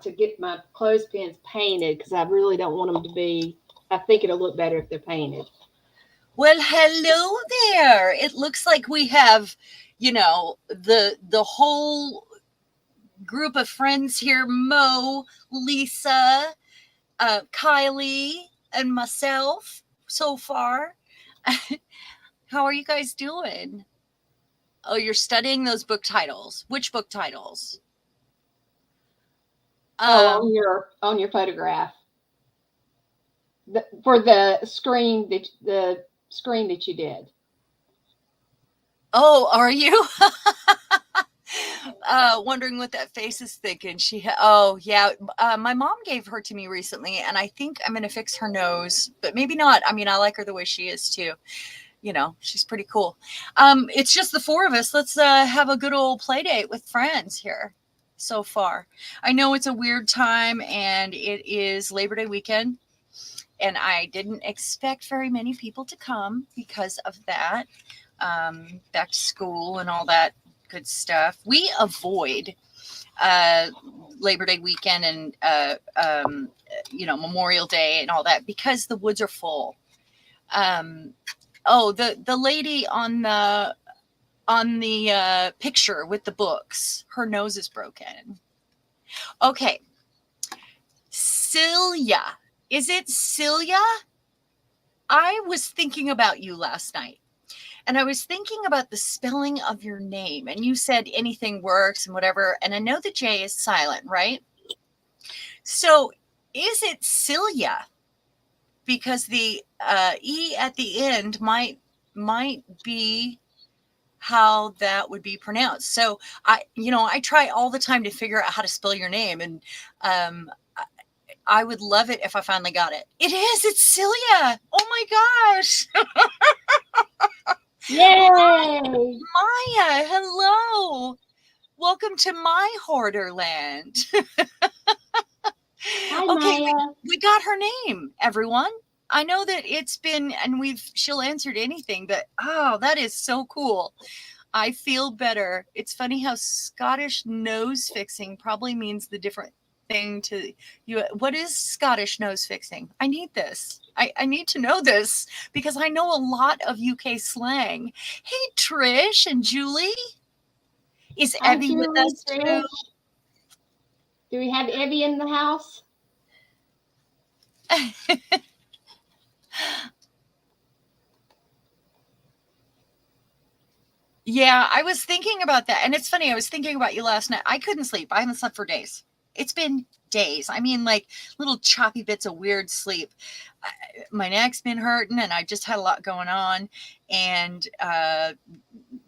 about to get my clothespins painted because I really don't want them to be. I think it'll look better if they're painted. Well, hello there. It looks like we have, the whole group of friends here, Mo, Lisa, Kylie, and myself so far. How are you guys doing? Oh, you're studying those book titles. Which book titles? Oh, Um, on your photograph for the screen that you did. oh, are you? Wondering what that face is thinking. Oh yeah, my mom gave her to me recently, and I think I'm gonna fix her nose, but maybe not. I mean, I like her the way she is too. She's pretty cool. It's just the four of us. Let's have a good old play date with friends here so far. I know it's a weird time, and it is Labor Day weekend, and I didn't expect very many people to come because of that. Back to school and all that good stuff. We avoid uh, Labor Day weekend and Memorial Day and all that because the woods are full. Um, the lady on the picture with the books, her nose is broken. Okay, Celia, is it Celia? I was thinking about you last night. And I was thinking about the spelling of your name, and you said anything works and whatever. And I know the J is silent, right? So is it Celia? Because the E at the end might be how that would be pronounced. So I try all the time to figure out how to spell your name, and um, I would love it if I finally got it. It is. It's Celia. Oh my gosh. Yay! Maya, hello. Welcome to my hoarderland. Hi, Okay, Maya. we got her name, everyone. I know that it's been, and she'll answered anything, but oh, that is so cool. I feel better. It's funny how Scottish nose fixing probably means the different thing to you. What is Scottish nose fixing? I need this. I need to know this because I know a lot of UK slang. Hey, Trish and Julie. Is Hi, Evie with Julie, us too? Trish. Do we have Evie in the house? Yeah, I was thinking about that. And it's funny, I was thinking about you last night. I couldn't sleep. I haven't slept for days. It's been days. I mean, like little choppy bits of weird sleep. My neck's been hurting, and I just had a lot going on. And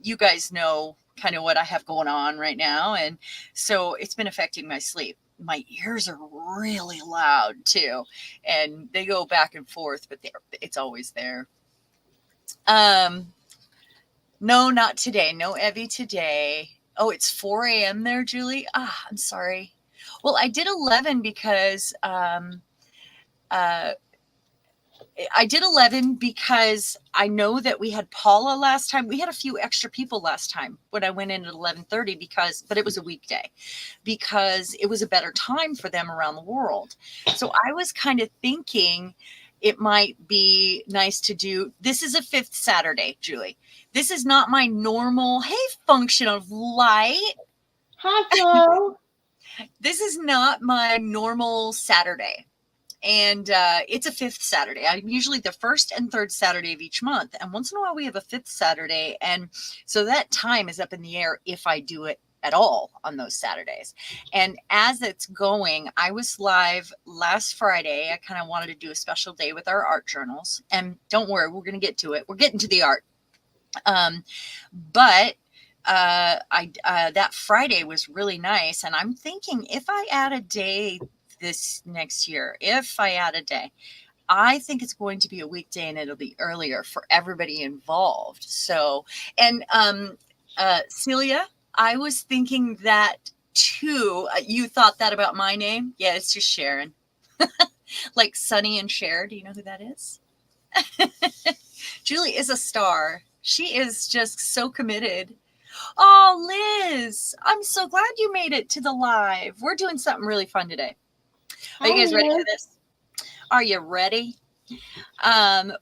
you guys know kind of what I have going on right now. And so it's been affecting my sleep. My ears are really loud too, and they go back and forth, but it's always there. Um, No, not today. No Evie today. Oh, it's 4 a.m. there, Julie. Ah, I'm sorry. Well, I did 11 because uh, I did 11 because I know that we had Paula last time. We had a few extra people last time when I went in at 11:30 but it was a weekday because it was a better time for them around the world. So I was kind of thinking it might be nice to do. This is a fifth Saturday, Julie. This is not my normal, hey, function of light. Hi, Flo. This is not my normal Saturday. And it's a fifth Saturday. I'm usually the first and third Saturday of each month. And once in a while, we have a fifth Saturday. And so that time is up in the air if I do it at all on those Saturdays. And as it's going, I was live last Friday. I kind of wanted to do a special day with our art journals. And don't worry, we're going to get to it. We're getting to the art. But I that Friday was really nice. And I'm thinking if I add a day this next year, if I add a day, I think it's going to be a weekday and it'll be earlier for everybody involved. So, and Celia, I was thinking that too. You thought that about my name? Yeah, it's just Sharon. Like Sunny and Cher. Do you know who that is? Julie is a star. She is just so committed. Oh, Liz, I'm so glad you made it to the live. We're doing something really fun today. Are you guys ready for this? Are you ready?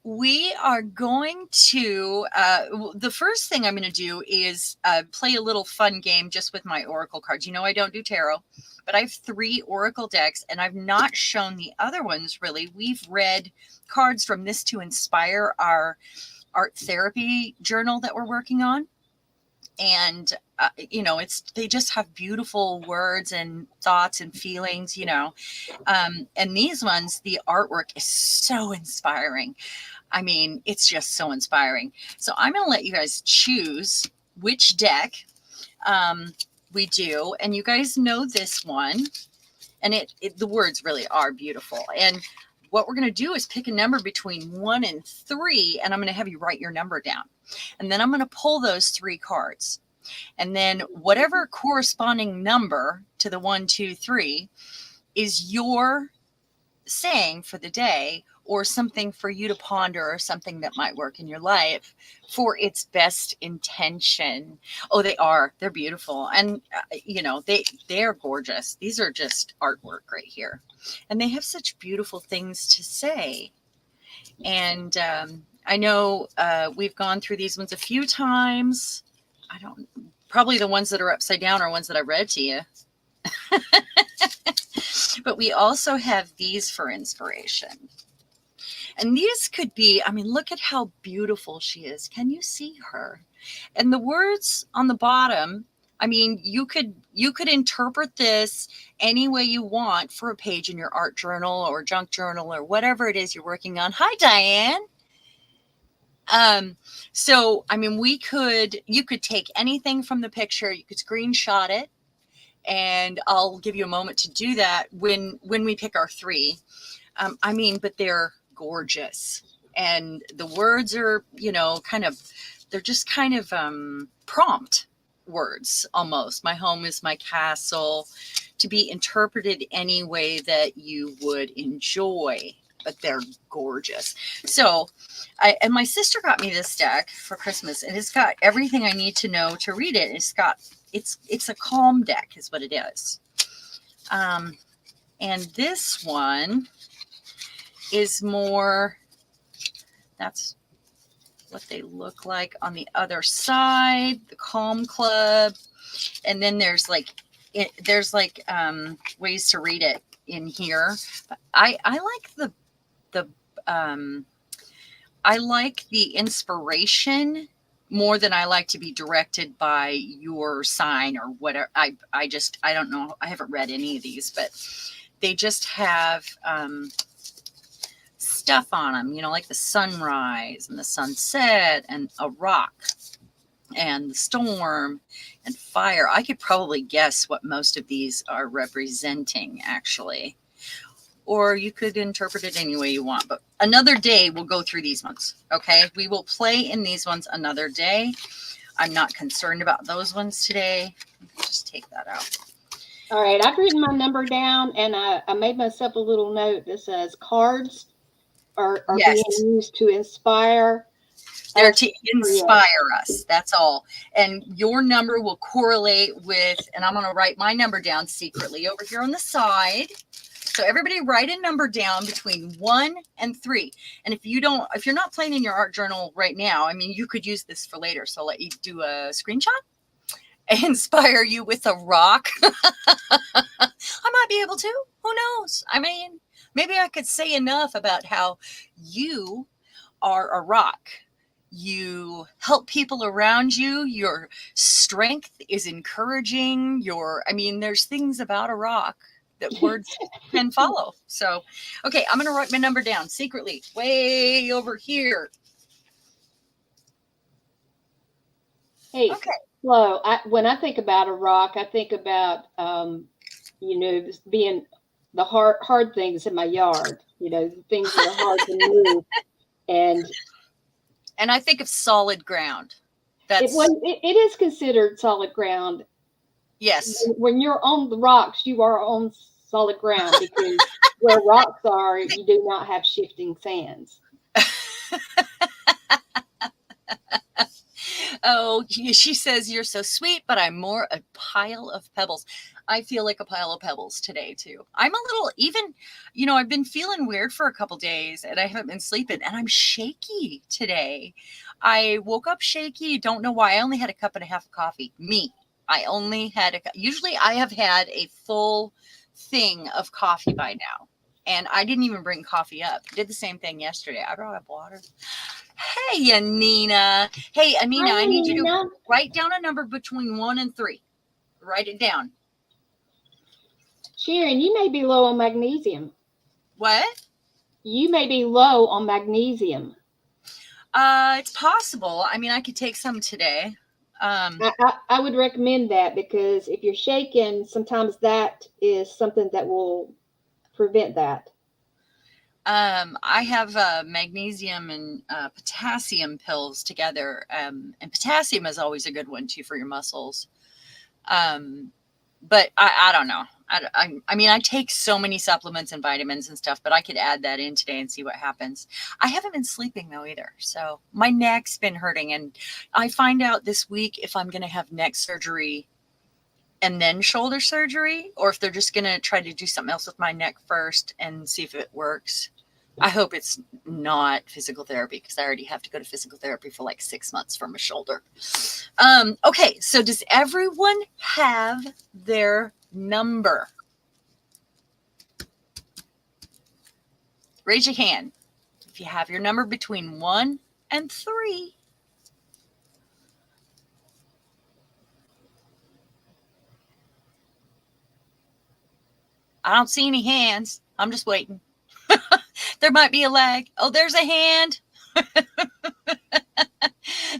We are going to, the first thing I'm going to do is play a little fun game just with my Oracle cards. You know, I don't do tarot, but I have 3 Oracle decks and I've not shown the other ones really. We've read cards from this to inspire our art therapy journal that we're working on. And you know, they just have beautiful words and thoughts and feelings, you know. And these ones, the artwork is so inspiring. I mean, it's just so inspiring. So I'm going to let you guys choose which deck we do. And you guys know this one. And the words really are beautiful. And what we're going to do is pick a number between 1 and 3. And I'm going to have you write your number down. And then I'm going to pull those 3 cards. And then whatever corresponding number to the 1, 2, 3 is your saying for the day, or something for you to ponder, or something that might work in your life for its best intention. Oh, they're beautiful. And you know, they're gorgeous. These are just artwork right here. And they have such beautiful things to say. And I know we've gone through these ones a few times. Probably the ones that are upside down are ones that I read to you. But we also have these for inspiration. And these could be, I mean, look at how beautiful she is. Can you see her? And the words on the bottom, I mean, you could interpret this any way you want for a page in your art journal or junk journal or whatever it is you're working on. Hi, Diane. So, I mean, you could take anything from the picture, you could screenshot it, and I'll give you a moment to do that when we pick our 3. I mean, but they're gorgeous. And the words are, you know, they're just kind of prompt words almost. My home is my castle, to be interpreted any way that you would enjoy. But they're gorgeous. So, and my sister got me this deck for Christmas, and it's got everything I need to know to read it. It's a calm deck is what it is. And this one is more, that's what they look like on the other side, the Calm Club. And then there's like ways to read it in here. But I like I like the inspiration more than I like to be directed by your sign or whatever. I don't know. I haven't read any of these, but they just have stuff on them, you know, like the sunrise and the sunset and a rock and the storm and fire. I could probably guess what most of these are representing, actually. Or you could interpret it any way you want. But another day, we'll go through these ones, okay? We will play in these ones another day. I'm not concerned about those ones today. Just take that out. All right, I've written my number down, and I made myself a little note that says cards are Yes. being used to inspire. They're to inspire us. That's all. And your number will correlate with, and I'm going to write my number down secretly over here on the side. So everybody write a number down between 1 and 3. And if you're not playing in your art journal right now, I mean, you could use this for later. So I'll let you do a screenshot. Inspire you with a rock. I might be able to. Who knows? I mean, maybe I could say enough about how you are a rock. You help people around you. Your strength is encouraging. There's things about a rock that words can follow. So, okay, I'm going to write my number down secretly way over here. Hey, okay. Flo, when I think about a rock, I think about, being the hard things in my yard, the things that are hard to move. And I think of solid ground. It is considered solid ground. Yes. When you're on the rocks, you are on solid ground because where rocks are, you do not have shifting sands. Oh, she says, you're so sweet, but I'm more a pile of pebbles. I feel like a pile of pebbles today, too. I'm a little, even, I've been feeling weird for a couple days and I haven't been sleeping and I'm shaky today. I woke up shaky. Don't know why. I only had a cup and a half of coffee. Me. I only had usually I have had a full thing of coffee by now. And I didn't even bring coffee up. Did the same thing yesterday. I brought up water. Hey, Anina. Hey, Anina, Hi, I need you to Anina. write down a number between 1 and 3. Write it down. Sharon, you may be low on magnesium. What? You may be low on magnesium. It's possible. I mean, I could take some today. I would recommend that because if you're shaking, sometimes that is something that will prevent that. I have magnesium and potassium pills together. And potassium is always a good one too for your muscles. But I don't know. I mean, I take so many supplements and vitamins and stuff, but I could add that in today and see what happens. I haven't been sleeping though either. So my neck's been hurting and I find out this week if I'm going to have neck surgery and then shoulder surgery, or if they're just going to try to do something else with my neck first and see if it works. I hope it's not physical therapy because I already have to go to physical therapy for like 6 months for my shoulder. Okay, so does everyone have their number? Raise your hand if you have your number between 1 and 3. I don't see any hands. I'm just waiting. There might be a lag. Oh, there's a hand.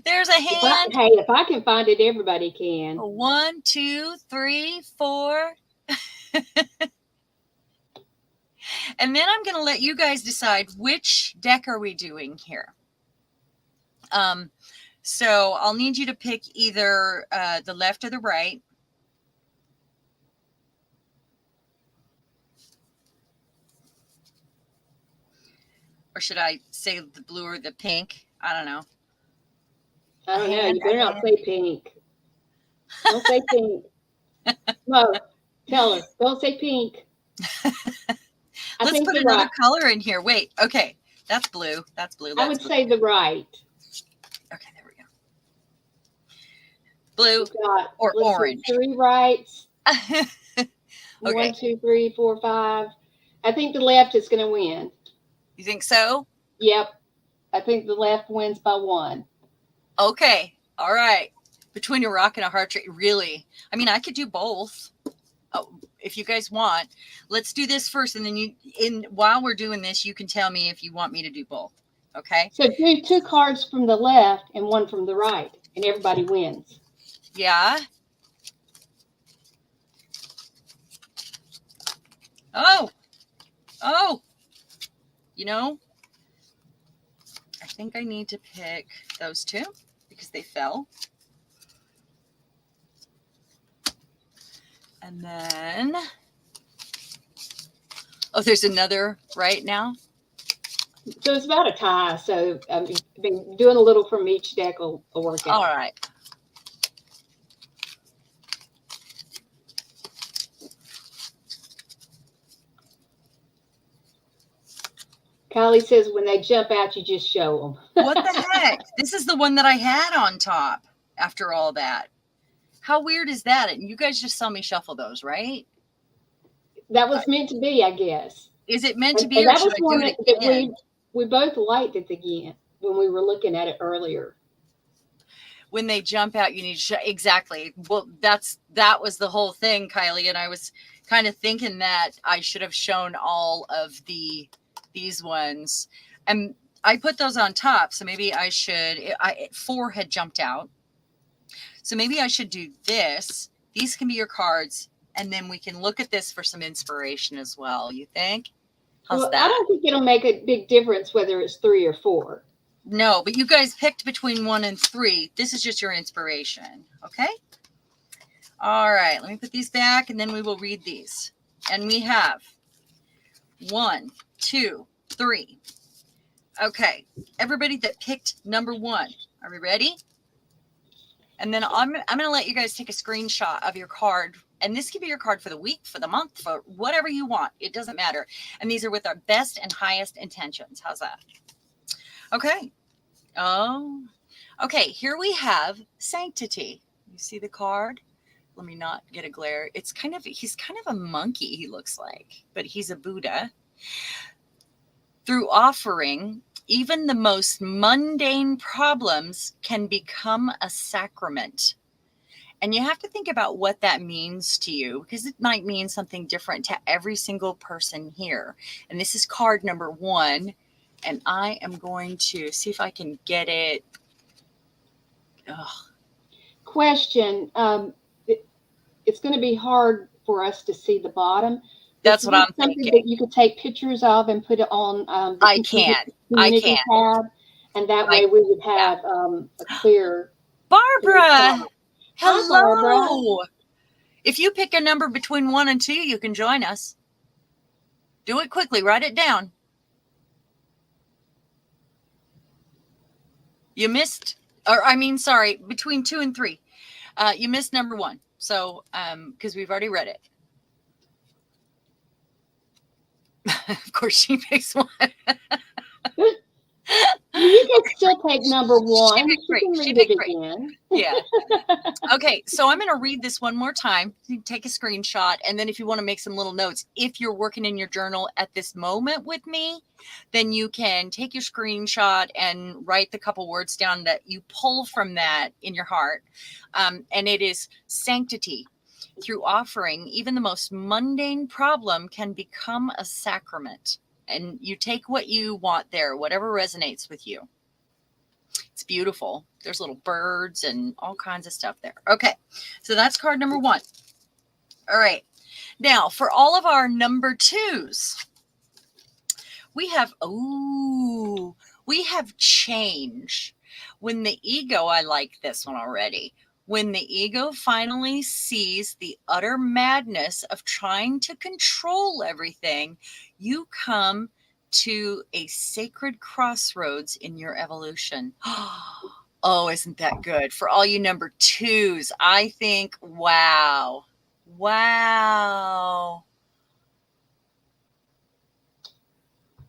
There's a hand. If I can find it, everybody can. 1, 2, 3, 4. And then I'm going to let you guys decide which deck are we doing here. So I'll need you to pick either the left or the right. Or should I say the blue or the pink? I don't know. I don't know. You better not say pink. Don't say pink. No, tell her. Don't say pink. Let's put another color in here. Wait. Okay. That's blue. That's blue. I would say the right. Okay. There we go. Blue or orange. 3 rights. Okay. 1, 2, 3, 4, 5. I think the left is going to win. You think so? Yep. I think the left wins by 1. Okay. All right. Between a rock and a hard trick. Really? I mean, I could do both. Oh, if you guys want. Let's do this first. And then while we're doing this, you can tell me if you want me to do both. Okay? So do 2 cards from the left and 1 from the right. And everybody wins. Yeah. Oh. I think I need to pick those 2 because they fell. And then, there's another right now. So it's about a tie. So I've been doing a little from each deck will work out. All right. Kylie says when they jump out, you just show them. What the heck? This is the one that I had on top after all that. How weird is that? And you guys just saw me shuffle those, right? That was meant to be, I guess. Is it meant to be? And or that should was I one do it that again? we both liked it again when we were looking at it earlier. When they jump out, you need to show. Exactly. Well, that was the whole thing, Kylie. And I was kind of thinking that I should have shown all of these ones. And I put those on top. So maybe I should, 4 had jumped out. So maybe I should do this. These can be your cards. And then we can look at this for some inspiration as well. You think? How's that? I don't think it'll make a big difference whether it's 3 or 4. No, but you guys picked between 1 and 3. This is just your inspiration. Okay. All right. Let me put these back and then we will read these. And we have 1, 2, 3. Okay. Everybody that picked number 1. Are we ready? And then I'm going to let you guys take a screenshot of your card. And this could be your card for the week, for the month, for whatever you want. It doesn't matter. And these are with our best and highest intentions. How's that? Okay. Oh, okay. Here we have sanctity. You see the card? Let me not get a glare. He's kind of a monkey, he looks like, but he's a Buddha. Through offering, even the most mundane problems can become a sacrament. And you have to think about what that means to you, because it might mean something different to every single person here. And this is card number 1. And I am going to see if I can get it. Ugh. Question. It's going to be hard for us to see the bottom. That's what I'm something thinking. that you could take pictures of and put it on the I can. tab, and that way we would have a clear. Barbara, hello. Hi, Barbara. If you pick a number between 1 and 2, you can join us. Do it quickly. Write it down. You missed, between 2 and 3. You missed number 1. So, because we've already read it. Of course, she picks 1. You can still take number 1. You can read it again. Yeah. Okay, so I'm going to read this one more time. You can take a screenshot, and then if you want to make some little notes, if you're working in your journal at this moment with me, then you can take your screenshot and write the couple words down that you pull from that in your heart. And it is sanctity. Through offering, even the most mundane problem can become a sacrament. And you take what you want there, whatever resonates with you. It's beautiful. There's little birds and all kinds of stuff there. Okay, so that's card number 1. All right. Now, for all of our number 2s, we have change. When the ego, I like this one already. When the ego finally sees the utter madness of trying to control everything, you come to a sacred crossroads in your evolution. Oh, isn't that good? For all you number 2s, I think, wow.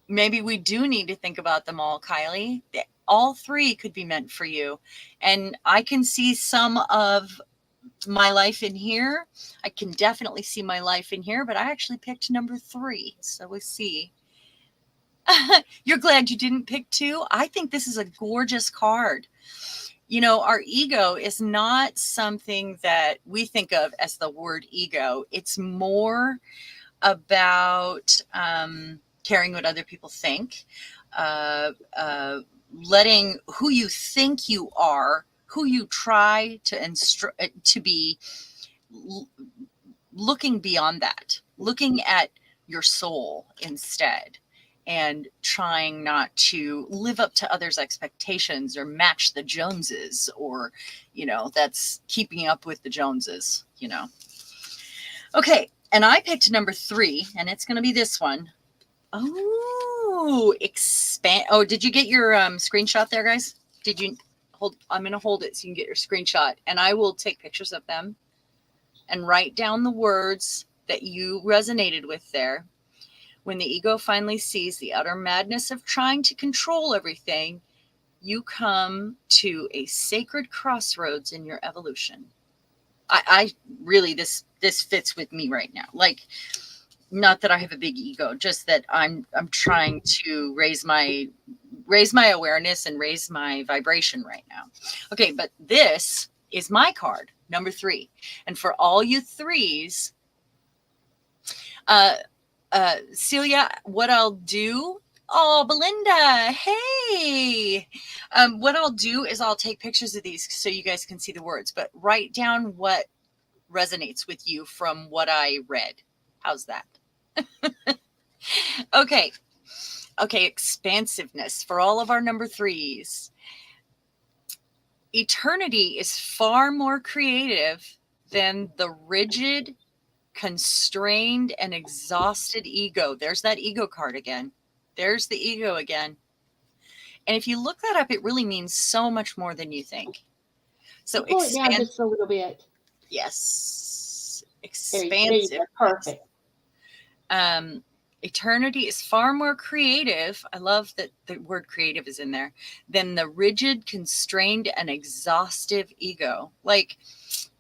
Maybe we do need to think about them all, Kylie. All 3 could be meant for you. And I can see some of my life in here. I can definitely see my life in here, but I actually picked number 3. So we'll see. You're glad you didn't pick 2? I think this is a gorgeous card. You know, our ego is not something that we think of as the word ego. It's more about caring what other people think, letting who you think you are, who you try to be, looking beyond that, looking at your soul instead, and trying not to live up to others' expectations or match the Joneses, or, that's keeping up with the Joneses, Okay, and I picked number 3, and it's going to be this one. Oh, expand. Oh, did you get your screenshot there, guys? Did you hold? I'm going to hold it so you can get your screenshot, and I will take pictures of them and write down the words that you resonated with there. When the ego finally sees the utter madness of trying to control everything, you come to a sacred crossroads in your evolution. I really, this fits with me right now. Like, not that I have a big ego, just that I'm trying to raise my awareness and raise my vibration right now. Okay, but this is my card, number 3. And for all you 3s, Celia, what I'll do, oh, Belinda, hey. What I'll do is I'll take pictures of these so you guys can see the words, but write down what resonates with you from what I read. How's that? Okay, expansiveness for all of our number 3s. Eternity is far more creative than the rigid, constrained, and exhausted ego. There's that ego card again. There's the ego again. And if you look that up, it really means so much more than you think. So Pull it down expand. just a little bit. Yes. There you Expansive. go. Perfect. Eternity is far more creative. I love that the word creative is in there than the rigid, constrained, and exhaustive ego. Like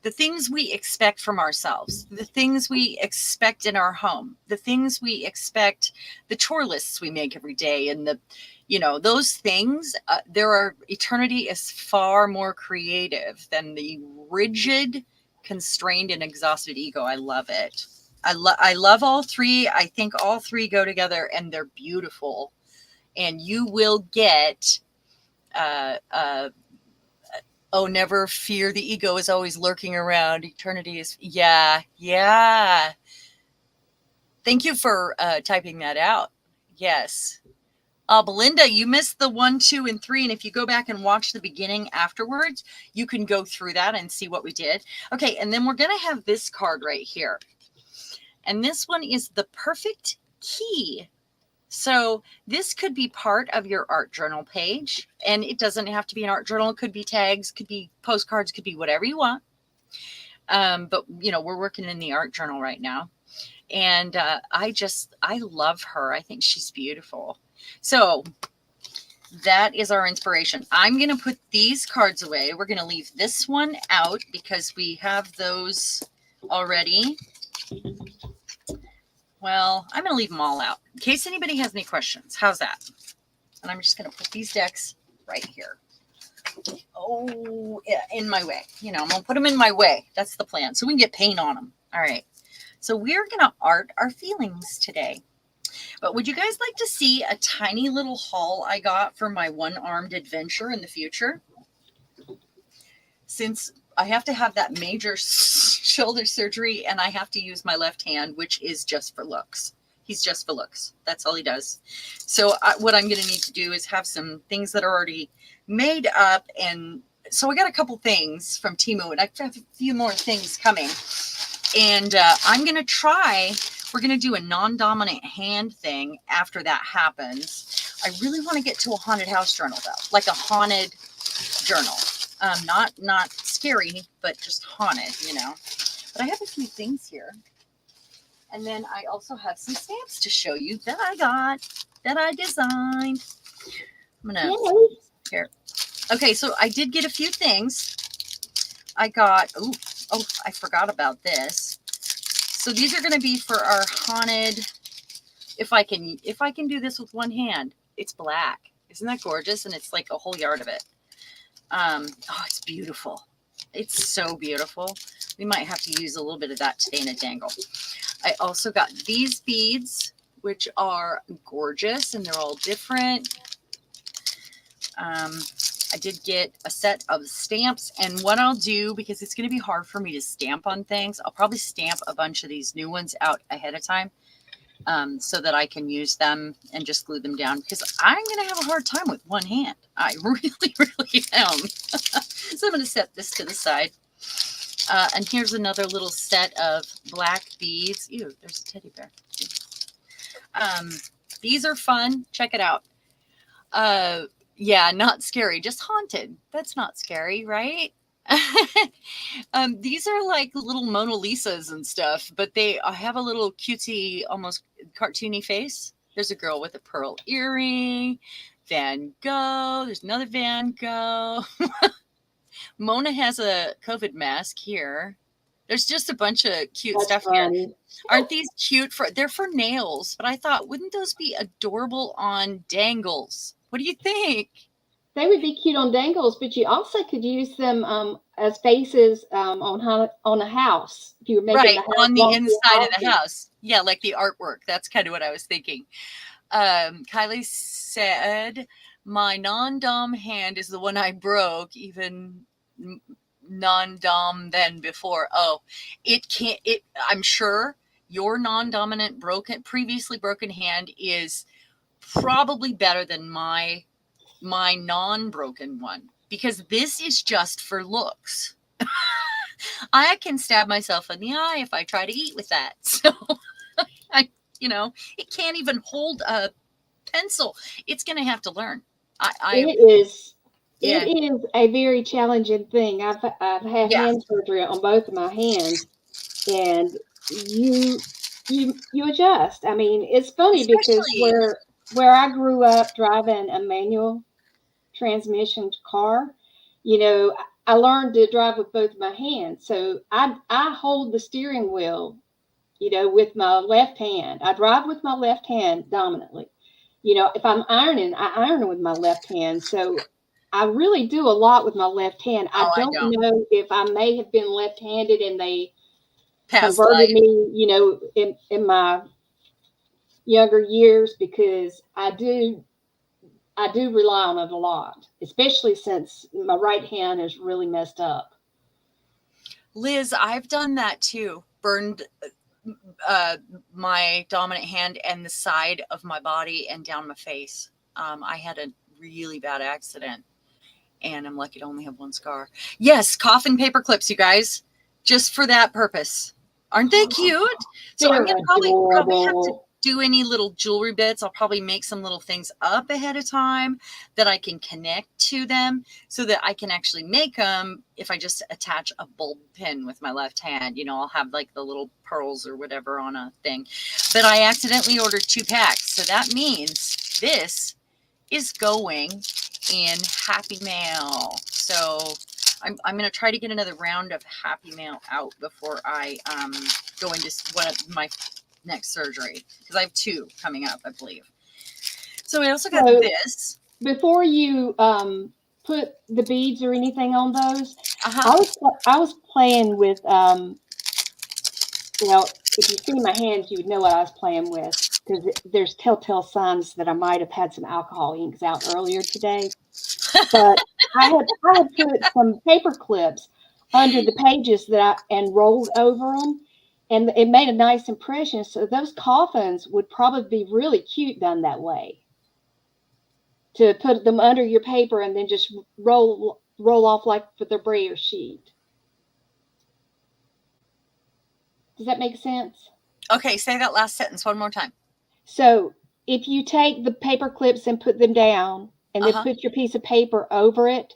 the things we expect from ourselves, the things we expect in our home, the things we expect, the chore lists we make every day, and those things, eternity is far more creative than the rigid, constrained, and exhausted ego. I love it. I love all three. I think all three go together and they're beautiful. And you will get, never fear. The ego is always lurking around. Eternity is, yeah. Thank you for typing that out. Yes. Belinda, you missed the 1, 2, and 3. And if you go back and watch the beginning afterwards, you can go through that and see what we did. Okay. And then we're going to have this card right here. And this one is the perfect key. So this could be part of your art journal page. And it doesn't have to be an art journal. It could be tags, could be postcards, could be whatever you want. But, we're working in the art journal right now. And I love her. I think she's beautiful. So that is our inspiration. I'm going to put these cards away. We're going to leave this one out because we have those already. Well, I'm going to leave them all out in case anybody has any questions. How's that? And I'm just going to put these decks right here. Oh, yeah, in my way. I'm going to put them in my way. That's the plan. So we can get paint on them. All right. So we're going to art our feelings today. But would you guys like to see a tiny little haul I got for my one-armed adventure in the future? Since I have to have that major shoulder surgery and I have to use my left hand, which is just for looks. He's just for looks. That's all he does. So what I'm going to need to do is have some things that are already made up. And so I got a couple things from Temu, and I have a few more things coming. And I'm going to try, we're going to do a non-dominant hand thing after that happens. I really want to get to a haunted house journal, though, like a haunted journal. Not scary, but just haunted, But I have a few things here. And then I also have some stamps to show you that I got, that I designed. I'm going to, here. Okay, so I did get a few things. I got, I forgot about this. So these are going to be for our haunted, if I can do this with one hand. It's black. Isn't that gorgeous? And it's like a whole yard of it. It's beautiful. It's so beautiful. We might have to use a little bit of that today in a dangle. I also got these beads, which are gorgeous, and they're all different. I did get a set of stamps, and what I'll do, because it's going to be hard for me to stamp on things, I'll probably stamp a bunch of these new ones out ahead of time. So that I can use them and just glue them down, because I'm going to have a hard time with one hand. I really, really am. So I'm going to set this to the side. And here's another little set of black beads. Ew, there's a teddy bear. These are fun. Check it out. Yeah, not scary, just haunted. That's not scary, right? These are like little Mona Lisas and stuff, but they have a little cutesy, almost cartoony face. There's a girl with a pearl earring. Van Gogh. There's another Van Gogh. Mona has a COVID mask here. There's just a bunch of cute stuff funny. Here. Aren't these cute? They're for nails, but I thought, wouldn't those be adorable on dangles? What do you think? They would be cute on dangles, but you also could use them as faces on a house. If you were making right the house on the inside of the house. Yeah, like the artwork. That's kind of what I was thinking. Kylie said, my non-dom hand is the one I broke, even non-dom than before. Oh, I'm sure your non-dominant previously broken hand is probably better than my non-broken one, because this is just for looks. I can stab myself in the eye if I try to eat with that. So it can't even hold a pencil. It's going to have to learn. It is Yeah. It is a very challenging thing. I've had Yeah. hand surgery on both of my hands, and you you adjust. I mean, it's funny because Especially, where I grew up driving a manual transmission car, you know, I learned to drive with both my hands. So I hold the steering wheel, you know, with my left hand. I drive with my left hand dominantly. You know, if I'm ironing, I iron with my left hand. So I really do a lot with my left hand. I oh, I don't don't. know if I may have been left-handed and they Past converted life. me, you know, in my younger years because I do rely on it a lot, especially since my right hand is really messed up. Liz, I've done that too. Burned uh, my dominant hand and the side of my body and down my face. I had a really bad accident and I'm lucky to only have one scar. Yes, coffin paper clips, you guys, just for that purpose. Aren't they cute? So I'm They're gonna probably have to adorable. do any little jewelry bits. I'll probably make some little things up ahead of time that I can connect to them so that I can actually make them if I just attach a bulb pin with my left hand. You know, I'll have like the little pearls or whatever on a thing. But I accidentally ordered 2 packs. So that means this is going in Happy Mail. So I'm going to try to get another round of Happy Mail out before I go into one of my next surgery because I have 2 coming up, I believe. So I also got So this. before you put the beads or anything on those, Uh-huh. I was playing with well, if you see my hands, you would know what I was playing with because there's telltale signs that I might have had some alcohol inks out earlier today. But I had put some paper clips under the pages and rolled over them, and it made a nice impression. So those coffins would probably be really cute done that way. To put them under your paper and then just roll off like with a brayer sheet. Does that make sense? Okay, say that last sentence one more time. So if you take the paper clips and put them down, and then Uh-huh. put your piece of paper over it,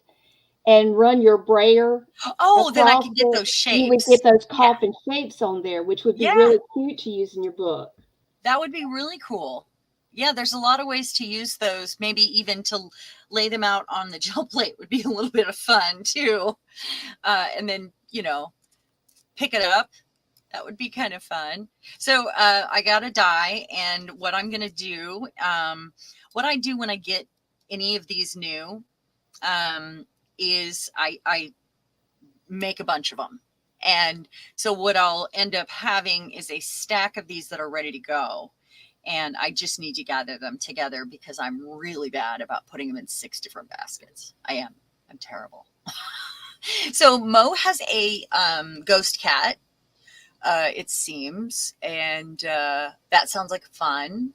and run your brayer Oh, then I across can get it, those you would get shapes. those Yeah. coffin shapes on there, which would be Yeah, really cute to use in your book. that would be really cool. Yeah, there's a lot of ways to use those. Maybe even to lay them out on the gel plate would be a little bit of fun too. And then, you know, pick it up. That would be kind of fun. So I got a die, and what I'm going to do, what I do when I get any of these new, is I make a bunch of them. And so what I'll end up having is a stack of these that are ready to go. And I just need to gather them together because I'm really bad about putting them in 6 different baskets. I am. I'm terrible. So Mo has a ghost cat, it seems, and that sounds like fun.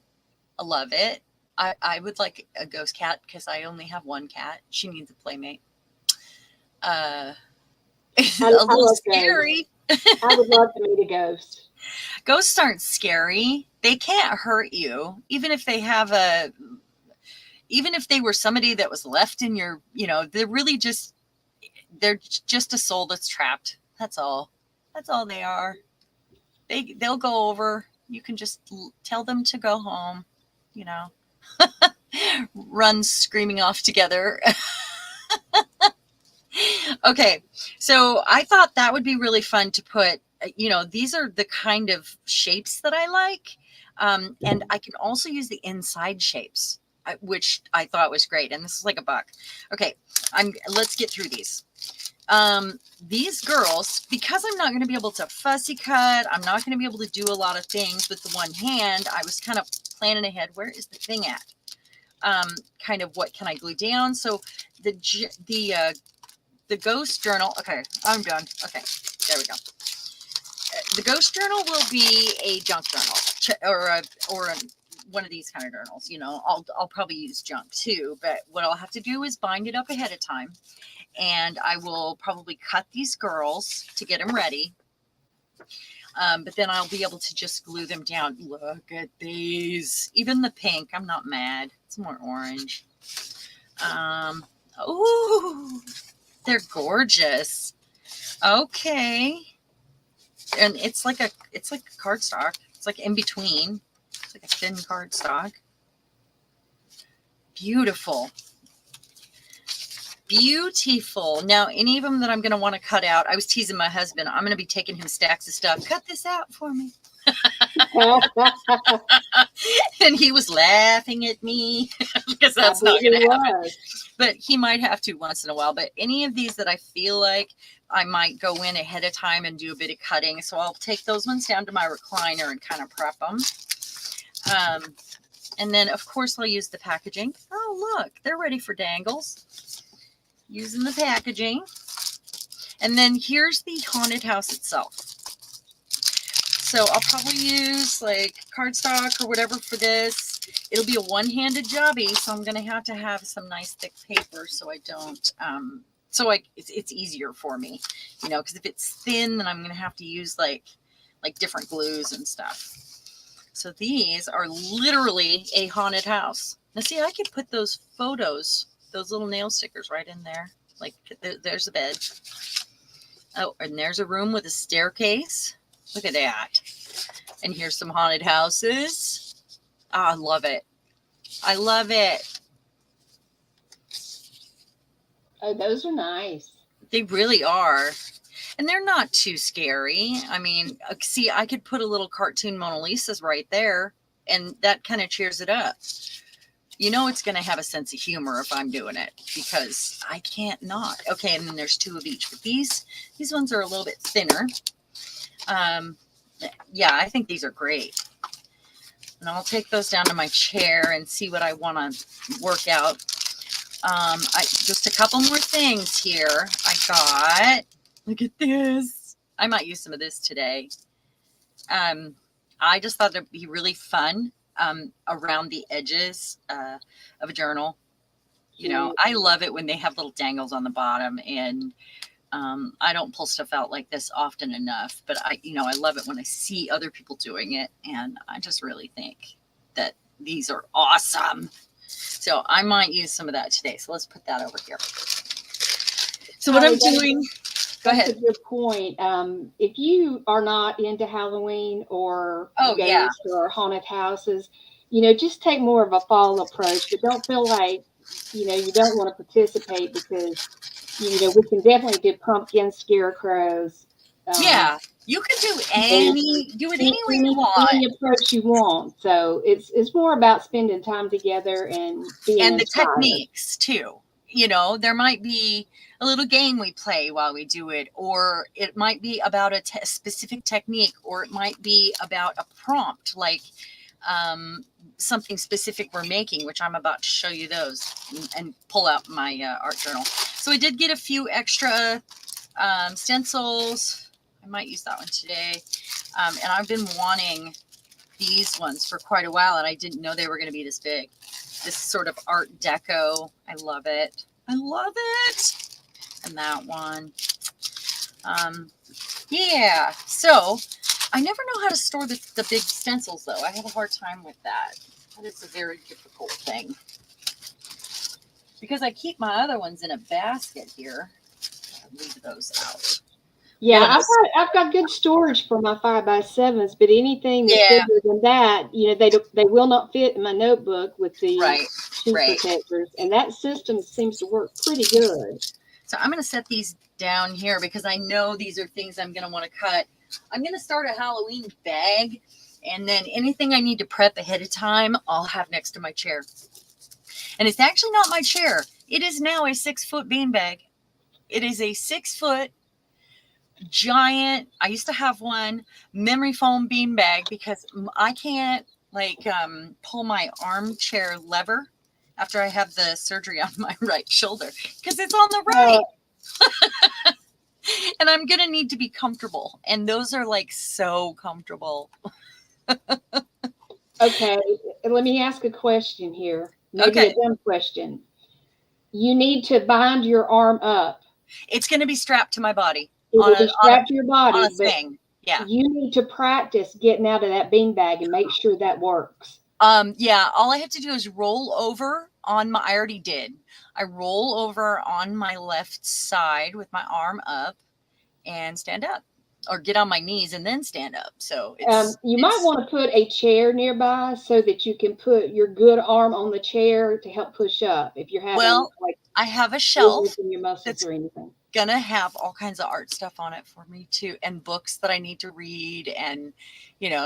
I love it. I would like a ghost cat because I only have one cat. She needs a playmate. A I little love ghosts. scary. I would love to meet a ghost. Ghosts aren't scary. They can't hurt you, even if they were somebody that was left in your, they're just a soul that's trapped. That's all. That's all they are. They'll go over. You can just tell them to go home, you know. Run screaming off together. Okay, so I thought that would be really fun to put, these are the kind of shapes that I like. And I can also use the inside shapes, which I thought was great. And this is like $1. Okay, let's get through these. These girls, because I'm not going to be able to fussy cut, I'm not going to be able to do a lot of things with the one hand. I was kind of planning ahead. Where is the thing at? Kind of what can I glue down? So the ghost journal. Okay, I'm done. Okay, there we go. The ghost journal will be a junk journal or one of these kind of journals. I'll probably use junk too, but what I'll have to do is bind it up ahead of time, and I will probably cut these girls to get them ready. But then I'll be able to just glue them down. Look at these. Even the pink, I'm not mad. It's more orange. Ooh, they're gorgeous. Okay. And it's like a cardstock. It's like in between. It's like a thin cardstock. Beautiful. Beautiful. Now, any of them that I'm going to want to cut out, I was teasing my husband. I'm going to be taking him stacks of stuff. Cut this out for me. And he was laughing at me because that's not going to happen. But he might have to once in a while. But any of these that I feel like I might go in ahead of time and do a bit of cutting. So I'll take those ones down to my recliner and kind of prep them. And then, of course, I'll use the packaging. Oh, look, they're ready for dangles. Using the packaging. And then here's the haunted house itself. So I'll probably use like cardstock or whatever for this. It'll be a one-handed jobby, so I'm going to have some nice thick paper so I don't, it's easier for me, you know, because if it's thin, then I'm going to have to use like different glues and stuff. So these are literally a haunted house. Now see, I could put those photos, those little nail stickers right in there. Like there's a bed. Oh, and there's a room with a staircase. Look at that. And here's some haunted houses. Oh, I love it. I love it. Oh, those are nice. They really are. And they're not too scary. I mean, see, I could put a little cartoon Mona Lisa's right there, and that kind of cheers it up. You know it's going to have a sense of humor if I'm doing it, because I can't not. Okay, and then there's two of each. But these ones are a little bit thinner. Yeah, I think these are great. And I'll take those down to my chair and see what I want to work out. Just a couple more things here. I got, look at this. I might use some of this today. I just thought it'd be really fun around the edges of a journal. You know, I love it when they have little dangles on the bottom, and I don't pull stuff out like this often enough, but I love it when I see other people doing it, and I just really think that these are awesome. So I might use some of that today. So let's put that over here. So what I'm doing, go ahead. That's a good point. If you are not into Halloween or ghosts or haunted houses, you know, just take more of a fall approach, but don't feel like, you know, you don't want to participate, because you know, we can definitely do pumpkin scarecrows. Yeah, you can do it any way you want. Any approach you want. So it's more about spending time together and being and the techniques too. You know, there might be a little game we play while we do it, or it might be about a specific technique, or it might be about a prompt, like something specific we're making, which I'm about to show you those and pull out my art journal. So I did get a few extra stencils. I might use that one today. And I've been wanting these ones for quite a while, and I didn't know they were going to be this big. This sort of art deco. I love it. I love it. And that one. Yeah. So I never know how to store the big stencils, though. I have a hard time with that. That is a very difficult thing. Because I keep my other ones in a basket here. I'll leave those out. Yeah, I've got good storage for my 5x7s, but anything that's bigger than that, you know, they will not fit in my notebook with the shoe protectors, and that system seems to work pretty good. So I'm going to set these down here because I know these are things I'm going to want to cut. I'm going to start a Halloween bag, and then anything I need to prep ahead of time, I'll have next to my chair. And it's actually not my chair. It is now a 6-foot beanbag. It is a 6-foot giant, I used to have one, memory foam beanbag, because I can't pull my armchair lever after I have the surgery on my right shoulder because it's on the right. And I'm going to need to be comfortable. And those are like so comfortable. Okay. Let me ask a question here. Maybe a dumb question. You need to bind your arm up. It's going to be strapped to my body. It will be strapped to your body. On a thing. Yeah. You need to practice getting out of that beanbag and make sure that works. Yeah. All I have to do is roll over I already did. I roll over on my left side with my arm up and stand up, or get on my knees and then stand up. So You might want to put a chair nearby so that you can put your good arm on the chair to help push up if you're having well, like I have a weakness shelf in your muscles that's or anything. gonna have all kinds of art stuff on it for me too, and books that I need to read, and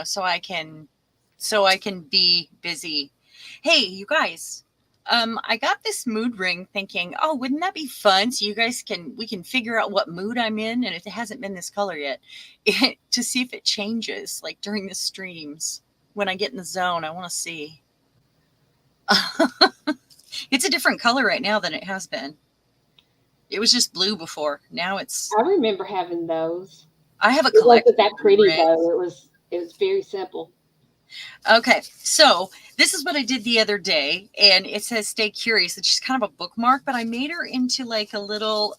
so I can be busy. Hey, you guys, I got this mood ring thinking, oh, wouldn't that be fun? So we can figure out what mood I'm in, and if it hasn't been this color yet, to see if it changes like during the streams. When I get in the zone, I want to see. It's a different color right now than it has been. It was just blue before. Now I remember having those. I have a It collection. wasn't that pretty though. It was very simple. Okay, so this is what I did the other day, and it says "Stay curious." It's just kind of a bookmark, but I made her into like a little,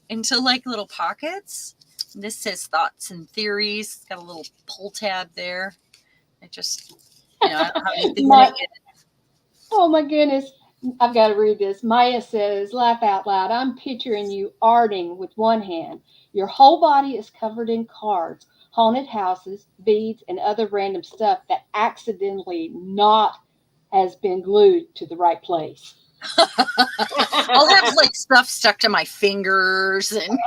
little pockets. And this says "Thoughts and Theories." It's got a little pull tab there. It just, I don't have anything in it yet. Oh my goodness. I've got to read this. Maya says, laugh out loud. I'm picturing you arting with one hand. Your whole body is covered in cards, haunted houses, beads, and other random stuff that accidentally not has been glued to the right place. I'll have like stuff stuck to my fingers and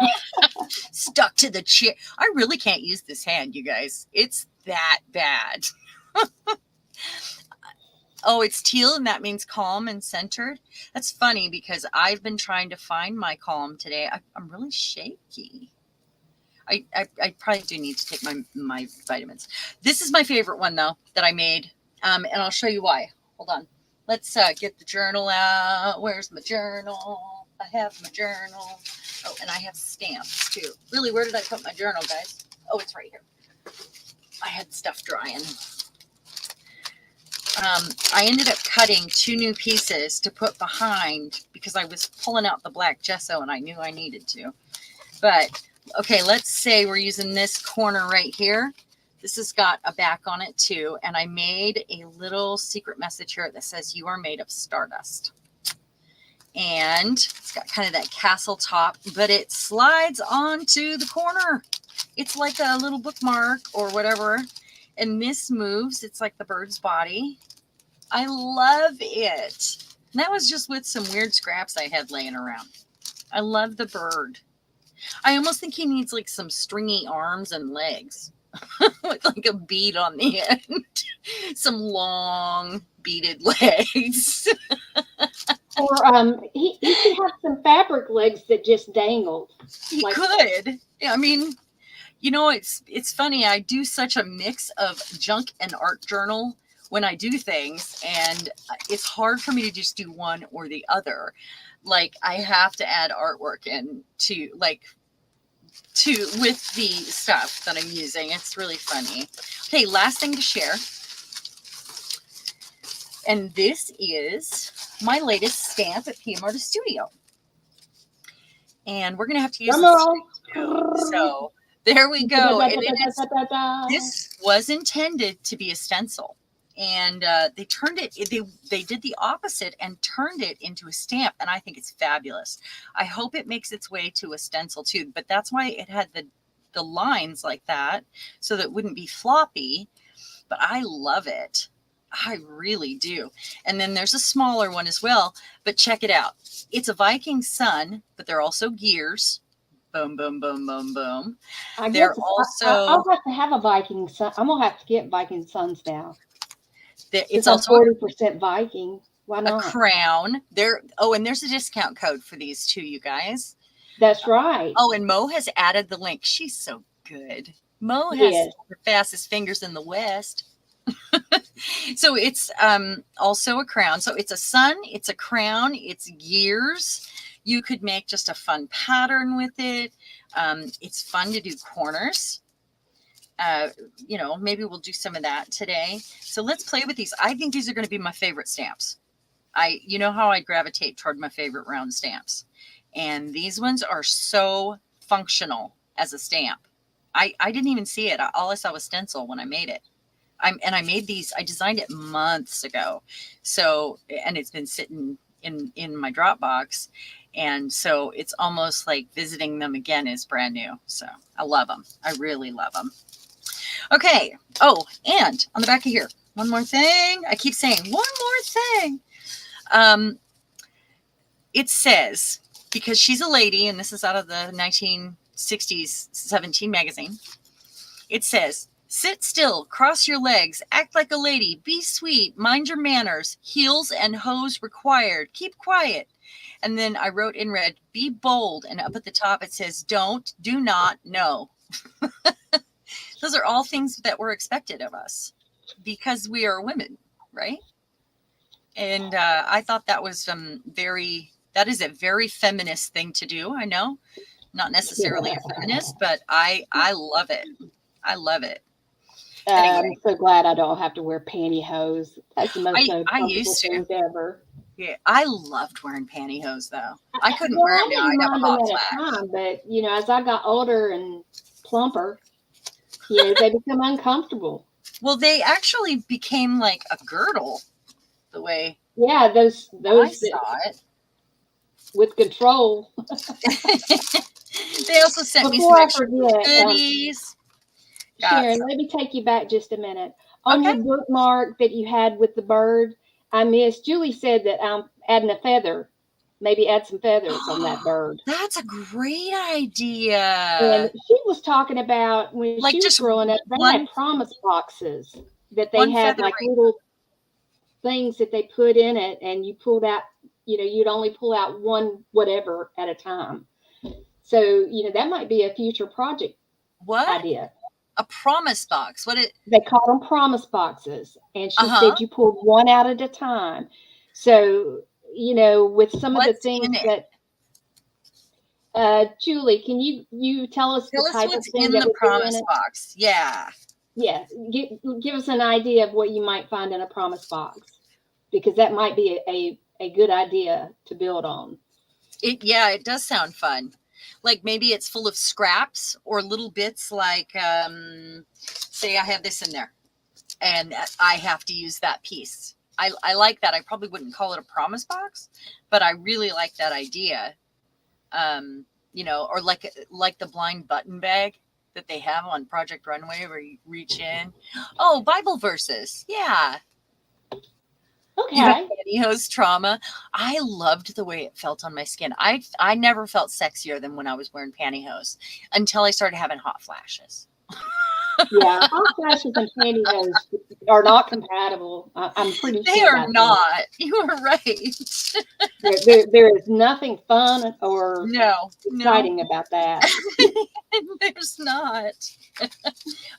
stuck to the chair. I really can't use this hand, you guys. It's that bad. Oh, it's teal, and that means calm and centered. That's funny because I've been trying to find my calm today. I'm really shaky. I probably do need to take my vitamins. This is my favorite one though that I made, and I'll show you why. Hold on. Let's get the journal out. Where's my journal? I have my journal. Oh, and I have stamps too. Really, where did I put my journal, guys? Oh, it's right here. I had stuff drying. I ended up cutting 2 new pieces to put behind because I was pulling out the black gesso and I knew I needed to. But okay, let's say we're using this corner right here. This has got a back on it too. And I made a little secret message here that says you are made of stardust. And it's got kind of that castle top, but it slides onto the corner. It's like a little bookmark or whatever. And this moves. It's like the bird's body. I love it. And that was just with some weird scraps I had laying around. I love the bird. I almost think he needs like some stringy arms and legs with like a bead on the end. Some long beaded legs. Or he could have some fabric legs that just dangled. He could. I mean, it's funny. I do such a mix of junk and art journal when I do things, and it's hard for me to just do one or the other. Like I have to add artwork in with the stuff that I'm using. It's really funny. Okay, last thing to share. And this is my latest stamp at PM Artist Studio. And we're going to have to use this. So there we go. And this was intended to be a stencil. And they turned it, they did the opposite and turned it into a stamp. And I think it's fabulous. I hope it makes its way to a stencil too. But that's why it had the lines like that, so that it wouldn't be floppy. But I love it. I really do. And then there's a smaller one as well. But check it out. It's a Viking sun, but they're also gears. Boom, boom, boom, boom, boom. They're also... I'll have to have a Viking sun. I'm going to have to get Viking suns now. It's also 40% Viking. Why not? A crown. And there's a discount code for these too, you guys. That's right. Oh, and Mo has added the link. She's so good. Mo has the fastest fingers in the West. So it's also a crown. So it's a sun, it's a crown, it's gears. You could make just a fun pattern with it. It's fun to do corners. Maybe we'll do some of that today. So let's play with these. I think these are going to be my favorite stamps. You know how I gravitate toward my favorite round stamps. And these ones are so functional as a stamp. I didn't even see it. All I saw was stencil when I made it. I made these, I designed it months ago. So, and it's been sitting in my Dropbox. And so it's almost like visiting them again is brand new. So I love them. I really love them. Okay. Oh, and on the back of here, one more thing. I keep saying one more thing. It says, because she's a lady, and this is out of the 1960s 17 magazine. It says, sit still, cross your legs, act like a lady, be sweet, mind your manners, heels and hose required, keep quiet. And then I wrote in red, be bold. And up at the top, it says, don't, do not, no. Those are all things that were expected of us because we are women, right? And I thought that was that is a very feminist thing to do. I know, not necessarily a feminist, but I love it. I love it. Anyway. I'm so glad I don't have to wear pantyhose. That's the most I used to. thing ever. Yeah, I loved wearing pantyhose though. I couldn't wear them now. I'd have a hot flash. But as I got older and plumper, they become uncomfortable. Well, they actually became like a girdle, the way. Yeah, those I saw it with control. They also sent me some extra goodies. Sharon, let me take you back just a minute. On your bookmark that you had with the bird, I missed. Julie said that I'm adding a feather. Maybe add some feathers on that bird. That's a great idea. And she was talking about when she was growing up, they had promise boxes that they had like little things that they put in it, and you pulled out, you'd only pull out one whatever at a time. So, that might be a future project idea. A promise box. They call them promise boxes. And she said you pulled one out at a time. So, with some of the things that Julie, can you tell us the type of thing in the promise box? Yeah. Yeah. Give us an idea of what you might find in a promise box, because that might be a good idea to build on. It does sound fun. Like maybe it's full of scraps or little bits like, say I have this in there and I have to use that piece. I like that. I probably wouldn't call it a promise box, but I really like that idea. Or like the blind button bag that they have on Project Runway where you reach in. Oh, Bible verses. Yeah. Okay. Pantyhose trauma. I loved the way it felt on my skin. I never felt sexier than when I was wearing pantyhose until I started having hot flashes. Yeah, hot flashes and pantyhose are not compatible. I'm pretty sure they are not. You are right. There is nothing fun or exciting about that. There's not.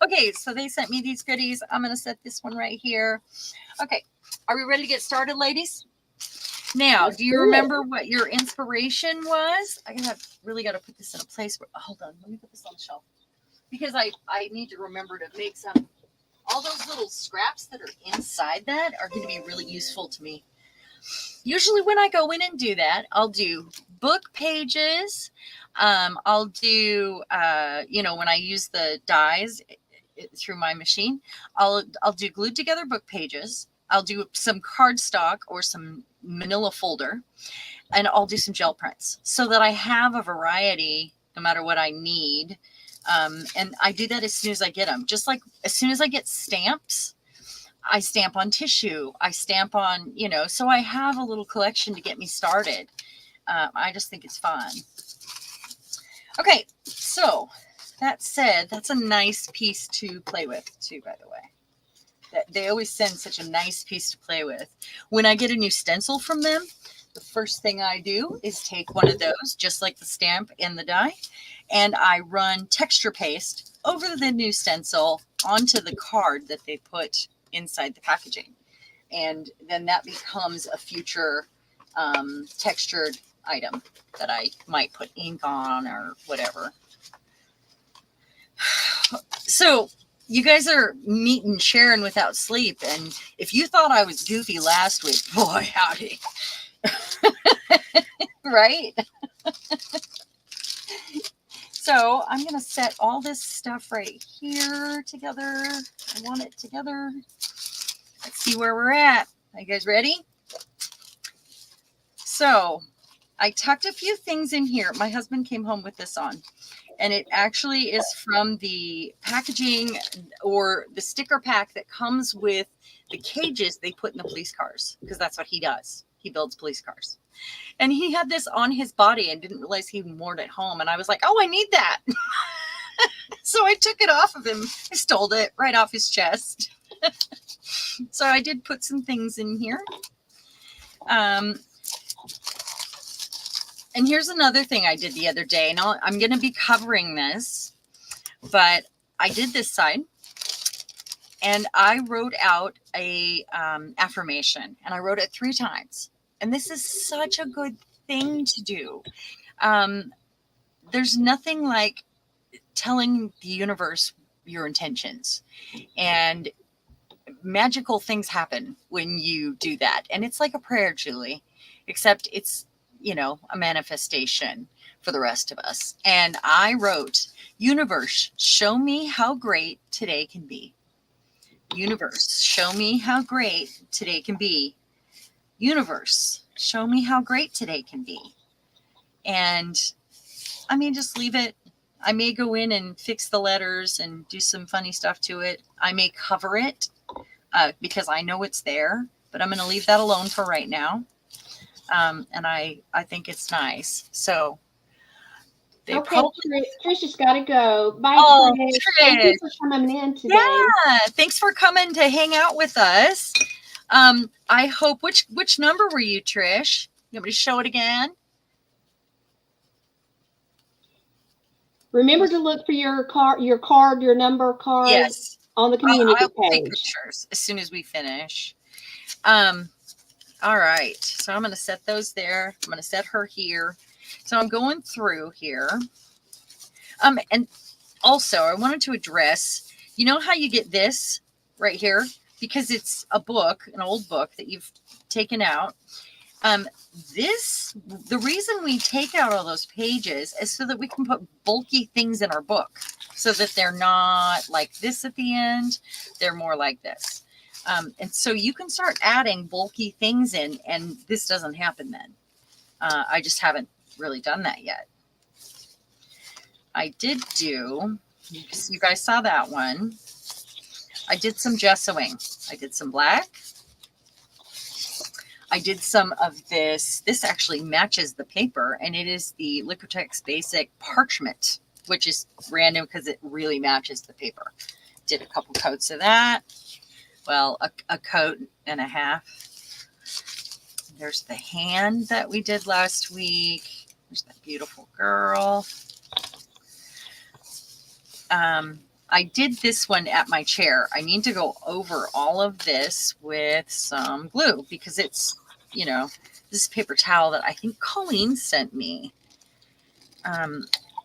Okay, so they sent me these goodies. I'm going to set this one right here. Okay. Are we ready to get started, ladies? Now, do you remember what your inspiration was? I really got to put this in a place where, hold on, let me put this on the shelf. Because I need to remember to make all those little scraps that are inside that are going to be really useful to me. Usually when I go in and do that, I'll do book pages. I'll do, when I use the dies through my machine, I'll do glued together book pages. I'll do some cardstock or some manila folder, and I'll do some gel prints so that I have a variety no matter what I need. And I do that as soon as I get them. Just like as soon as I get stamps, I stamp on tissue. I stamp on, so I have a little collection to get me started. I just think it's fun. Okay, so that said, that's a nice piece to play with too, by the way. They always send such a nice piece to play with. When I get a new stencil from them, the first thing I do is take one of those, just like the stamp and the die, and I run texture paste over the new stencil onto the card that they put inside the packaging. And then that becomes a future textured item that I might put ink on or whatever. So you guys are meeting Sharon without sleep. And if you thought I was goofy last week, boy, howdy. Right? So I'm going to set all this stuff right here together. I want it together. Let's see where we're at. Are you guys ready? So I tucked a few things in here. My husband came home with this on, and it actually is from the packaging or the sticker pack that comes with the cages they put in the police cars, because that's what he does. He builds police cars. And he had this on his body and didn't realize he wore it at home. And I was like, oh, I need that. So I took it off of him. I stole it right off his chest. So I did put some things in here. And here's another thing I did the other day. And I'm going to be covering this, but I did this side. And I wrote out a affirmation. And I wrote it 3 times. And this is such a good thing to do. There's nothing like telling the universe your intentions, and magical things happen when you do that. And it's like a prayer, Julie, except it's, a manifestation for the rest of us. And I wrote, universe, show me how great today can be. Universe, show me how great today can be. Universe, show me how great today can be. And I mean, just leave it. I may go in and fix the letters and do some funny stuff to it. I may cover it because I know it's there, but I'm going to leave that alone for right now. And I think it's nice. So they Okay, probably... Trish has got to go. Bye, Oh, Trish. Trish. Thank you for coming in today. Yeah, thanks for coming to hang out with us. I hope, which number were you, Trish? You want me to show it again? Remember to look for your number card. Yes. On the community I'll page. take pictures as soon as we finish. All right. So I'm going to set those there. I'm going to set her here. So I'm going through here. And also I wanted to address, you know how you get this right here? Because it's a book, an old book that you've taken out. The reason we take out all those pages is so that we can put bulky things in our book, so that they're not like this at the end. They're more like this. And so you can start adding bulky things in, and this doesn't happen then. I just haven't really done that yet. I did do, you guys saw that one. I did some gessoing. I did some black. I did some of this. This actually matches the paper, and it is the Liquitex Basic Parchment, which is random because it really matches the paper. Did a couple coats of that. Well, a coat and a half. There's the hand that we did last week. There's that beautiful girl. I did this one at my chair. I need to go over all of this with some glue because it's, this paper towel that I think Colleen sent me.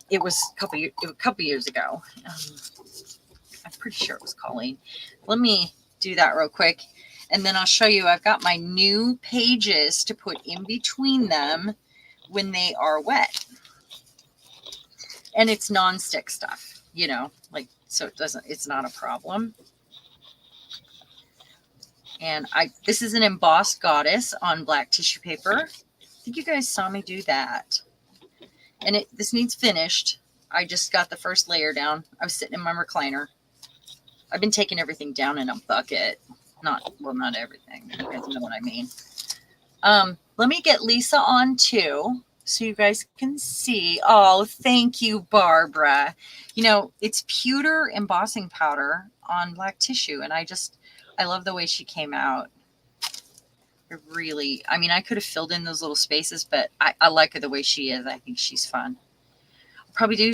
It was a couple years ago. I'm pretty sure it was Colleen. Let me do that real quick, and then I'll show you. I've got my new pages to put in between them when they are wet. And it's non-stick stuff, so it's not a problem. And this is an embossed goddess on black tissue paper. I think you guys saw me do that. And this needs finished. I just got the first layer down. I was sitting in my recliner. I've been taking everything down in a bucket. Not everything. You guys know what I mean. Let me get Lisa on too, so you guys can see. Oh, thank you, Barbara. It's pewter embossing powder on black tissue, and I love the way she came out. I could have filled in those little spaces, but I like her the way she is. I think she's fun. I'll probably do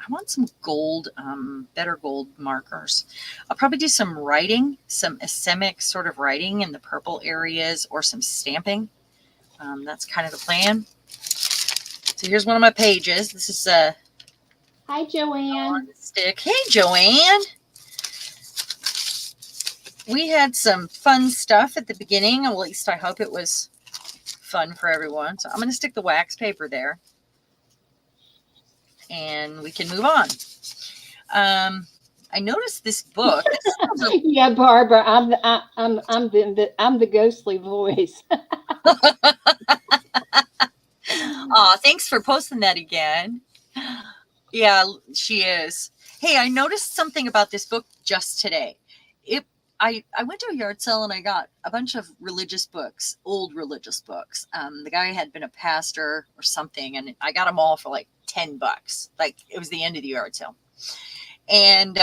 I want some gold, better gold markers. I'll probably do some writing, some ischemic sort of writing in the purple areas, or some stamping. That's kind of the plan. So here's one of my pages. This is Hi, Joanne. Stick. Hey, Joanne. We had some fun stuff at the beginning. Well, at least I hope it was fun for everyone. So I'm going to stick the wax paper there. and we can move on. I noticed this book. Yeah, Barbara, I'm the ghostly voice. Aw, thanks for posting that again. Yeah, she is. Hey, I noticed something about this book just today. I went to a yard sale and I got a bunch of religious books, old religious books. The guy had been a pastor or something, and I got them all for like $10. Like, it was the end of the yard sale. And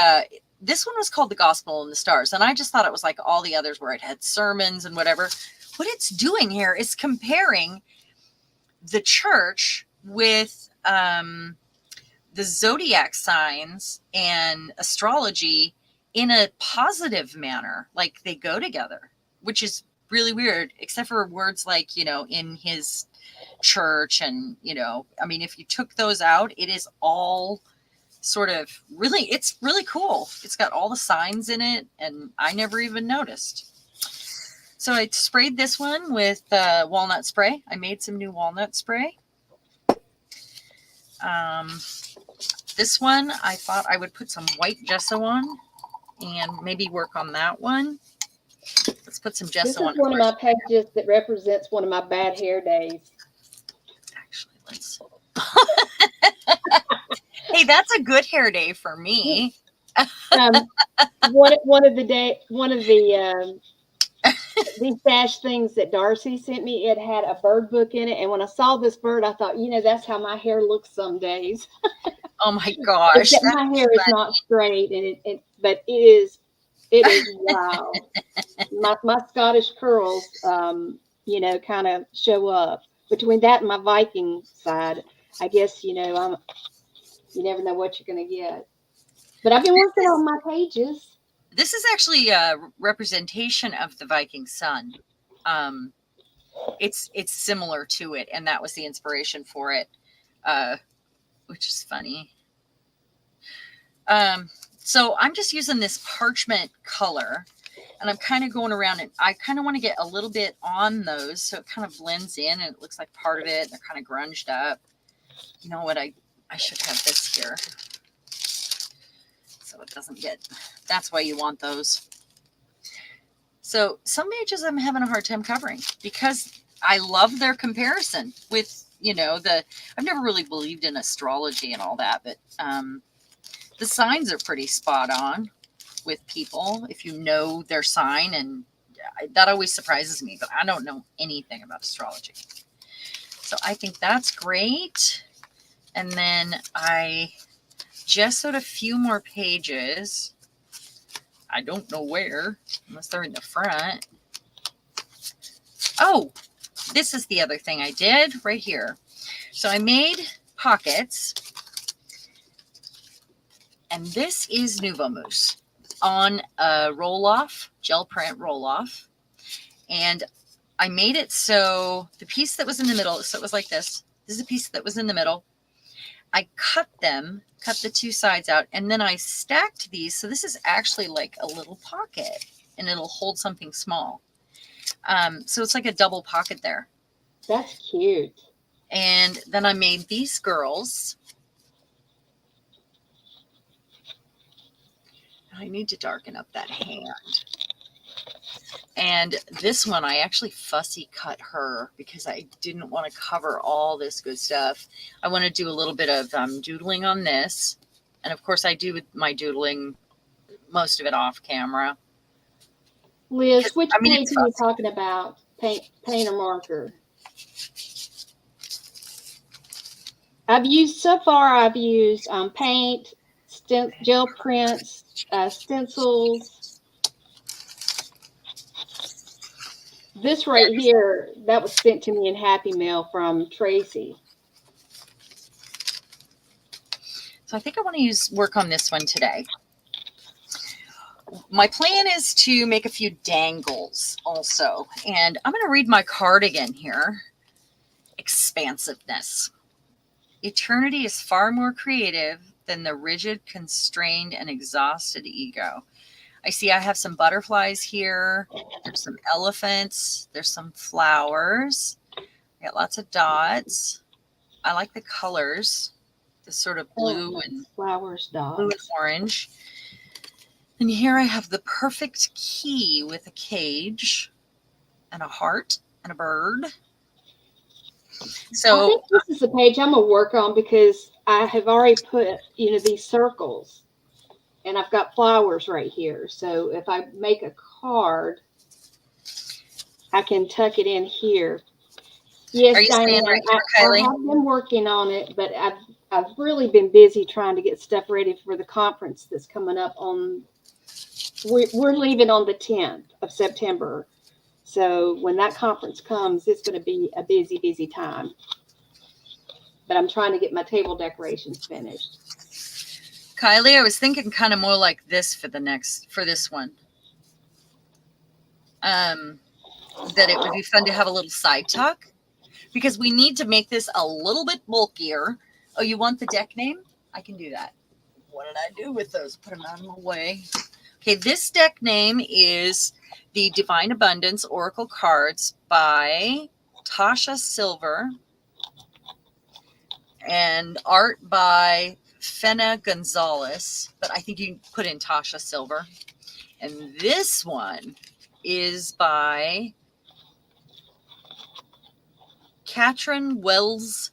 this one was called The Gospel in the Stars. And I just thought it was like all the others where it had sermons and whatever. What it's doing here is comparing the church with the zodiac signs and astrology in a positive manner. Like, they go together, which is really weird, except for words like, in his church. And, I mean, if you took those out, it is all sort of it's really cool. It's got all the signs in it, and I never even noticed. So I sprayed this one with walnut spray. I made some new walnut spray. This one, I thought I would put some white gesso on and maybe work on that one. Let's put some gesso on. This is one of my pages that represents one of my bad hair days. Actually, let's... Hey, that's a good hair day for me. One of the these stash things that Darcy sent me, it had a bird book in it, and when I saw this bird, I thought, that's how my hair looks some days. Oh my gosh! My hair is not straight, and but it is wild. my Scottish curls, kind of show up between that and my Viking side. I guess you never know what you're going to get. But I've been working on my pages. This is actually a representation of the Viking sun. It's similar to it, and that was the inspiration for it, which is funny. So I'm just using this parchment color, and I'm kind of going around, and I kind of want to get a little bit on those so it kind of blends in, and it looks like part of it. They're kind of grunged up. You know what? I should have this here so it doesn't get... That's why you want those. So some pages I'm having a hard time covering because I love their comparison with, I've never really believed in astrology and all that, but the signs are pretty spot on with people if you know their sign, and that always surprises me, but I don't know anything about astrology. So I think that's great. And then I gessoed a few more pages. I don't know where, unless they're in the front. Oh, this is the other thing I did right here. So I made pockets. And this is Nuvo Mousse on a roll-off, gel print roll-off. And I made it so the piece that was in the middle, so it was like this. This is a piece that was in the middle. I cut the two sides out, and then I stacked these. So this is actually like a little pocket, and it'll hold something small. So it's like a double pocket there. That's cute. And then I made these girls. I need to darken up that hand. And this one, I actually fussy cut her because I didn't want to cover all this good stuff. I want to do a little bit of doodling on this. And of course, I do my doodling, most of it off camera. Liz, which page are you talking about? Paint or marker? I've used paint, gel prints, stencils. This right here, that was sent to me in Happy Mail from Tracy. So I think I want to work on this one today. My plan is to make a few dangles also. And I'm going to read my cardigan here. Expansiveness. Eternity is far more creative than the rigid, constrained, and exhausted ego. I see I have some butterflies here. There's some elephants. There's some flowers. I got lots of dots. I like the colors. the sort of blue and flowers dot. blue and orange. And here I have the perfect key with a cage and a heart and a bird. So I think this is a page I'm gonna work on because I have already put, these circles, and I've got flowers right here. So if I make a card, I can tuck it in here. Yes, are you Diane, staying right here, I Kylie? have been working on it, but I've really been busy trying to get stuff ready for the conference that's coming up on. We're leaving on the 10th of September. So when that conference comes, it's going to be a busy, busy time. But I'm trying to get my table decorations finished. Kylie, I was thinking kind of more like this for this one. That it would be fun to have a little side talk because we need to make this a little bit bulkier. Oh, you want the deck name? I can do that. What did I do with those? Put them out of my way. Okay, this deck name is the Divine Abundance Oracle Cards by Tasha Silver and art by Fena Gonzalez, but I think you can put in Tasha Silver. And this one is by Katrin Wells-Stein,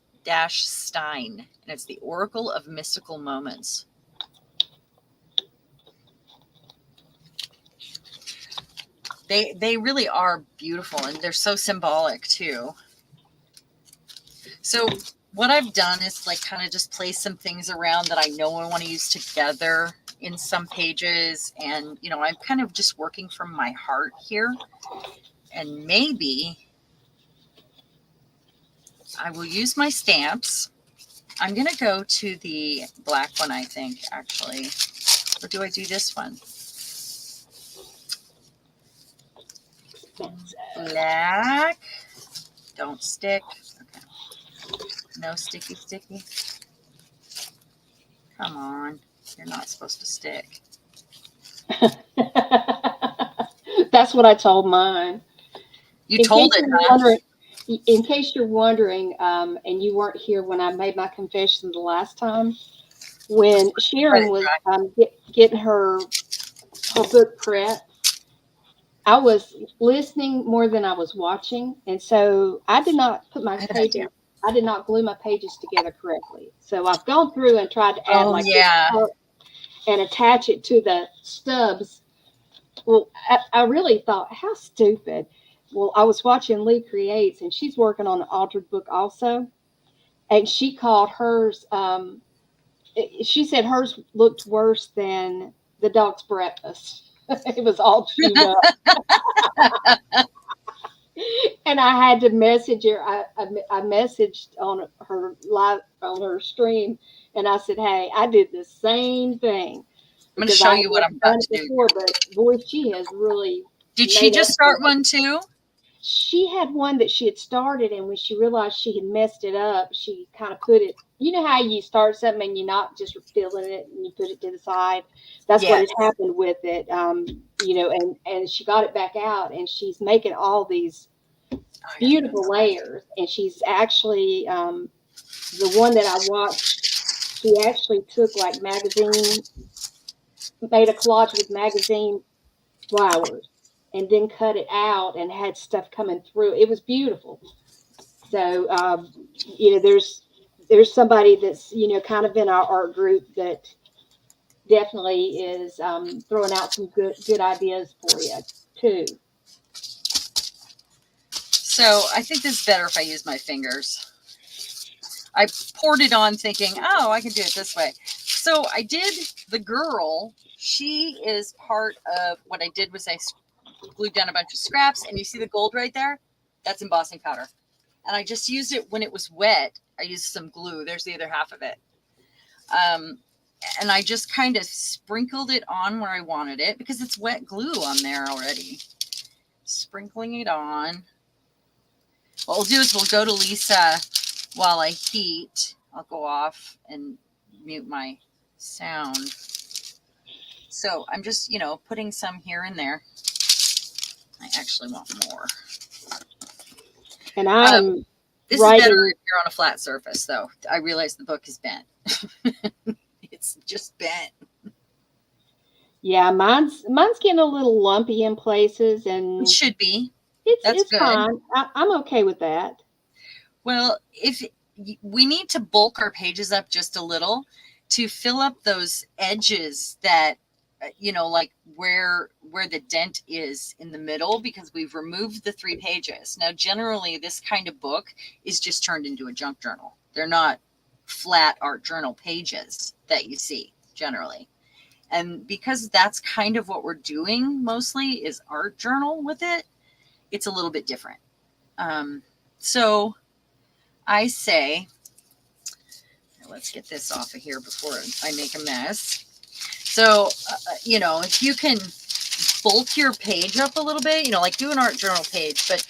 and it's the Oracle of Mystical Moments. They really are beautiful, and they're so symbolic too. So what I've done is like kind of just place some things around that I know I want to use together in some pages. And, I'm kind of just working from my heart here. And maybe I will use my stamps. I'm going to go to the black one, I think, actually. Or do I do this one? Black. Don't stick. Okay. No sticky. Come on. You're not supposed to stick. That's what I told mine. You told it, huh? In case you're wondering, and you weren't here when I made my confession the last time, when Sharon was getting her book prep, I was listening more than I was watching, and so I did not put my pages. I did not glue my pages together correctly. So I've gone through and tried to add and attach it to the stubs. Well, I really thought, how stupid. Well, I was watching Lee Creates, and she's working on an altered book also, and she called hers. She said hers looked worse than the dog's breakfast. It was all chewed up. And I had to message her. I messaged on her live on her stream, and I said, "Hey, I did the same thing." I'm going to show you what I'm about to do. But boy, she has really. Did she just start one too? She had one that she had started, and when she realized she had messed it up, she kind of put it. You know how you start something and you're not just filling it and you put it to the side. That's what has happened with it. And she got it back out, and she's making all these beautiful layers. And she's actually the one that I watched. She actually took like made a collage with magazine flowers, and then cut it out and had stuff coming through. It was beautiful. So, there's somebody that's, kind of in our art group that definitely is throwing out some good ideas for you too. So I think this is better if I use my fingers. I poured it on thinking, oh, I can do it this way. So I did the girl. She is part of what I did was I glued down a bunch of scraps, and you see the gold right there? That's embossing powder. And I just used it when it was wet. I used some glue. There's the other half of it. And I just kind of sprinkled it on where I wanted it because it's wet glue on there already. Sprinkling it on. What we'll do is we'll go to Lisa while I heat. I'll go off and mute my sound. So I'm just, putting some here and there. I actually want more. And This is better writing. if you're on a flat surface, though. I realize the book is bent. It's just bent. Yeah, mine's getting a little lumpy in places, It and should be. That's it's good. fine. I'm okay with that. Well, if we need to bulk our pages up just a little to fill up those edges that like where the dent is in the middle, because we've removed the 3 pages. Now, generally, this kind of book is just turned into a junk journal. They're not flat art journal pages that you see generally. And because that's kind of what we're doing mostly is art journal with it, it's a little bit different. So I say, let's get this off of here before I make a mess. So, if you can bulk your page up a little bit, like do an art journal page, but,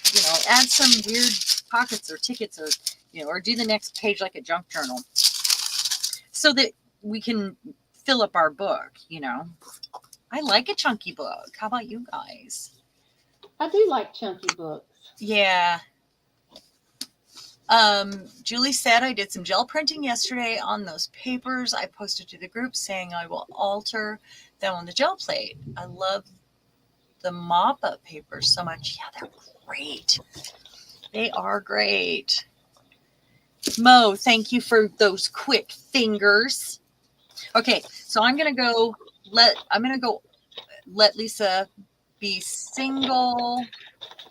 add some weird pockets or tickets or do the next page like a junk journal so that we can fill up our book, I like a chunky book. How about you guys? I do like chunky books. Yeah. Julie said I did some gel printing yesterday on those papers. I posted to the group saying I will alter them on the gel plate. I love the mop-up papers so much. Yeah, they're great. They are great. Mo, thank you for those quick fingers. Okay, so I'm gonna go let Lisa be single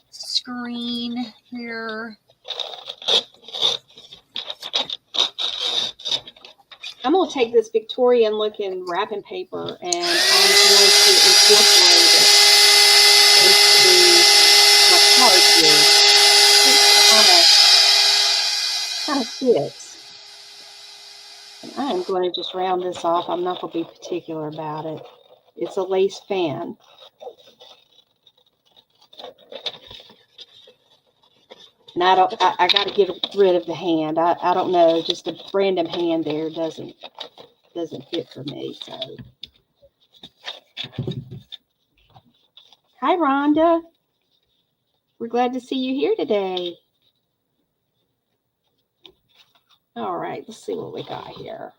screen here. I'm going to take this Victorian looking wrapping paper and I'm going to incorporate it into my card here. It kind of fits. And I'm going to just round this off. I'm not going to be particular about it. It's a lace fan. And I got to get rid of the hand. I don't know, just a random hand there doesn't fit for me. So, hi Rhonda, we're glad to see you here today. All right, let's see what we got here.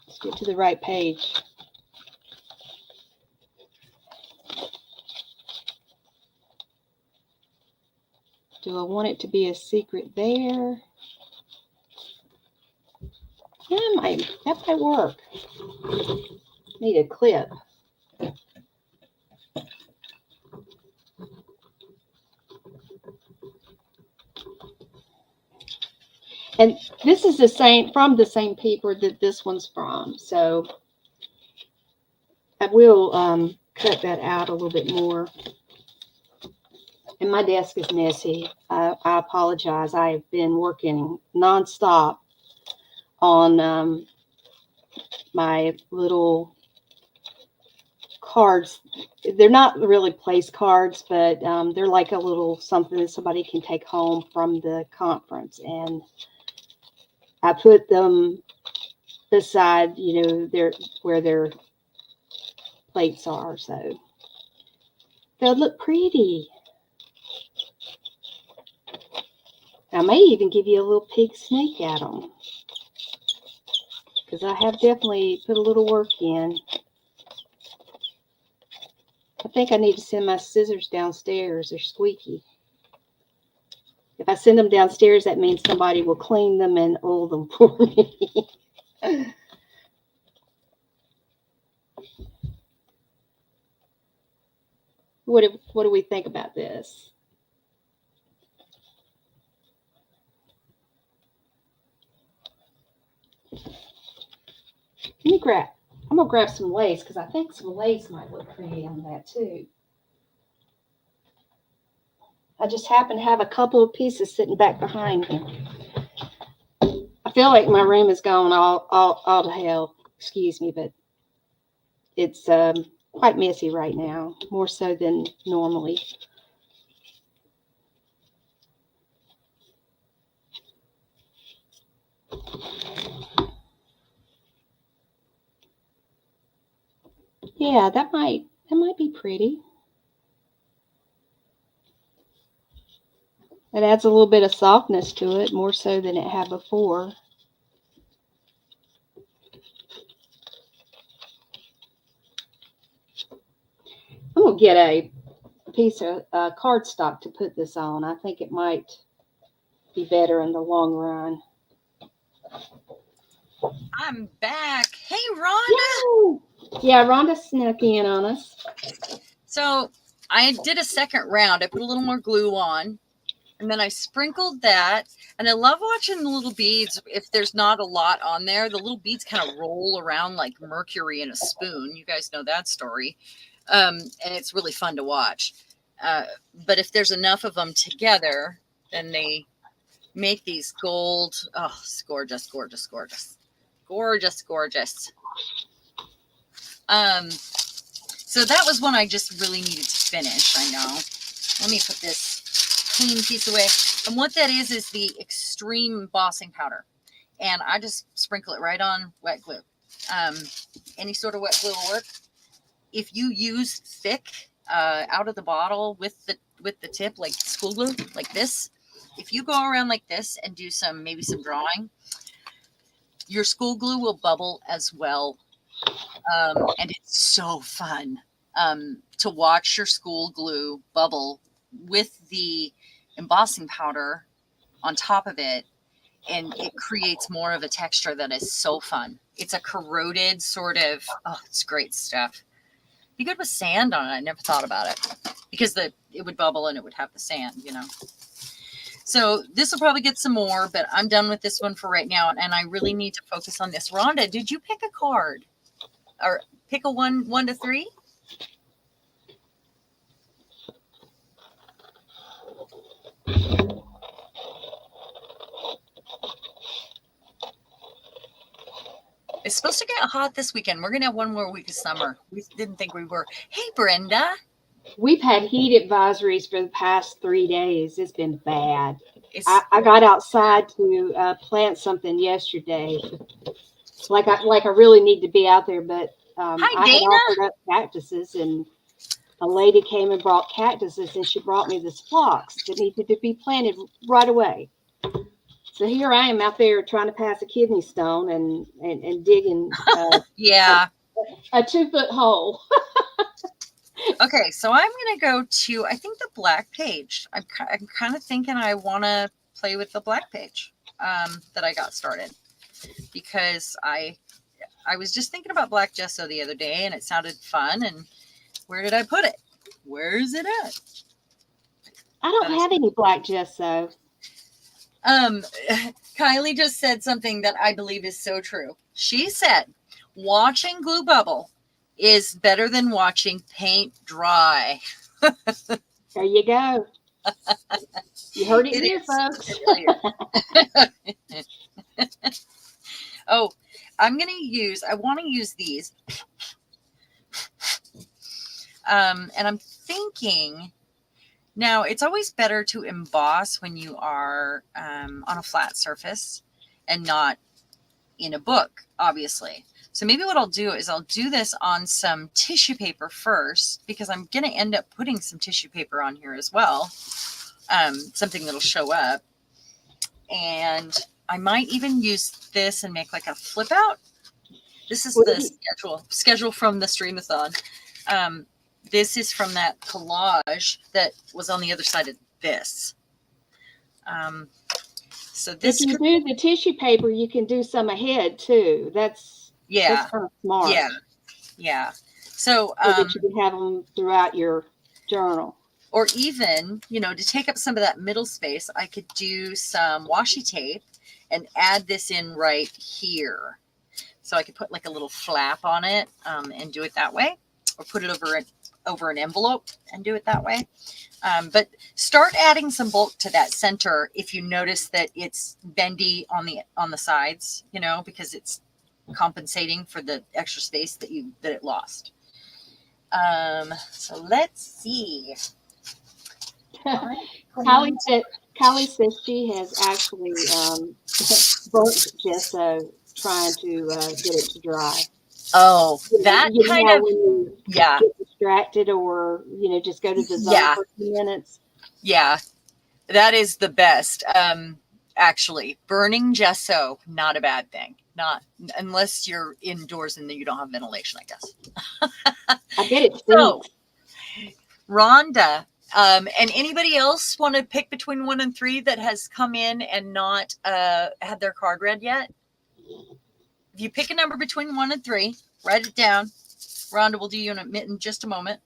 Let's get to the right page. Do I want it to be a secret there? Yeah, that might work. Need a clip. And this is from the same paper that this one's from. So I will cut that out a little bit more. And my desk is messy. I apologize. I've been working nonstop on my little cards. They're not really place cards, but they're like a little something that somebody can take home from the conference. And I put them beside, where their plates are. So they'll look pretty. I may even give you a little peek sneak at them, because I have definitely put a little work in. I think I need to send my scissors downstairs. They're squeaky. If I send them downstairs, that means somebody will clean them and oil them for me. What do we think about this? I'm gonna grab some lace, because I think some lace might look pretty on that too. I just happen to have a couple of pieces sitting back behind me. I feel like my room is going all to hell. Excuse me, but it's quite messy right now, more so than normally. Yeah, that might be pretty. It adds a little bit of softness to it, more so than it had before. I'm going to get a piece of cardstock to put this on. I think it might be better in the long run. I'm back. Hey, Rhonda. Yay! Yeah, Rhonda snuck in on us. So I did a second round. I put a little more glue on, and then I sprinkled that. And I love watching the little beads. If there's not a lot on there, the little beads kind of roll around like mercury in a spoon. You guys know that story. And it's really fun to watch. But if there's enough of them together, then they make these gold. Oh, it's gorgeous, gorgeous, gorgeous, gorgeous, gorgeous. So that was one I just really needed to finish. I know. Let me put this clean piece away. And what that is the extreme embossing powder. And I just sprinkle it right on wet glue. Any sort of wet glue will work. If you use thick out of the bottle with the tip, like school glue, like this, if you go around like this and do maybe some drawing, your school glue will bubble as well. And it's so fun to watch your school glue bubble with the embossing powder on top of it. And it creates more of a texture that is so fun. It's a corroded sort of, it's great stuff. Be good with sand on it. I never thought about it because it would bubble and it would have the sand, you know. So this will probably get some more, but I'm done with this one for right now. And I really need to focus on this. Rhonda, did you pick a card or pick a one to three? It's supposed to get hot this weekend. We're going to have one more week of summer. We didn't think we were. Hey, Brenda. We've had heat advisories for the past 3 days. It's been bad. I got outside to plant something yesterday. Like I really need to be out there, but Hi, I had offered up cactuses, and a lady came and brought cactuses, and she brought me this phlox that needed to be planted right away. So here I am out there trying to pass a kidney stone and digging yeah, a 2-foot hole. Okay, so I'm going to go to, I think, the black page. I'm kind of thinking I want to play with the black page that I got started, because I was just thinking about black gesso the other day, and it sounded fun. And where did I put it? Where is it at? I don't have any black gesso. Kylie just said something that I believe is so true. She said, watching glue bubble is better than watching paint dry. There you go. You heard it here, folks. Oh, I want to use these. And I'm thinking, now it's always better to emboss when you are on a flat surface and not in a book, obviously. So maybe what I'll do is I'll do this on some tissue paper first, because I'm going to end up putting some tissue paper on here as well. Something that'll show up. And I might even use this and make like a flip out. This is the schedule from the Streamathon. This is from that collage that was on the other side of this. So this, if you do the tissue paper, you can do some ahead too. That's kind of smart. Yeah. So that you can have them throughout your journal. Or even, to take up some of that middle space, I could do some washi tape and add this in right here. So I could put like a little flap on it and do it that way, or put it over an envelope and do it that way. But start adding some bulk to that center if you notice that it's bendy on the sides, because it's compensating for the extra space that it lost. So let's see. Kylie says she has actually burnt gesso trying to get it to dry. Oh, that kind of, when you get distracted, or just go to the zone for a few minutes. Yeah, That is the best. Actually, burning gesso, not a bad thing. Not unless you're indoors and you don't have ventilation, I guess. I bet it So, stinks. Rhonda, and anybody else want to pick between 1 and 3 that has come in and not had their card read yet? If you pick a number between 1 and 3, write it down. Rhonda will do you in just a moment.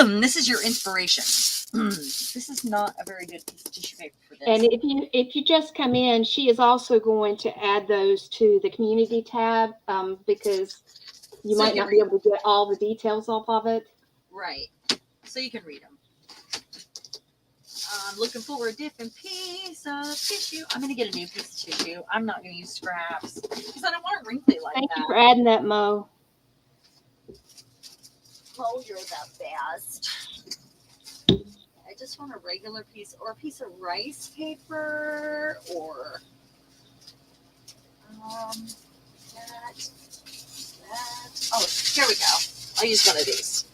This is your inspiration. This is not a very good piece of tissue paper for this. And if you just come in, she is also going to add those to the community tab because you might not be able to get all the details off of it. Right. So you can read them. I'm looking for a different piece of tissue. I'm going to get a new piece of tissue. I'm not going to use scraps because I don't want it wrinkly like Thank that. you for adding that, Mo. Oh, you're the best. I just want a regular piece or a piece of rice paper or that. Oh, here we go. I'll use one of these.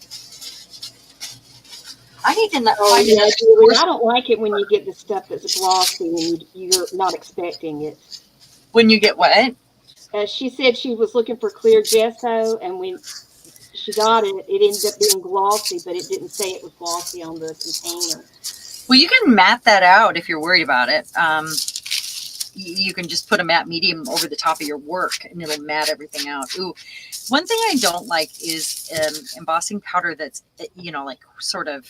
I need to know. Oh, yeah, Julie, I don't like it when you get the stuff that's glossy and you're not expecting it. When you get what? She said she was looking for clear gesso, and when she got it, it ended up being glossy, but it didn't say it was glossy on the container. Well, you can matte that out if you're worried about it. You can just put a matte medium over the top of your work and it'll matte everything out. Ooh, one thing I don't like is embossing powder that's, like sort of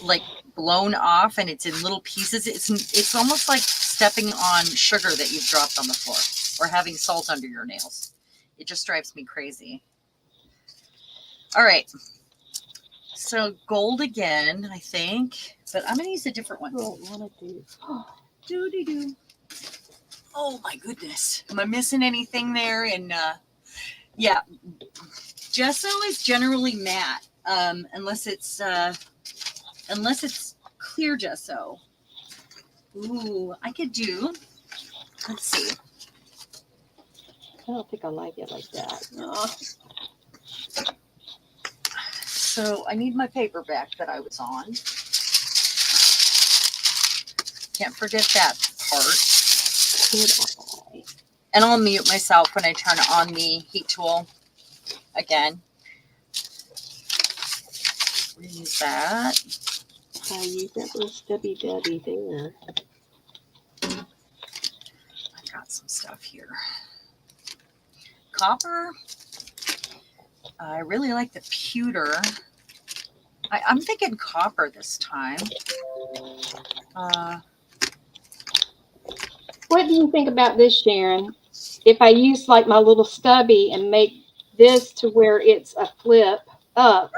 like blown off and it's in little pieces. It's almost like stepping on sugar that you've dropped on the floor or having salt under your nails. It just drives me crazy. All right. So gold again, I think, but I'm going to use a different one. Oh my goodness. Am I missing anything there? And yeah, gesso is generally matte, unless it's clear gesso. Ooh, I could do, let's see. I don't think I like it like that. No. So I need my paper back that I was on. Can't forget that part. And I'll mute myself when I turn on the heat tool again. Use that. I use that little stubby dubby there. I got some stuff here. Copper. I really like the pewter. I'm thinking copper this time. What do you think about this, Sharon? If I use like my little stubby and make this to where it's a flip up,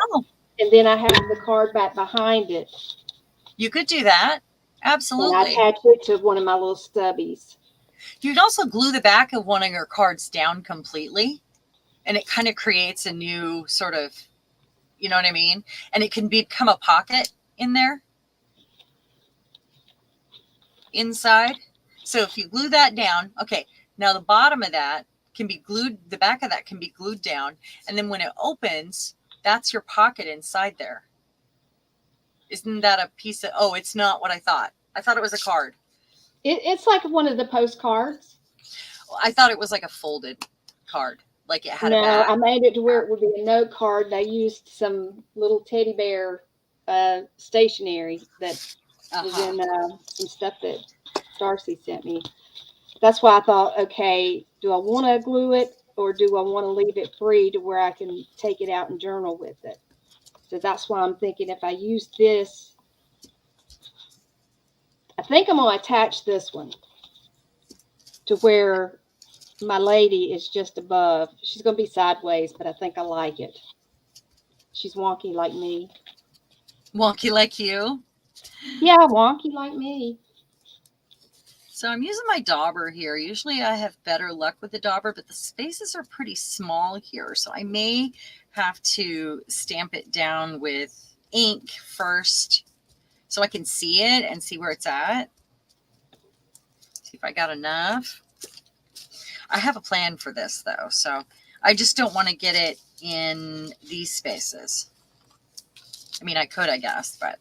and then I have the card back behind it. You could do that. Absolutely. And I attach it to one of my little stubbies. You could also glue the back of one of your cards down completely. And it kind of creates a new sort of, you know what I mean? And it can become a pocket in there. Inside. So if you glue that down, okay, now the bottom of that can be glued, the back of that can be glued down. And then when it opens, that's your pocket inside there. Isn't that a piece of, oh, it's not what I thought. I thought it was a card. It's like one of the postcards. I thought it was like a folded card. Like it had no, a back. I made it to where it would be a note card. And I used some little teddy bear stationery that was in some stuff that Darcy sent me. That's why I thought, okay, do I want to glue it or do I want to leave it free to where I can take it out and journal with it? So that's why I'm thinking if I use this, I think I'm going to attach this one to where my lady is just above. She's going to be sideways, but I think I like it. She's wonky like me. Wonky like you? Yeah, wonky like me. So I'm using my dauber here. Usually I have better luck with the dauber, but the spaces are pretty small here. So I may have to stamp it down with ink first so I can see it and see where it's at. See if I got enough. I have a plan for this though, so I just don't want to get it in these spaces. I mean, I could, I guess, but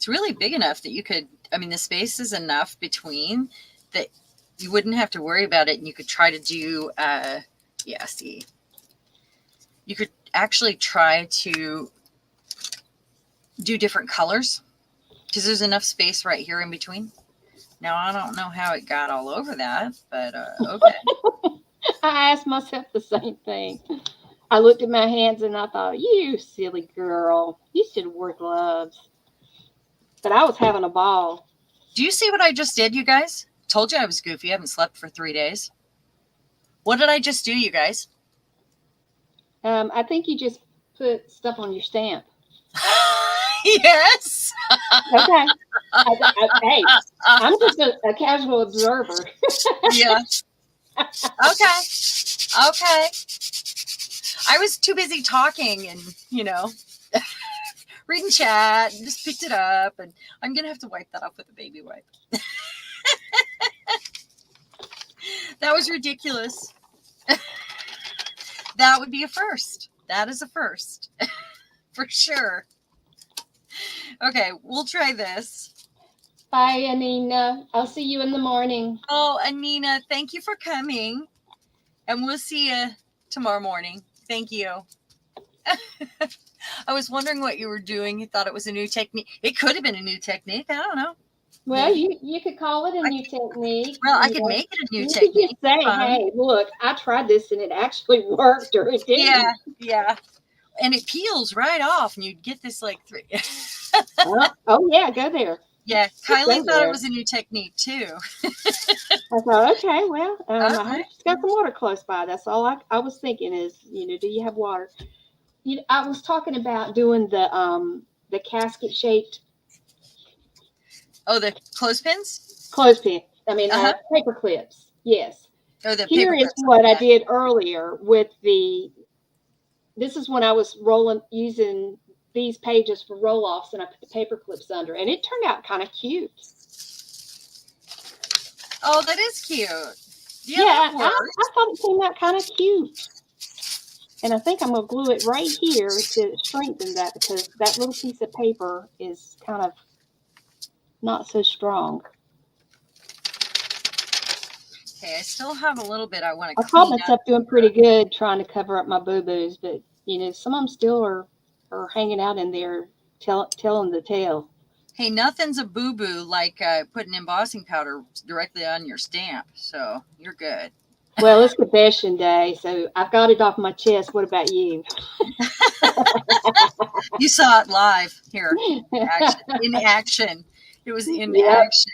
it's really big enough that you could, I mean, the space is enough between that you wouldn't have to worry about it. And you could try to do, yeah, see, you could actually try to do different colors because there's enough space right here in between. Now, I don't know how it got all over that, but okay. I asked myself the same thing. I looked at my hands and I thought, you silly girl, you should wear gloves. But I was having a ball. Do you see what I just did, you guys? Told you I was goofy. I haven't slept for 3 days. What did I just do, you guys? I think you just put stuff on your stamp. Yes. Okay. Hey, I'm just a casual observer. Yeah. Okay. Okay. I was too busy talking and, reading chat and just picked it up. And I'm going to have to wipe that off with a baby wipe. That was ridiculous. That would be a first. That is a first. For sure. Okay, we'll try this. Bye, Anina. I'll see you in the morning. Oh, Anina, thank you for coming. And we'll see you tomorrow morning. Thank you. I was wondering what you were doing. You thought it was a new technique. It could have been a new technique. I don't know. Well, you could call it a new technique. Well, I could make it a new you technique. You could just say, hey, look, I tried this and it actually worked, or it didn't. Yeah. And it peels right off and you'd get this like 3. Oh, yeah, go there. Yeah, Kylie thought it was a new technique too. I thought, okay, well, I hope she's got some water close by. That's all I was thinking is, do you have water? I was talking about doing the casket shaped. Oh, the clothespins? Clothespin. I mean, paper clips. Yes. Oh, the Here paper is clips. what I did earlier with this is when I was using these pages for roll-offs and I put the paper clips under and it turned out kind of cute. Oh, that is cute. Yeah, I thought it came out kind of cute. And I think I'm going to glue it right here to strengthen that because that little piece of paper is kind of not so strong. Okay, I still have a little bit I want to I caught myself doing pretty good trying to cover up my boo-boos, but, some of them still are hanging out in there telling the tale. Hey, nothing's a boo-boo like putting embossing powder directly on your stamp, so you're good. Well, it's confession day, so I've got it off my chest. What about you? You saw it live here in action. It was in action.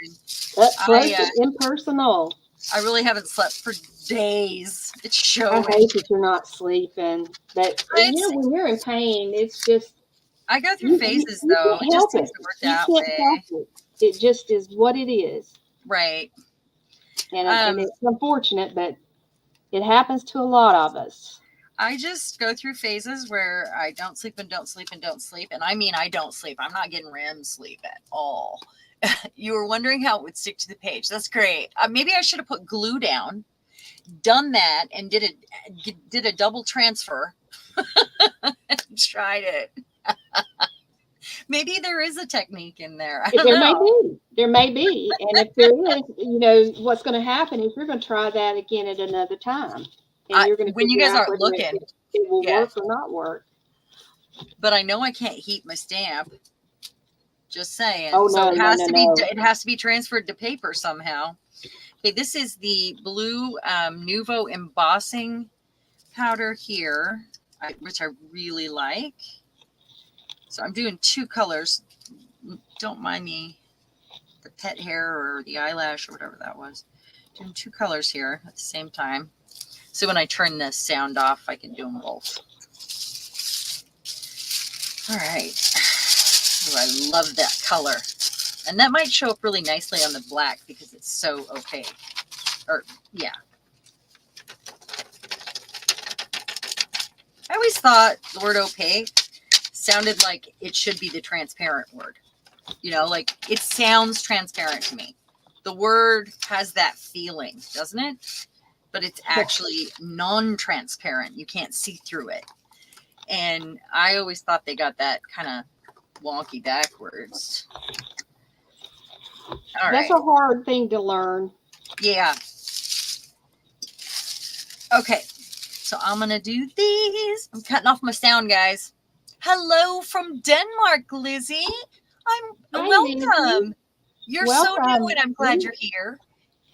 That's impersonal. I really haven't slept for days. It's showing. I hate that you're not sleeping, but when you're in pain, it's just. I go through phases though. It just seems to work that way. It just is what it is. Right. And it's unfortunate, but it happens to a lot of us. I just go through phases where I don't sleep and don't sleep and don't sleep. And I mean, I don't sleep. I'm not getting REM sleep at all. You were wondering how it would stick to the page. That's great. Maybe I should have put glue down, done that, and did a double transfer. Tried it. Maybe there is a technique in there. There may be. And if there is, what's going to happen is you're going to try that again at another time. And you're going to when you guys aren't looking, it will work or not work. But I know I can't heat my stamp. Just saying. Oh, so it has to be transferred to paper somehow. Okay, this is the blue Nuvo embossing powder here, which I really like. So I'm doing 2 colors. Don't mind the pet hair or the eyelash or whatever that was. Doing 2 colors here at the same time. So when I turn the sound off, I can do them both. All right. Oh, I love that color. And that might show up really nicely on the black because it's so opaque. Yeah. I always thought the word opaque sounded like it should be the transparent word. Like it sounds transparent to me. The word has that feeling, doesn't it? But it's actually non-transparent. You can't see through it. And I always thought they got that kind of wonky backwards. All That's right. a hard thing to learn. Yeah. Okay. So I'm going to do these. I'm cutting off my sound, guys. Hello from Denmark, Lizzie. Hi, Welcome. Nancy. You're so new, Welcome. and I'm glad you're here.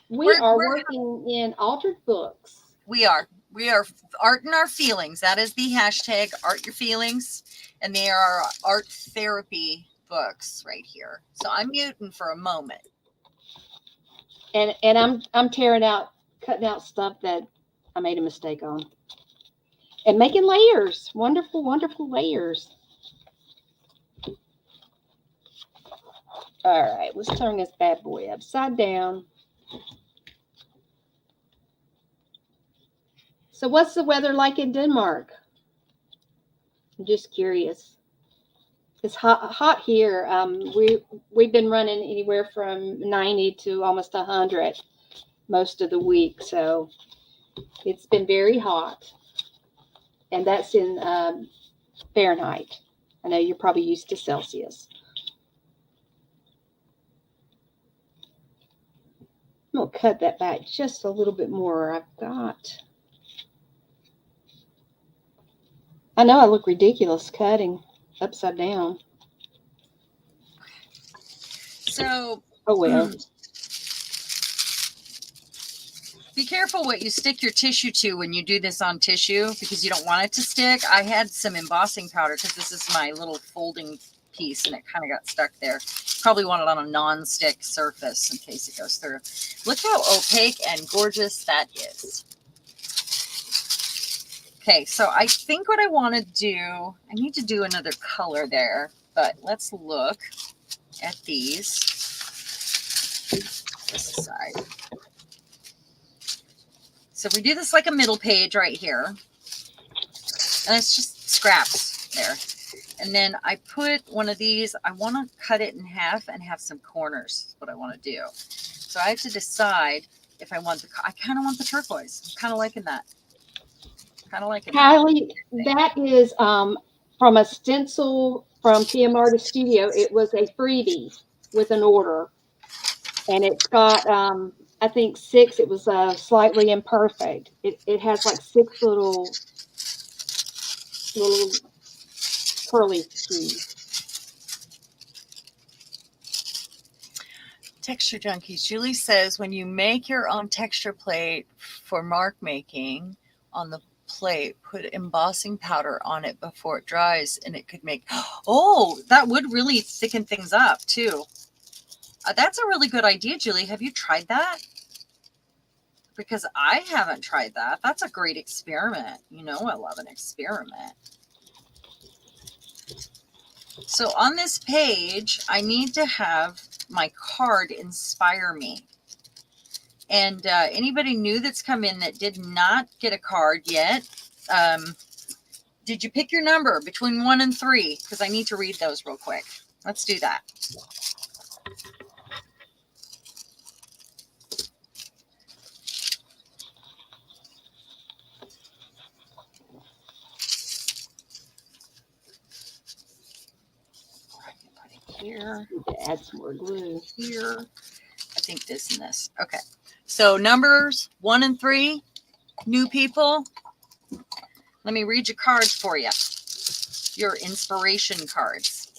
We are working in Altered Books. We are art in our feelings. That is the hashtag art your feelings. And they are art therapy books right here. So I'm muting for a moment. And I'm cutting out stuff that I made a mistake on. And making layers. Wonderful, wonderful layers. All right, let's turn this bad boy upside down. So what's the weather like in Denmark? I'm just curious. It's hot here. We've been running anywhere from 90 to almost 100 most of the week. So it's been very hot. And that's in Fahrenheit. I know you're probably used to Celsius. I'm going to cut that back just a little bit more. I know I look ridiculous cutting upside down. So, oh well. Be careful what you stick your tissue to when you do this on tissue, because you don't want it to stick. I had some embossing powder because this is my little folding piece and it kind of got stuck there. Probably want it on a non-stick surface in case it goes through. Look how opaque and gorgeous that is. Okay, so I think what I want to do, I need to do another color there, but let's look at these. This side. So we do this like a middle page right here, and it's just scraps there. And then I put one of these, I want to cut it in half and have some corners. That's what I want to do. So I have to decide if I want I kind of want the turquoise. I'm kind of liking that. Kylie, that is from a stencil from PM Artist Studio. It was a freebie with an order. And it's got, I think 6, it was slightly imperfect. It has like 6 little curly keys. Texture Junkies. Julie says, when you make your own texture plate for mark making on the plate, put embossing powder on it before it dries, and it could make, oh, that would really thicken things up too. That's a really good idea, Julie. Have you tried that? Because I haven't tried that. That's a great experiment. You know, I love an experiment. So on this page, I need to have my card inspire me. And anybody new that's come in that did not get a card yet, did you pick your number between 1 and 3? Because I need to read those real quick. Let's do that. Here, add some more glue here. I think this and this. Okay. So numbers 1 and 3, new people. Let me read your cards for you. Your inspiration cards.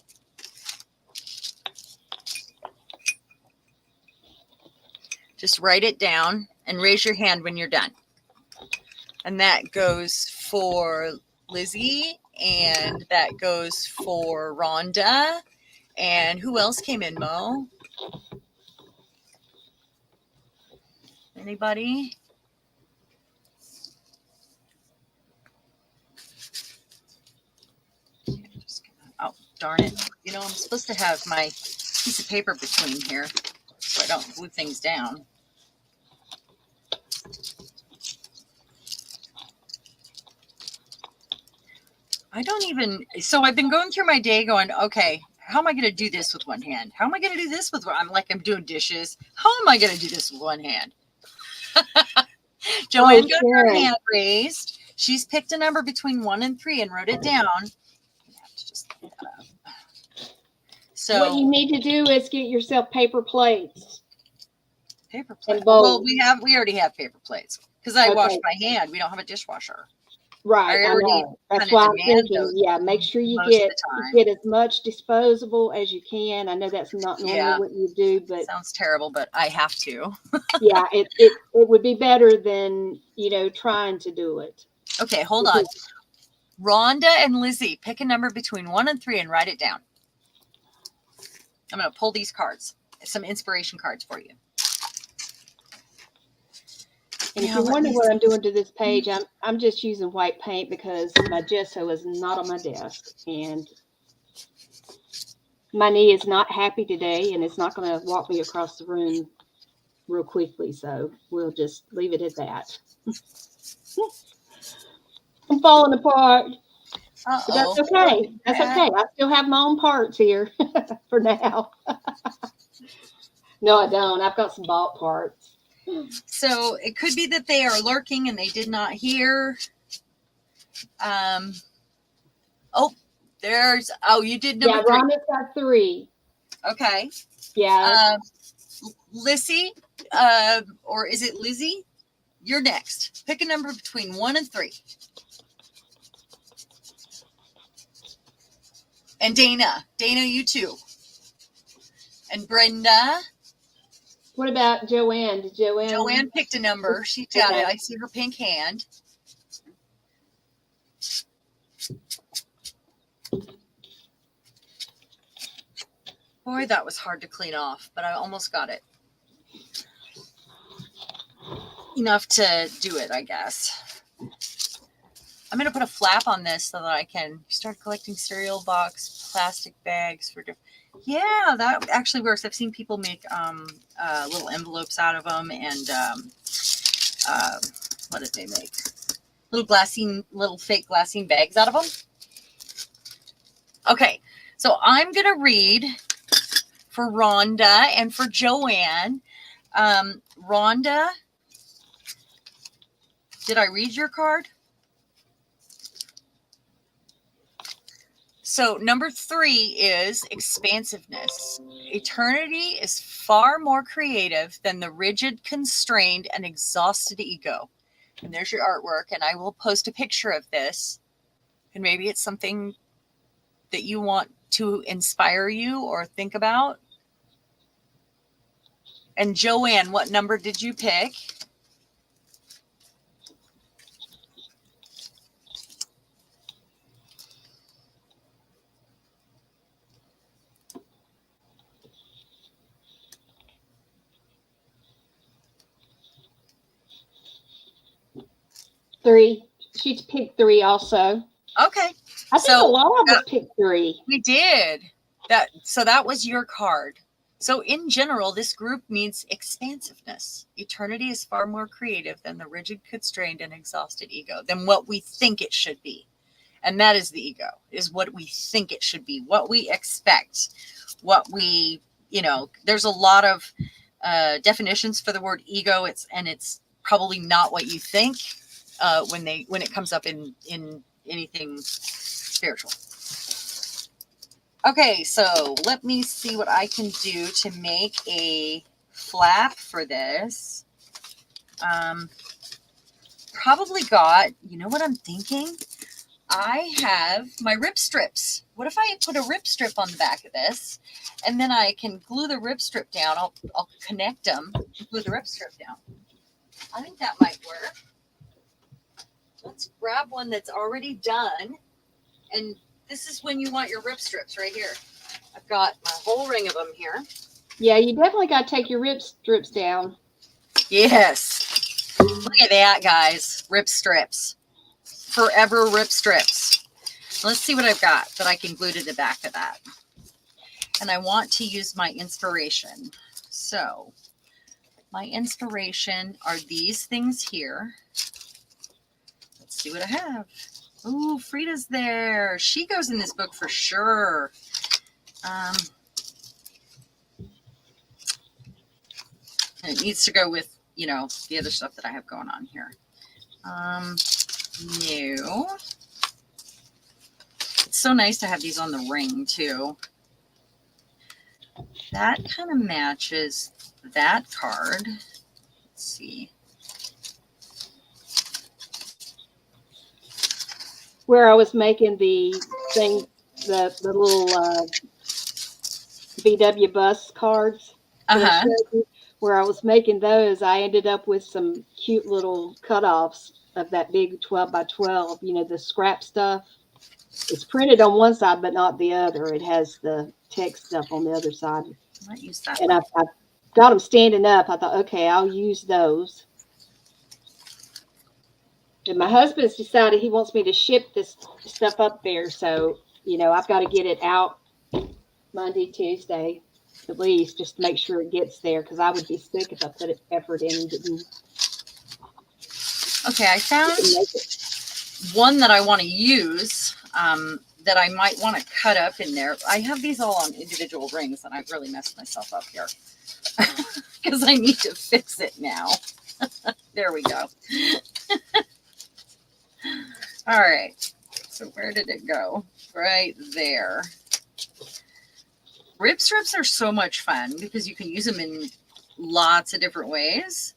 Just write it down and raise your hand when you're done. And that goes for Lizzie, and that goes for Rhonda. And who else came in, Mo? Anybody? Oh, darn it. You know, I'm supposed to have my piece of paper between here so I don't glue things down. I don't even, so I've been going through my day going, okay, how am I going to do this with one hand? How am I going to do this with one? I'm doing dishes. How am I going to do this with one hand? Joanne got her hand raised. She's picked a number between 1 and 3 and wrote it down. I have to just look that up. So what you need to do is get yourself paper plates. Paper plate. And bowls. Well, we already have paper plates because I wash Okay. my hand. We don't have a dishwasher. Right, I already know. That's kinda why I'm demand thinking, those yeah, make sure you most of get the time. get as much disposable as you can. I know that's not normally Yeah. what you do, but Sounds terrible, but I have to. yeah, it would be better than, trying to do it. Okay, hold on. Rhonda and Lizzie, pick a number between 1 and 3 and write it down. I'm going to pull these cards, some inspiration cards for you. And if Now, you're let wondering me what I'm doing to this page, I'm just using white paint because my gesso is not on my desk, and my knee is not happy today, and it's not going to walk me across the room real quickly, so we'll just leave it at that. I'm falling apart. But that's Uh-oh. okay. That's okay. I still have my own parts here for now. No, I don't. I've got some bought parts. So it could be that they are lurking and they did not hear. Oh, you did number 3. Rhonda's got 3. Okay. Yeah. Lissy, or is it Lizzie? You're next. Pick a number between 1 and 3. And Dana, you too. And Brenda. What about Joanne? Did Joanne picked a number. She got it. I see her pink hand. Boy, that was hard to clean off, but I almost got it. Enough to do it, I guess. I'm going to put a flap on this so that I can start collecting cereal box, plastic bags for different. Yeah, that actually works. I've seen people make little envelopes out of them, and what did they make? Little fake glassine bags out of them. Okay, so I'm going to read for Rhonda and for Joanne. Rhonda, did I read your card? So number 3 is expansiveness. Eternity is far more creative than the rigid, constrained, and exhausted ego. And there's your artwork, and I will post a picture of this. And maybe it's something that you want to inspire you or think about. And Joanne, what number did you pick? Three. She picked 3 also. Okay. I think a lot of us picked 3. We did. So that was your card. So in general, this group means expansiveness. Eternity is far more creative than the rigid, constrained, and exhausted ego, than what we think it should be. And that is the ego, is what we think it should be, what we expect, what we, there's a lot of definitions for the word ego. It's probably not what you think when it comes up in anything spiritual. Okay, so let me see what I can do to make a flap for this. Probably got, you know what I'm thinking? I have my rip strips. What if I put a rip strip on the back of this, and then I can glue the rip strip down? I'll connect them and glue the rip strip down. I think that might work. Let's grab one that's already done, and this is when you want your rip strips right here. I've got my whole ring of them here. Yeah, you definitely got to take your rip strips down. Yes. Look at that, guys. Rip strips. Forever rip strips. Let's see what I've got that I can glue to the back of that. And I want to use my inspiration. So my inspiration are these things here. Let's see what I have. Ooh, Frida's there. She goes in this book for sure. And it needs to go with, the other stuff that I have going on here. New. It's so nice to have these on the ring too. that kind of matches that card. Let's see. Where I was making the thing, the little VW bus cards that I Uh-huh. showed you, where I was making those, I ended up with some cute little cutoffs of that big 12 by 12, the scrap stuff. It's printed on one side, but not the other. It has the text stuff on the other side. I might use that And one. I got them standing up. I thought, okay, I'll use those. And my husband's decided he wants me to ship this stuff up there. So, I've got to get it out Monday, Tuesday, at least, just to make sure it gets there. Because I would be sick if I put effort in and didn't. Okay, I found one that I want to use that I might want to cut up in there. I have these all on individual rings, and I've really messed myself up here because I need to fix it now. There we go. All right. So where did it go? Right there. Rip strips are so much fun because you can use them in lots of different ways.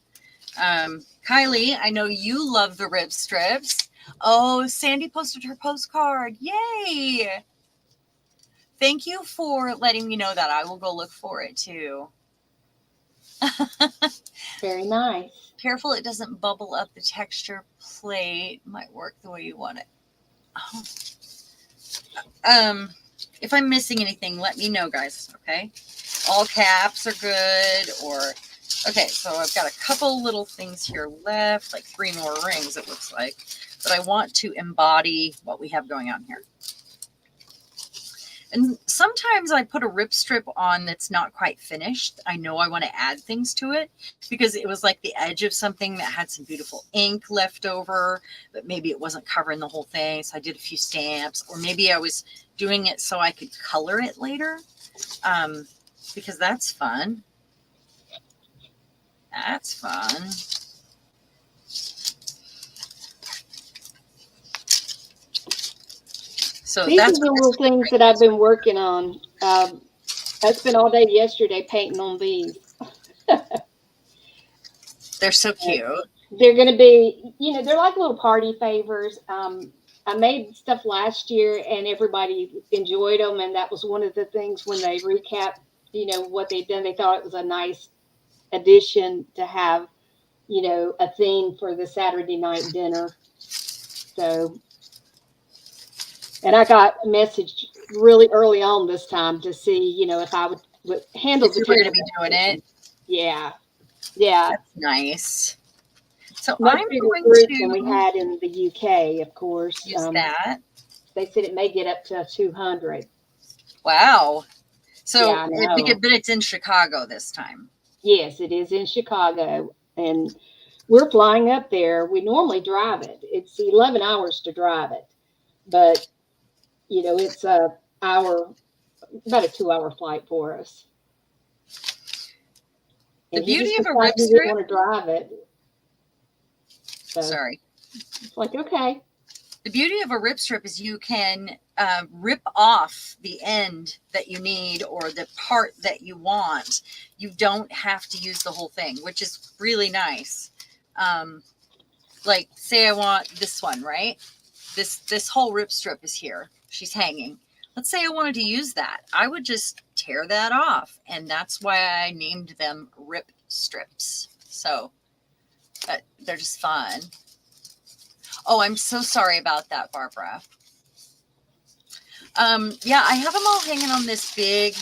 Kylie, I know you love the rip strips. Oh, Sandy posted her postcard. Yay! Thank you for letting me know that. I will go look for it too. Very nice. Careful it doesn't bubble up the texture plate. Might work the way you want it. Oh. If I'm missing anything, let me know, guys, okay? All caps are good, or... Okay, so I've got a couple little things here left, like 3 more rings, it looks like. But I want to embody what we have going on here. And sometimes I put a rip strip on that's not quite finished. I know I want to add things to it because it was like the edge of something that had some beautiful ink left over, but maybe it wasn't covering the whole thing. So I did a few stamps, or maybe I was doing it so I could color it later, because that's fun. That's fun. So These that's are the little things that I've been working on. I spent all day yesterday painting on these. They're so cute. They're going to be, they're like little party favors. I made stuff last year and everybody enjoyed them. And that was one of the things when they recapped, what they'd done. They thought it was a nice addition to have, a theme for the Saturday night dinner. So, and I got a message really early on this time to see, if I would handle if you were going to be doing it. Yeah. Yeah. That's nice. So Much I'm bigger going group to than we had in the UK, of course. use that. They said it may get up to 200. Wow. So, yeah, but it's in Chicago this time. Yes, it is in Chicago. And we're flying up there. We normally drive it. It's 11 hours to drive it. But, it's about a 2-hour flight for us. The and beauty of a rip strip. You want to drive it. So, sorry. It's like, okay. The beauty of a rip strip is you can rip off the end that you need or the part that you want. You don't have to use the whole thing, which is really nice. Like, say I want this one, right? This whole rip strip is here. She's hanging. Let's say I wanted to use that. I would just tear that off. And that's why I named them rip strips. So they're just fun. Oh, I'm so sorry about that, Barbara. Yeah, I have them all hanging on this big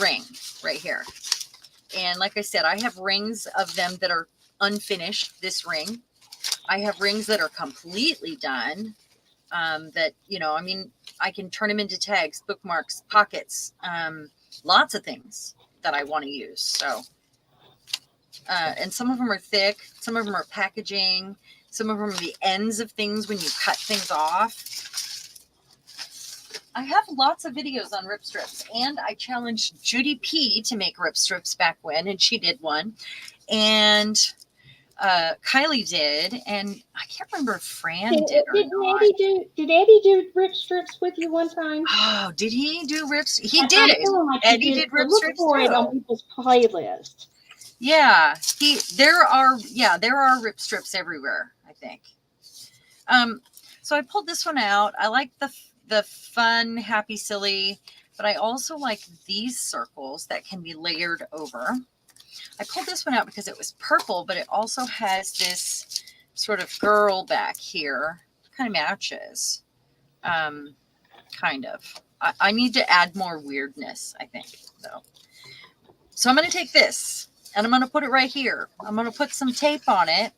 ring right here. And like I said, I have rings of them that are unfinished, this ring. I have rings that are completely done. That, I can turn them into tags, bookmarks, pockets, lots of things that I want to use. So, and some of them are thick. Some of them are packaging. Some of them are the ends of things when you cut things off. I have lots of videos on rip strips, and I challenged Judy P to make rip strips back when, and she did one. And Kylie did, and I can't remember if Fran did or not. Did Eddie do rip strips with you one time? Oh, did he do rips? He I'm did. feeling like Eddie he did rip look strips for it too. on people's playlist. Yeah, there are rip strips everywhere, I think. So I pulled this one out. I like the fun, happy, silly, but I also like these circles that can be layered over. I pulled this one out because it was purple, but it also has this sort of girl back here. Kind of matches. Kind of. I need to add more weirdness, I think, though. So I'm going to take this and I'm going to put it right here. I'm going to put some tape on it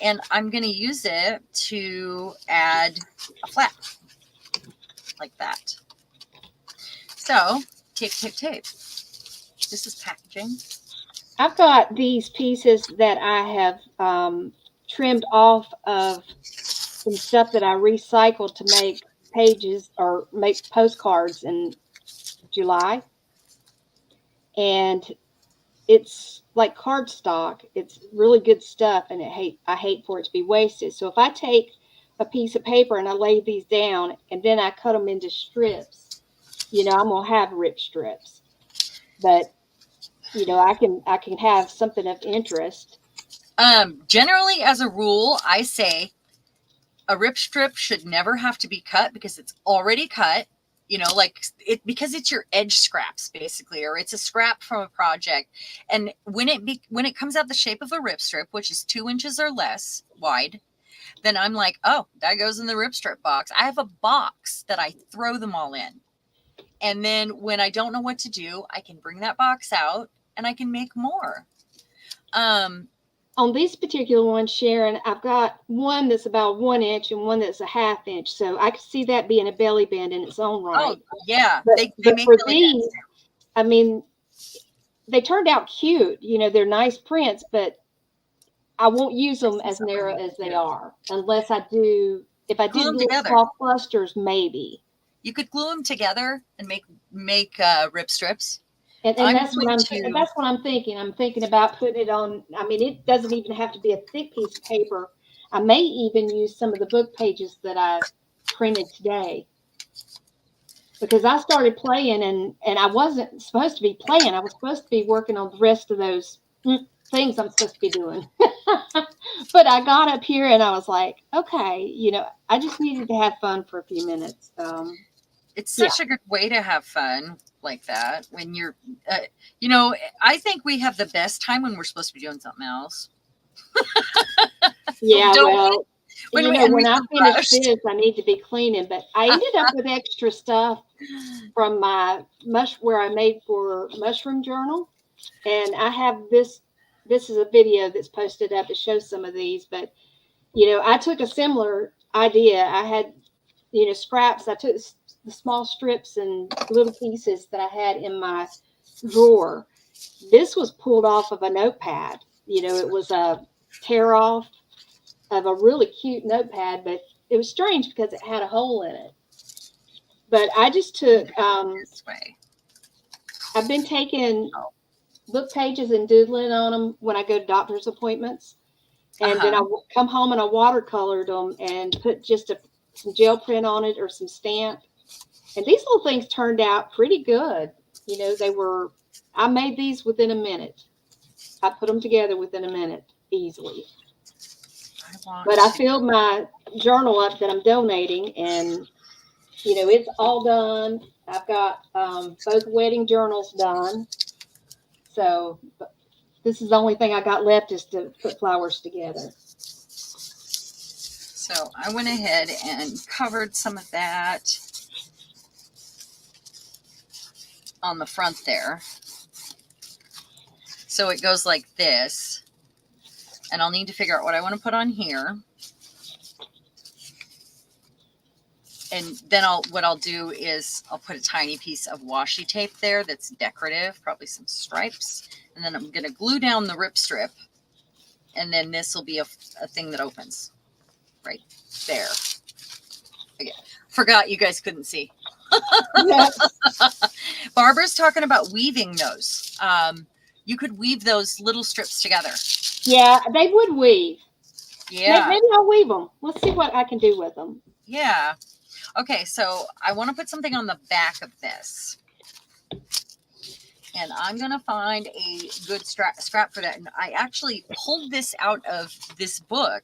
and I'm going to use it to add a flap like that. So tape, tape, tape. This is packaging. I've got these pieces that I have trimmed off of some stuff that I recycled to make pages or make postcards in July. And it's like cardstock. It's really good stuff, and I hate for it to be wasted. So if I take a piece of paper and I lay these down and then I cut them into strips, I'm gonna have rip strips. But I can have something of interest. Generally, as a rule, I say a rip strip should never have to be cut because it's already cut. Because it's your edge scraps basically, or it's a scrap from a project. And when it comes out the shape of a rip strip, which is 2 inches or less wide, then I'm like, oh, that goes in the rip strip box. I have a box that I throw them all in. And then when I don't know what to do, I can bring that box out and I can make more. On these particular ones, Sharon, I've got one that's about 1 inch and one that's a 1/2 inch. So I can see that being a belly band in its own right. Oh, yeah. But, they but make for belly these, bands. I mean, they turned out cute. They're nice prints, but I won't use them as narrow as they are unless if I do little soft clusters, maybe. You could glue them together and make rip strips. And that's what I'm thinking. I'm thinking about putting it on. I mean, it doesn't even have to be a thick piece of paper. I may even use some of the book pages that I printed today, because I started playing and I wasn't supposed to be playing. I was supposed to be working on the rest of those things I'm supposed to be doing. But I got up here and I was like, okay, I just needed to have fun for a few minutes. It's such a good way to have fun like that when you're, I think we have the best time when we're supposed to be doing something else. Yeah, well, when I finish this, I need to be cleaning. But I ended up with extra stuff from my where I made for Mushroom Journal, and I have this. This is a video that's posted up to show some of these. But I took a similar idea. I had scraps. I took the small strips and little pieces that I had in my drawer. This was pulled off of a notepad. It was a tear off of a really cute notepad, but it was strange because it had a hole in it. But I just took, this way. I've been taking book pages and doodling on them when I go to doctor's appointments. And then I come home and I watercolored them and put just some gel print on it or some stamp. And these little things turned out pretty good. I made these within a minute. I put them together within a minute easily. But I filled my journal up that I'm donating, and it's all done. I've got both wedding journals done. So this is the only thing I got left is to put flowers together. So I went ahead and covered some of that on the front there. So it goes like this. And I'll need to figure out what I want to put on here. And then what I'll do is I'll put a tiny piece of washi tape there that's decorative, probably some stripes. And then I'm going to glue down the rip strip. And then this will be a thing that opens right there. Okay. Forgot you guys couldn't see. Barbara's talking about weaving those. You could weave those little strips together. Yeah, they would weave. Yeah. Maybe I'll weave them. Let's see what I can do with them. Yeah. Okay, so I want to put something on the back of this. And I'm going to find a good scrap for that. And I actually pulled this out of this book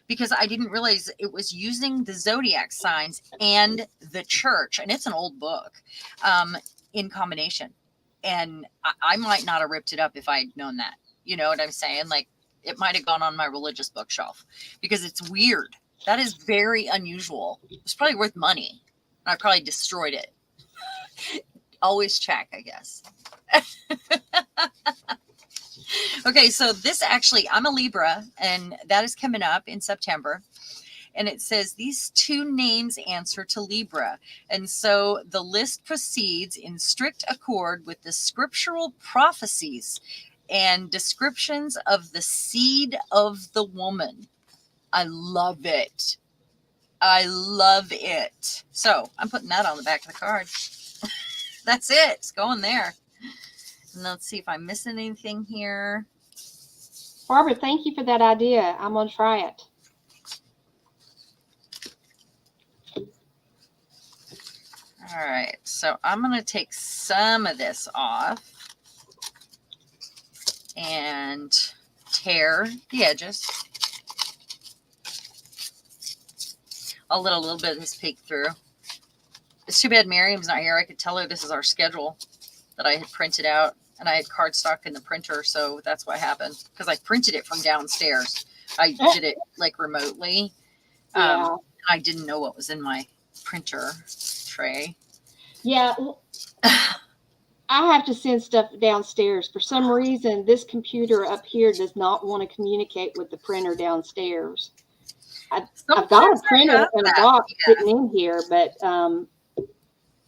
because I didn't realize it was using the zodiac signs and the church. And it's an old book in combination. And I might not have ripped it up if I'd known that. You know what I'm saying? Like, it might have gone on my religious bookshelf because it's weird. That is very unusual. It's probably worth money. I probably destroyed it. Always check, I guess. Okay, so this actually, I'm a Libra, and that is coming up in September. And it says these two names answer to Libra. And so the list proceeds in strict accord with the scriptural prophecies and descriptions of the seed of the woman. I love it. I love it. So I'm putting that on the back of the card. That's it. It's going there. And let's see if I'm missing anything here. Barbara, thank you for that idea. I'm going to try it. All right. So I'm going to take some of this off and tear the edges. I'll let a little bit of this peek through. It's too bad Miriam's not here. I could tell her this is our schedule that I had printed out, and I had cardstock in the printer, so that's what happened. Because I printed it from downstairs. I did it like remotely. Yeah. I didn't know what was in my printer tray. Yeah. I have to send stuff downstairs. For some reason, this computer up here does not want to communicate with the printer downstairs. I've got a printer in a box sitting in here, but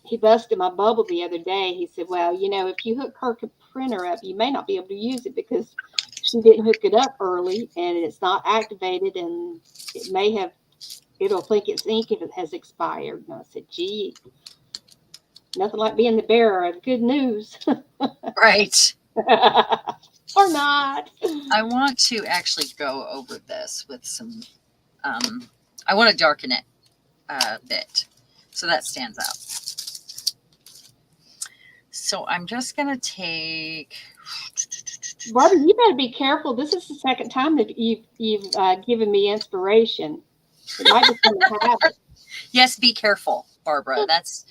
he busted my bubble the other day. He said, well, you know, if you hook her printer up, you may not be able to use it because she didn't hook it up early and it's not activated, and it'll think its ink if it has expired. And I said, gee, nothing like being the bearer of good news. Right. Or not. I want to actually go over this with some, I want to darken it a bit so that stands out. So I'm just going to take... Barbara, you better be careful. This is the second time that you've given me inspiration. It might be coming to happen. Yes, be careful, Barbara. That's...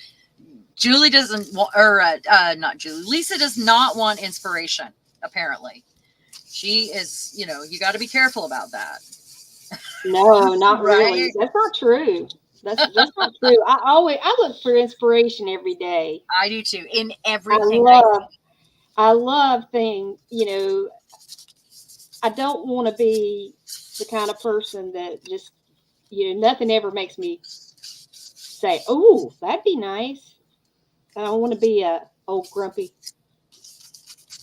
Julie doesn't want, or not Julie, Lisa does not want inspiration, apparently. She is, you know, you got to be careful about that. No, not Right? really. That's not true. That's not true. I look for inspiration every day. I do too, in everything. I love things, you know, I don't want to be the kind of person that just, you know, nothing ever makes me say, oh, that'd be nice. I don't want to be a old grumpy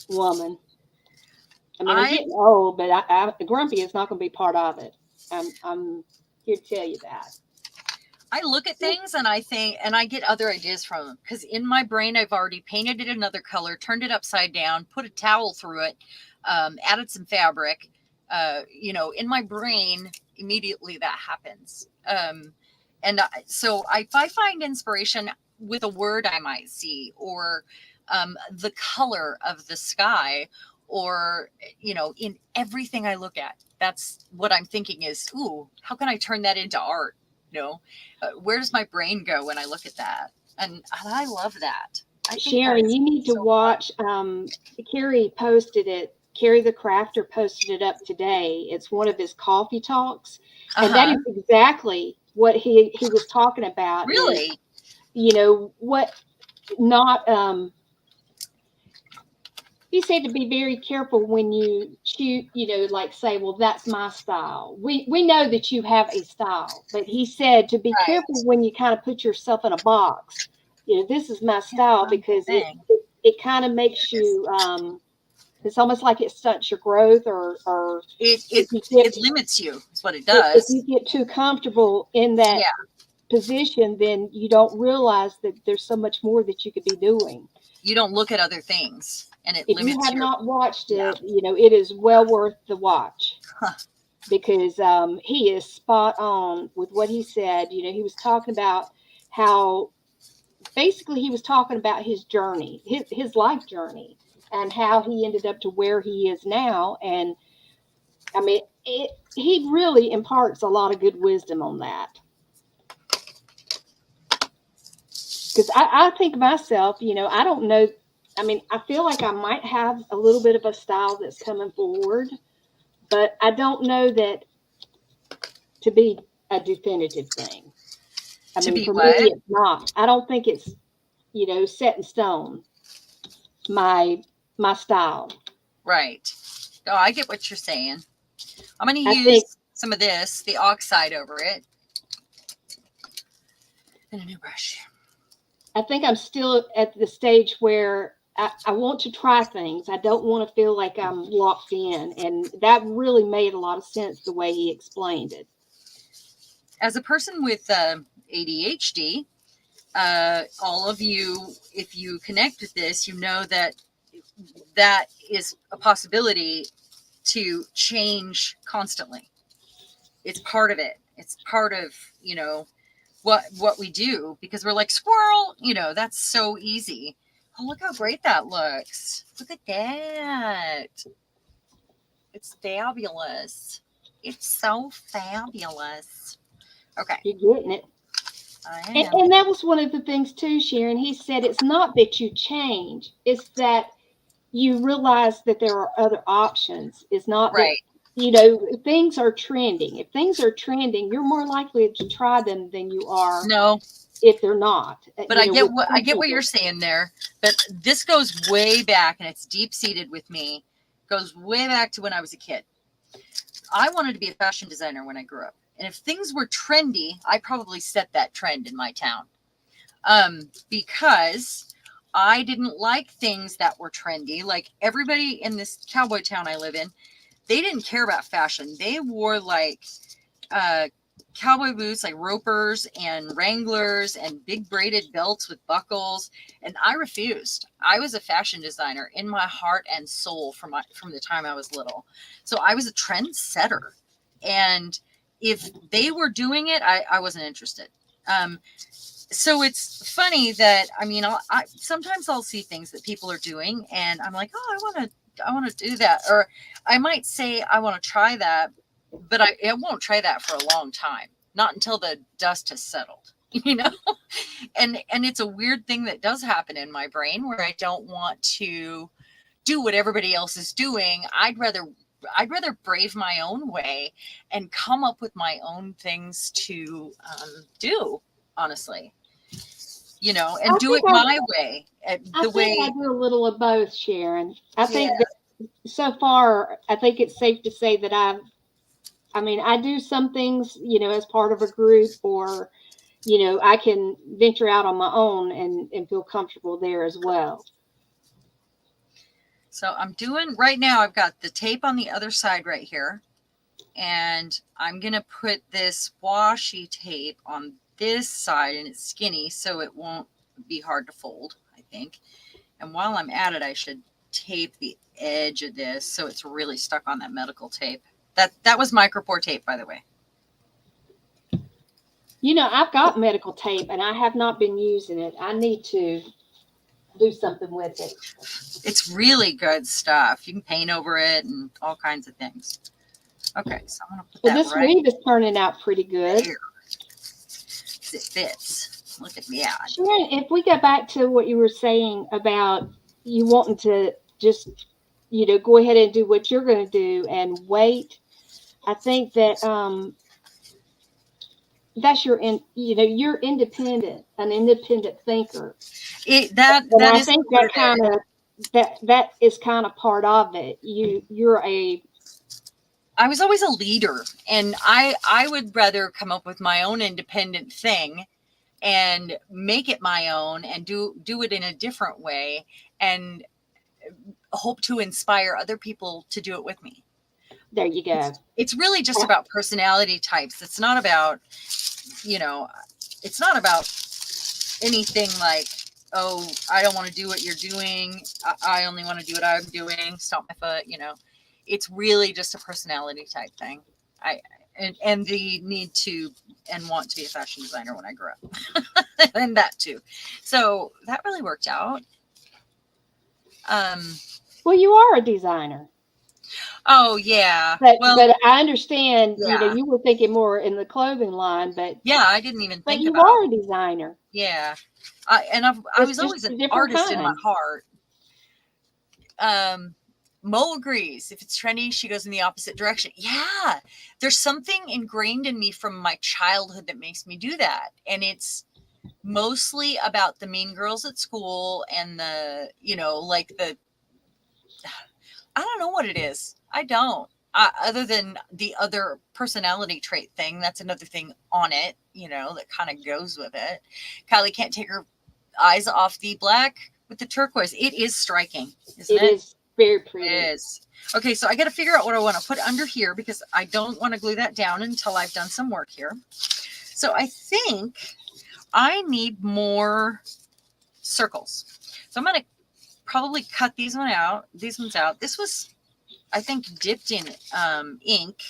woman. I mean, I'm getting old, but grumpy is not going to be part of it. I'm here to tell you that. I look at things and I think, and I get other ideas from them, because in my brain, I've already painted it another color, turned it upside down, put a towel through it, added some fabric, you know, in my brain, immediately that happens. So if I find inspiration with a word I might see, or the color of the sky, or, you know, in everything I look at, that's what I'm thinking is, ooh, how can I turn that into art? You know, where does my brain go when I look at that? And I love that. Sharon, you need to watch. Carrie posted it. Carrie the Crafter posted it up today. It's one of his coffee talks. And that is exactly what he was talking about. Really? Is, you know, what not, he said to be very careful when you choose, you know, like say, well, that's my style. We know that you have a style, but he said to be careful when you kind of put yourself in a box. You know, this is my style, because it kind of makes you, it's almost like it stunts your growth, or it limits you. That's what it does. If you get too comfortable in that position, then you don't realize that there's so much more that you could be doing. You don't look at other things. and it If you limits have your, not watched yeah. it, it is well worth the watch. Huh. Because he is spot on with what he said. He was talking about how basically he was talking about his journey, his life journey, and how he ended up to where he is now. And I mean, he really imparts a lot of good wisdom on that. Because I think myself, I don't know. I mean, I feel like I might have a little bit of a style that's coming forward, but I don't know that to be a definitive thing. I To mean, be for me, what? it's not. I don't think it's, set in stone, my style. Right. Oh, I get what you're saying. I'm going to I think use some of this, the oxide over it, and a new brush. I think I'm still at the stage where I want to try things. I don't want to feel like I'm locked in. And that really made a lot of sense the way he explained it. As a person with ADHD, all of you, if you connect with this, that is a possibility to change constantly. It's part of it. It's part of, what we do, because we're like squirrel, that's so easy. Oh, look how great that looks. Look at that. It's fabulous. It's so fabulous. Okay. You're getting it. I And, am. and that was one of the things too, Sharon. He said it's not that you change, it's that you realize that there are other options. It's not that, Right. things are trending. If things are trending, you're more likely to try them than you are No, if they're not. but I get what you're saying there. But this goes way back, and it's deep seated with me. Goes way back to when I was a kid. I wanted to be a fashion designer when I grew up, and if things were trendy, I probably set that trend in my town. Because I didn't like things that were trendy. Like everybody in this cowboy town I live in, they didn't care about fashion. They wore like cowboy boots, like Ropers and Wranglers, and big braided belts with buckles. And I refused. I was a fashion designer in my heart and soul from the time I was little. So I was a trendsetter. And if they were doing it, I wasn't interested. So it's funny that, I sometimes I'll see things that people are doing and I'm like, oh, I want to do that. Or I might say, I want to try that, but I won't try that for a long time, not until the dust has settled, and it's a weird thing that does happen in my brain where I don't want to do what everybody else is doing. I'd rather brave my own way and come up with my own things to do, honestly, and do it my way. I do a little of both, Sharon. I think that so far, I think it's safe to say that I do some things, as part of a group, or, I can venture out on my own and feel comfortable there as well. So I'm doing right now, I've got the tape on the other side right here. And I'm going to put this washi tape on this side, and it's skinny, so it won't be hard to fold, I think. And while I'm at it, I should tape the edge of this so it's really stuck on that medical tape. That was micropore tape, by the way. I've got medical tape and I have not been using it. I need to do something with it. It's really good stuff. You can paint over it and all kinds of things. Okay, so I'm going to put that this weave is turning out pretty good. There. It fits. Look at that. Sharon, if we go back to what you were saying about you wanting to just, go ahead and do what you're going to do and wait, I think that that's you're independent, an independent thinker. That is kind of part of it. I was always a leader, and I would rather come up with my own independent thing and make it my own and do it in a different way and hope to inspire other people to do it with me. There you go. It's really just about personality types. It's not about, it's not about anything like oh, I don't want to do what you're doing. I only want to do what I'm doing. Stomp my foot, you know. It's really just a personality type thing. And the need to and want to be a fashion designer when I grew up. And that too. So that really worked out. Well, you are a designer. Oh yeah. But Well, I understand, yeah. you were thinking more in the clothing line, Yeah, I didn't even but think you about. are a designer. Yeah. I It's was just always an a different artist in my kind. heart. Mo agrees. If it's trendy, she goes in the opposite direction. Yeah. There's something ingrained in me from my childhood that makes me do that. And it's mostly about the mean girls at school and the, like I don't know what it is. I don't. Other than the other personality trait thing, that's another thing on it, that kind of goes with it. Kylie can't take her eyes off the black with the turquoise. It is striking, isn't it? It is very pretty. It is. Okay, so I got to figure out what I want to put under here because I don't want to glue that down until I've done some work here. So I think I need more circles. So I'm going to probably cut these ones out. This was, I think, dipped in ink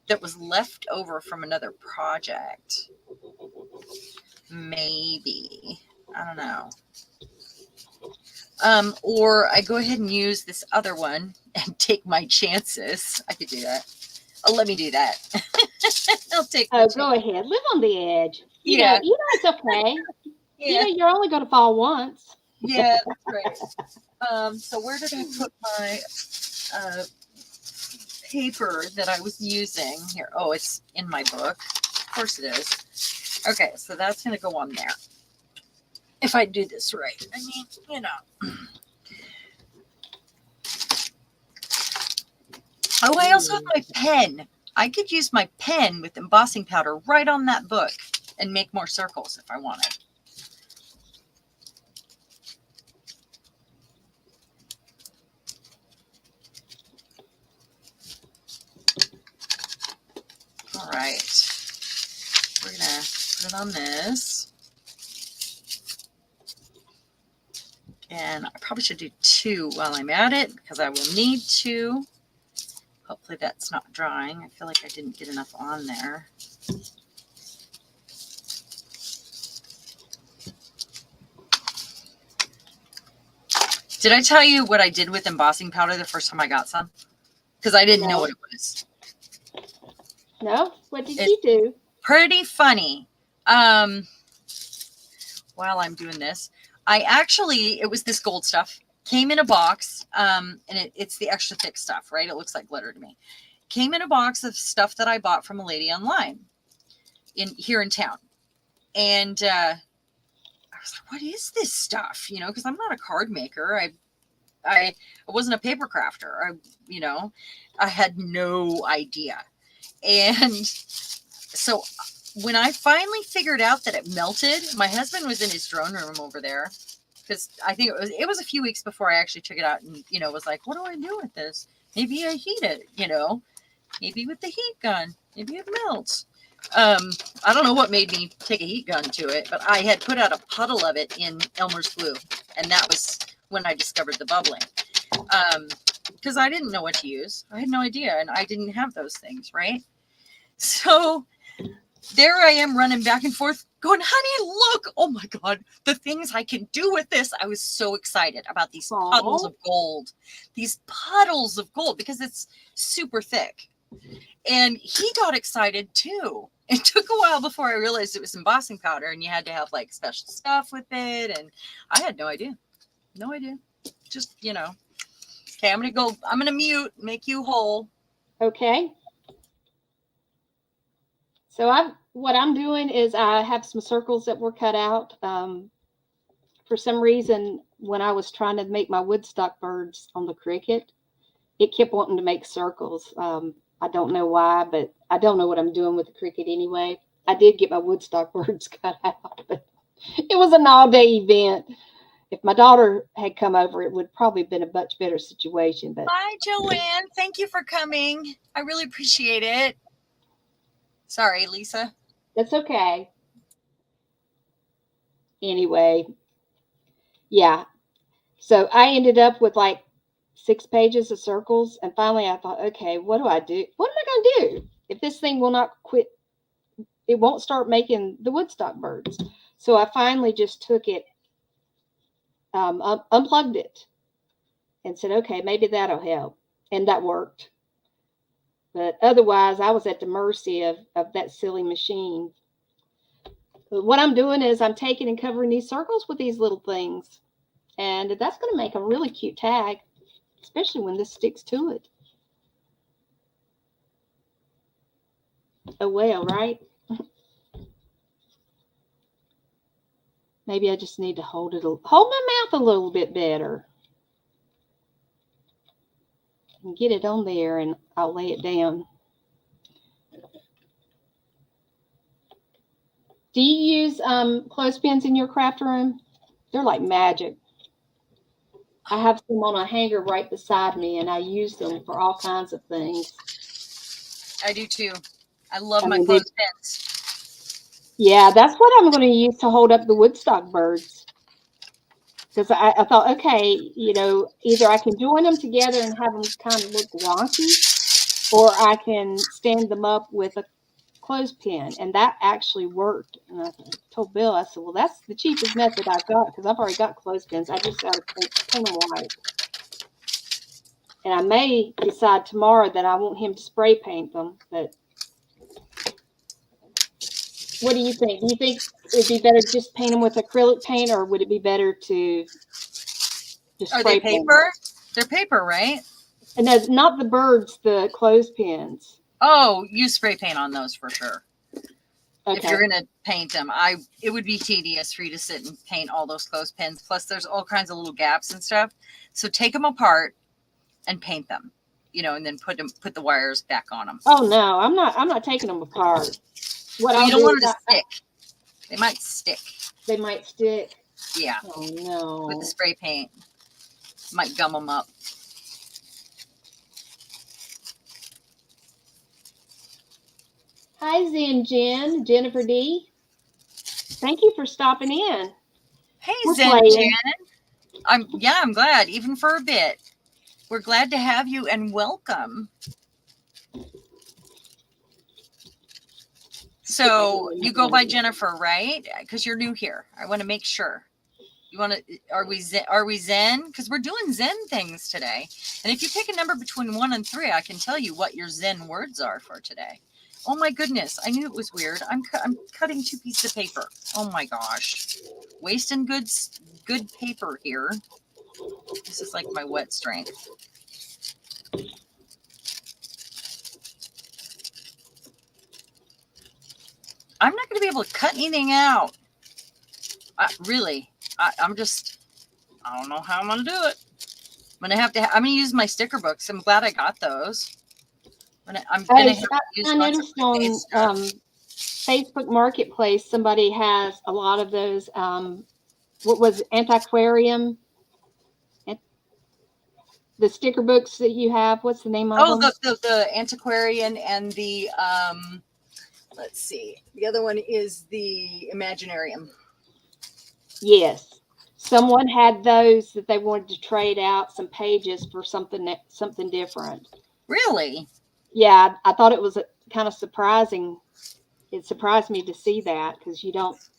that was left over from another project. Maybe. I don't know. Or I go ahead and use this other one and take my chances. I could do that. Oh, let me do that. I'll take my go ahead. Live on the edge. Yeah. It's okay. Yeah. You're only going to fall once. Yeah, that's right. So where did I put my paper that I was using here? Oh, it's in my book. Of course it is. Okay, so that's going to go on there. If I do this right. I mean, Oh, I also have my pen. I could use my pen with embossing powder right on that book and make more circles if I wanted. All right. We're going to put it on this. And I probably should do 2 while I'm at it because I will need to. Hopefully that's not drying. I feel like I didn't get enough on there. Did I tell you what I did with embossing powder the first time I got some? Because I didn't know what it was. No? What did you do? Pretty funny. While I'm doing this, it was this gold stuff. Came in a box, and it's the extra thick stuff, right? It looks like glitter to me. Came in a box of stuff that I bought from a lady online here in town. And I was like, what is this stuff? Because I'm not a card maker. I wasn't a paper crafter. I had no idea. And so when I finally figured out that it melted, my husband was in his drone room over there. Because I think it was a few weeks before I actually took it out and, was like, what do I do with this? Maybe I heat it, maybe with the heat gun, maybe it melts. I don't know what made me take a heat gun to it, but I had put out a puddle of it in Elmer's glue. And that was when I discovered the bubbling. Because I didn't know what to use. I had no idea. And I didn't have those things, right? So there I am running back and forth going, honey, look, oh my God, the things I can do with this. I was so excited about these puddles of gold, because it's super thick. And he got excited too. It took a while before I realized it was embossing powder and you had to have like special stuff with it. And I had no idea. Just, okay, I'm going to mute, make you whole. Okay. So what I'm doing is I have some circles that were cut out. For some reason, when I was trying to make my Woodstock birds on the Cricut, it kept wanting to make circles. I don't know why, but I don't know what I'm doing with the Cricut anyway. I did get my Woodstock birds cut out, but it was an all-day event. If my daughter had come over, it would probably have been a much better situation. But hi, Joanne. Thank you for coming. I really appreciate it. Sorry, Lisa. That's okay. Anyway, Yeah. So I ended up with like 6 pages of circles. And finally I thought, okay, what do I do? What am I going to do if this thing will not quit? It won't start making the Woodstock birds. So I finally just took it, unplugged it, and said, okay, maybe that'll help. And that worked. But otherwise, I was at the mercy of that silly machine. But what I'm doing is I'm taking and covering these circles with these little things. And that's going to make a really cute tag, especially when this sticks to it. Oh, well, right? Maybe I just need to hold my mouth a little bit better. And get it on there, and I'll lay it down. Do you use clothespins in your craft room? They're like magic. I have some on a hanger right beside me, and I use them for all kinds of things. I do too. I love my mean, clothespins. Yeah, that's what I'm going to use to hold up the Woodstock birds. Because I thought, okay, either I can join them together and have them kind of look wonky, or I can stand them up with a clothespin. And that actually worked. And I told Bill, I said, well, that's the cheapest method I've got, because I've already got clothespins. I just got to paint them white. And I may decide tomorrow that I want him to spray paint them. But what do you think? Do you think it'd be better just paint them with acrylic paint, or would it be better to just Are spray they paint? paper? They're paper, right? And no, not the birds, the clothespins. Oh, use spray paint on those for sure. Okay. If you're gonna paint them, it would be tedious for you to sit and paint all those clothespins. Plus, there's all kinds of little gaps and stuff. So take them apart and paint them, and then put the wires back on them. Oh no, I'm not taking them apart. What you don't want them to stick. They might stick. They might stick. Yeah. Oh no. With the spray paint, might gum them up. Hi, Jennifer D. Thank you for stopping in. Hey, Jen. I'm glad, even for a bit. We're glad to have you and welcome. So you go by Jennifer, right? Because you're new here. I want to make sure. Are we Zen? Because we're doing Zen things today. And if you pick a number between 1 and 3, I can tell you what your Zen words are for today. Oh my goodness. I knew it was weird. I'm cutting 2 pieces of paper. Oh my gosh. Wasting good paper here. This is like my wet strength. I'm not going to be able to cut anything out. Really. I don't know how I'm going to do it. I'm going to use my sticker books. I'm glad I got those. I noticed on Facebook Marketplace, somebody has a lot of those, what was it, Antiquarium? The sticker books that you have, what's the name of them? The Antiquarian and the, let's see. The other one is the Imaginarium. Yes. Someone had those that they wanted to trade out some pages for something different. Really? Yeah, I thought it was kind of surprising. It surprised me to see that, because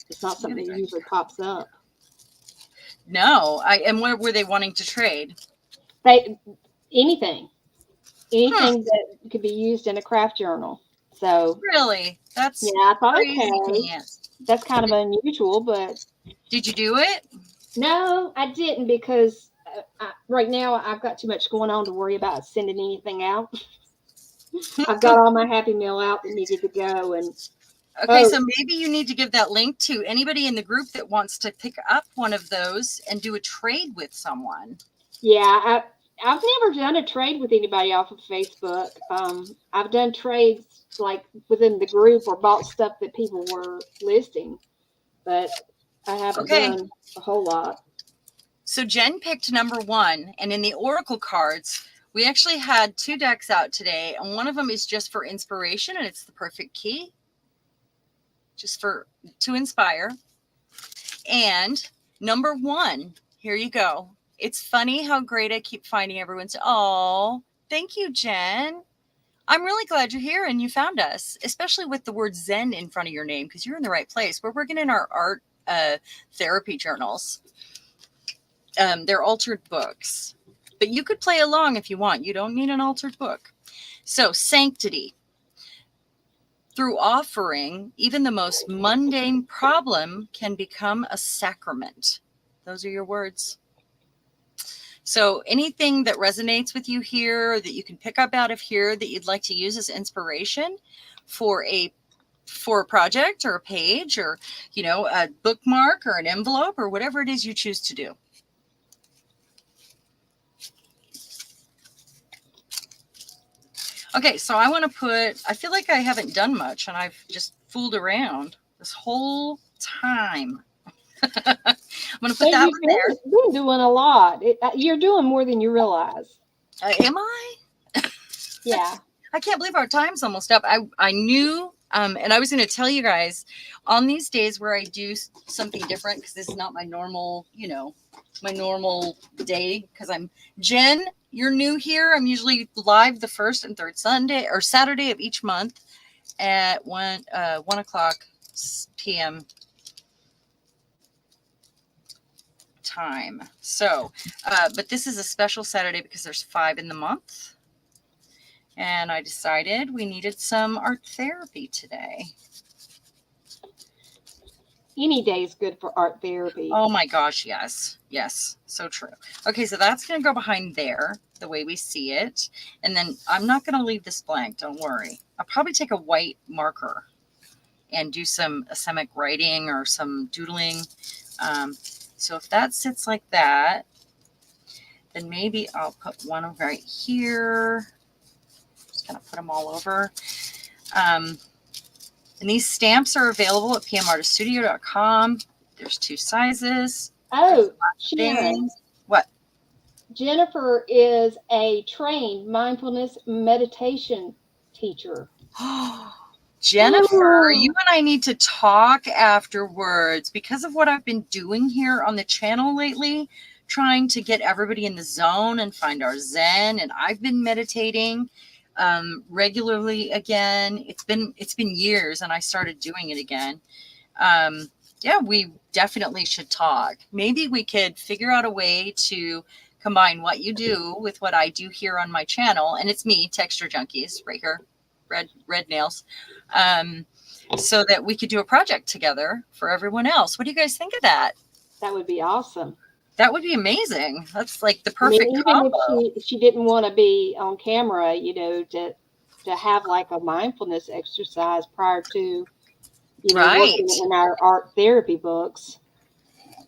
it's not something that usually pops up. No, and what were they wanting to trade? Anything that could be used in a craft journal. So really, that's I thought, crazy. Okay, that's kind of unusual. But did you do it? No, I didn't, because right now I've got too much going on to worry about sending anything out. I've got all my Happy Meal out that needed to go. And okay, so maybe you need to give that link to anybody in the group that wants to pick up one of those and do a trade with someone. Yeah, I've never done a trade with anybody off of Facebook. I've done trades like within the group, or bought stuff that people were listing, but I haven't done a whole lot. So Jen picked number 1, and in the Oracle cards, we actually had 2 decks out today, and one of them is just for inspiration, and it's the perfect key, just to inspire. And number 1 Here you go. It's funny how great I keep finding everyone's. Oh, thank you, Jen. I'm really glad you're here and you found us, especially with the word Zen in front of your name, because you're in the right place. We're working in our art therapy journals. They're altered books, but you could play along if you want. You don't need an altered book. So, sanctity. Through offering, even the most mundane problem can become a sacrament. Those are your words. So anything that resonates with you here, that you can pick up out of here, that you'd like to use as inspiration for a project or a page or, a bookmark or an envelope or whatever it is you choose to do. Okay, so I feel like I haven't done much and I've just fooled around this whole time. I'm going to put that one there. You've been doing a lot. You're doing more than you realize. Am I? Yeah. I can't believe our time's almost up. I knew, and I was going to tell you guys on these days where I do something different, because this is not my normal, my normal day, because I'm Jen. You're new here. I'm usually live the first and third Sunday or Saturday of each month at 1 o'clock p.m. time. So, but this is a special Saturday because there's 5 in the month. And I decided we needed some art therapy today. Any day is good for art therapy. Oh my gosh, yes. Yes, so true. Okay, so that's going to go behind there, the way we see it. And then I'm not going to leave this blank, don't worry. I'll probably take a white marker and do some asemic writing or some doodling. So if that sits like that, then maybe I'll put one right here. Just going to put them all over. And these stamps are available at pmartiststudio.com. There's 2 sizes. Oh, Sharon. What? Jennifer is a trained mindfulness meditation teacher. Jennifer, you and I need to talk afterwards because of what I've been doing here on the channel lately, trying to get everybody in the zone and find our Zen. And I've been meditating regularly again. It's been years and I started doing it again. Yeah, we definitely should talk. Maybe we could figure out a way to combine what you do with what I do here on my channel. And it's me, Texture Junkies, right here, red nails. So that we could do a project together for everyone else. What do you guys think of that? That would be awesome. That would be amazing. That's like the perfect combo. Even if she didn't want to be on camera, to have like a mindfulness exercise prior to, working in our art therapy books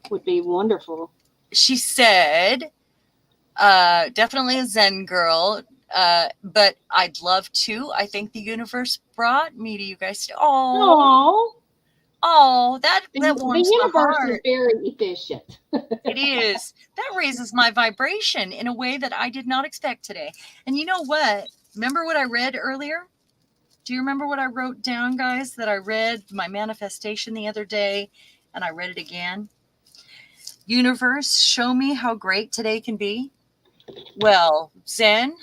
would be wonderful. She said, definitely a Zen girl. But I'd love to. I think the universe brought me to you guys. Oh, that warms the universe my heart. Is very efficient. It is. That raises my vibration in a way that I did not expect today. And you know what? Remember what I read earlier? Do you remember what I wrote down, guys? That I read my manifestation the other day, and I read it again. Universe, show me how great today can be. Well, Jen,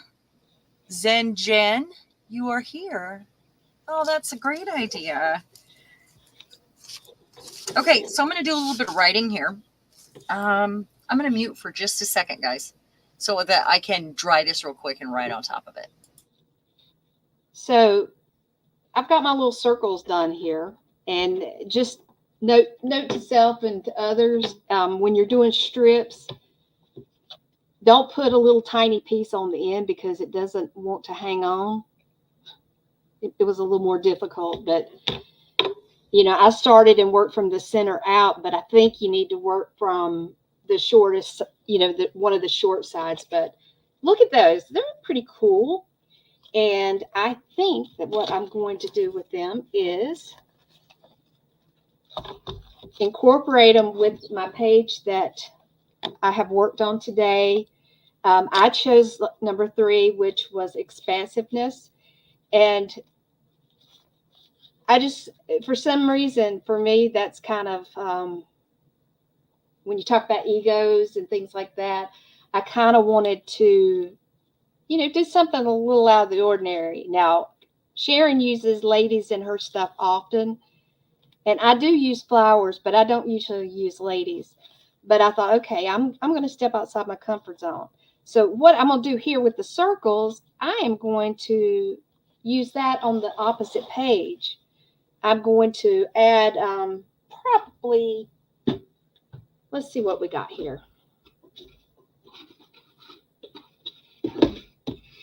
you are here. Oh, that's a great idea. Okay, so I'm going to do a little bit of writing here. I'm going to mute for just a second, guys, so that I can dry this real quick and write on top of it. So I've got my little circles done here, and just note to self and to others, when you're doing strips, don't put a little tiny piece on the end because it doesn't want to hang on. It was a little more difficult, but I started and worked from the center out, but I think you need to work from the shortest, one of the short sides. But look at those. They're pretty cool. And I think that what I'm going to do with them is incorporate them with my page that I have worked on today. I chose number 3, which was expansiveness. And I just, for some reason, for me, that's kind of when you talk about egos and things like that, I kind of wanted to, do something a little out of the ordinary. Now, Sharon uses ladies in her stuff often, and I do use flowers, but I don't usually use ladies. But I thought, okay, I'm going to step outside my comfort zone. So what I'm going to do here with the circles, I am going to use that on the opposite page. I'm going to add probably, let's see what we got here.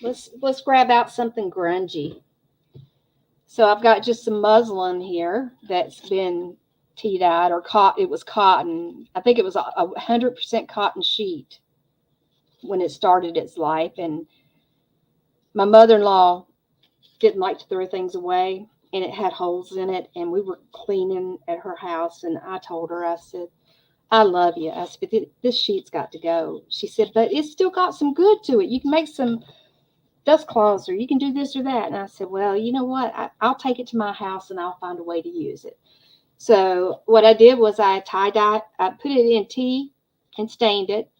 Let's grab out something grungy. So I've got just some muslin here that's been tea-dyed or it was cotton. I think it was a 100% cotton sheet when it started its life. And my mother-in-law didn't like to throw things away, and it had holes in it. And we were cleaning at her house, and I told her, I said, I love you. I said, but this sheet's got to go. She said, but it's still got some good to it. You can make some dust cloths, or you can do this or that. And I said, well, you know what? I'll take it to my house and I'll find a way to use it. So what I did was I tie-dyed, I put it in tea and stained it.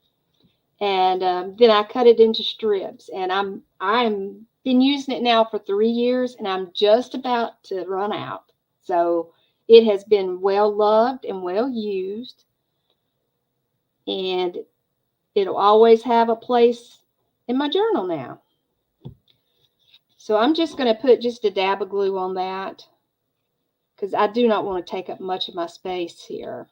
And then I cut it into strips. And I'm been using it now for 3 years, and I'm just about to run out. So it has been well loved and well used. And it'll always have a place in my journal now. So I'm just going to put just a dab of glue on that, because I do not want to take up much of my space here.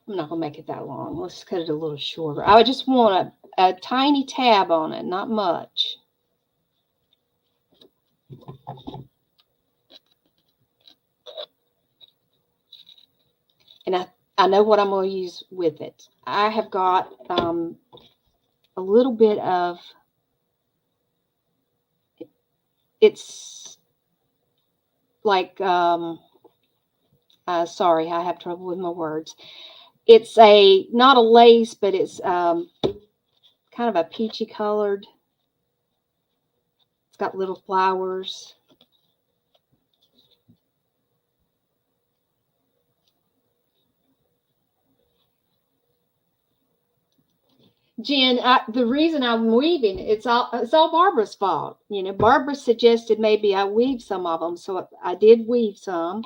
I'm not going to make it that long. Let's cut it a little shorter. I just want a tiny tab on it, not much. And I know what I'm going to use with it. I have got a little bit of, it's like, sorry, I have trouble with my words. It's not a lace, but it's kind of a peachy colored. It's got little flowers. Jen, the reason I'm weaving, it's all Barbara's fault. Barbara suggested maybe I weave some of them, so I did weave some,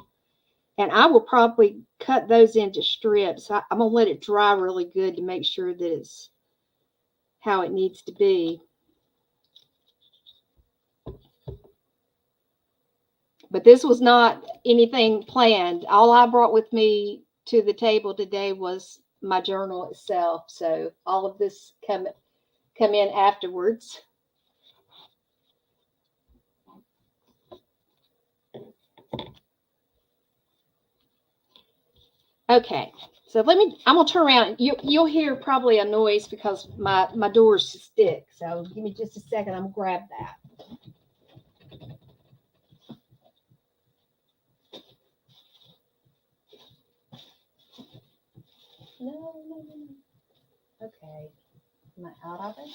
and I will probably cut those into strips. I'm gonna let it dry really good to make sure that it's how it needs to be. But this was not anything planned. All I brought with me to the table today was my journal itself. So all of this come in afterwards. Okay, so I'm gonna turn around. You'll hear probably a noise because my door's stick. So give me just a second. I'm gonna grab that. No. Okay. Am I out of it?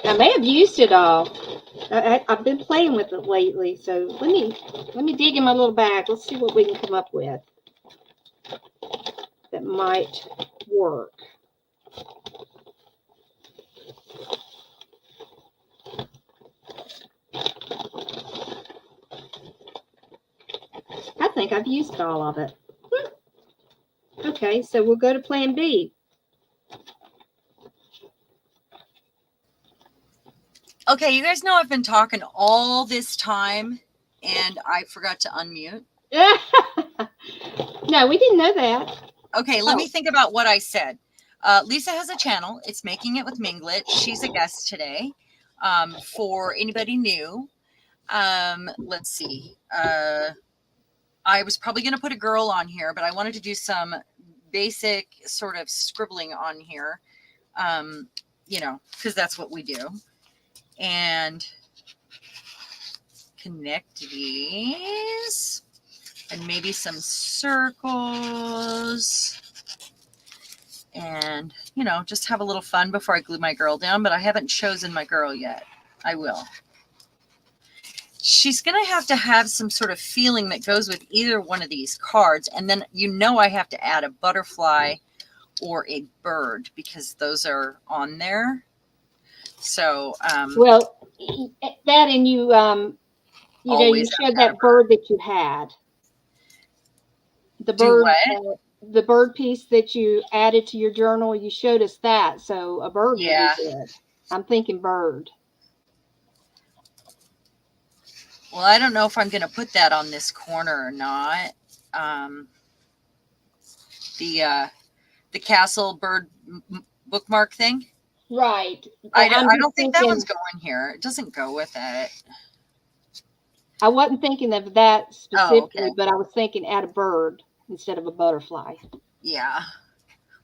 I may have used it all. I've been playing with it lately, so let me dig in my little bag. Let's see what we can come up with that might work. I think I've used all of it. Okay, so we'll go to plan B. Okay, you guys know I've been talking all this time and I forgot to unmute. No, we didn't know that. Okay, let me think about what I said. Lisa has a channel. It's Making It with Minglet. She's a guest today. For anybody new, let's see. I was probably going to put a girl on here, but I wanted to do some basic sort of scribbling on here, because that's what we do. And connect these and maybe some circles and, just have a little fun before I glue my girl down, but I haven't chosen my girl yet. I will. she's going to have some sort of feeling that goes with either one of these cards. And then, I have to add a butterfly or a bird because those are on there. So, well, that and you always showed that bird that you had. The do bird, what? the bird piece that you added to your journal, you showed us that. So a bird would Yeah. be good. I'm thinking bird. Well, I don't know if I'm going to put that on this corner or not. The castle bird bookmark thing. Right. I don't think that one's going here. It doesn't go with it. I wasn't thinking of that specifically, okay. but I was thinking add a bird instead of a butterfly. Yeah.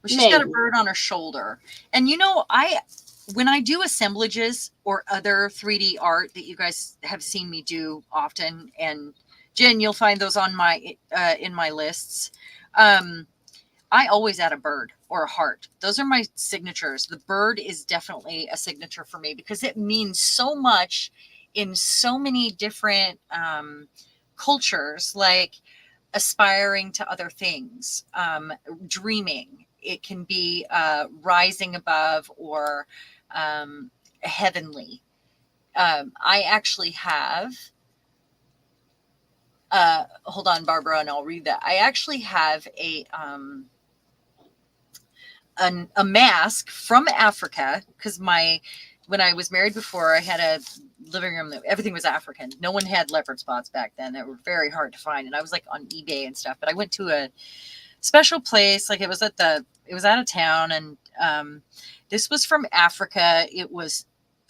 Well, she's got a bird on her shoulder. And when I do assemblages or other 3D art that you guys have seen me do often, and Jen, you'll find those on my in my lists. I always add a bird or a heart. Those are my signatures. The bird is definitely a signature for me because it means so much in so many different cultures, like aspiring to other things, dreaming. It can be rising above or heavenly. I actually have, hold on, Barbara, and I'll read that. I actually have a mask from Africa because when I was married before, I had a living room that everything was African. No one had leopard spots back then. They were very hard to find. And I was like on eBay and stuff, but I went to a special place. Like it was out of town. And this was from Africa. It was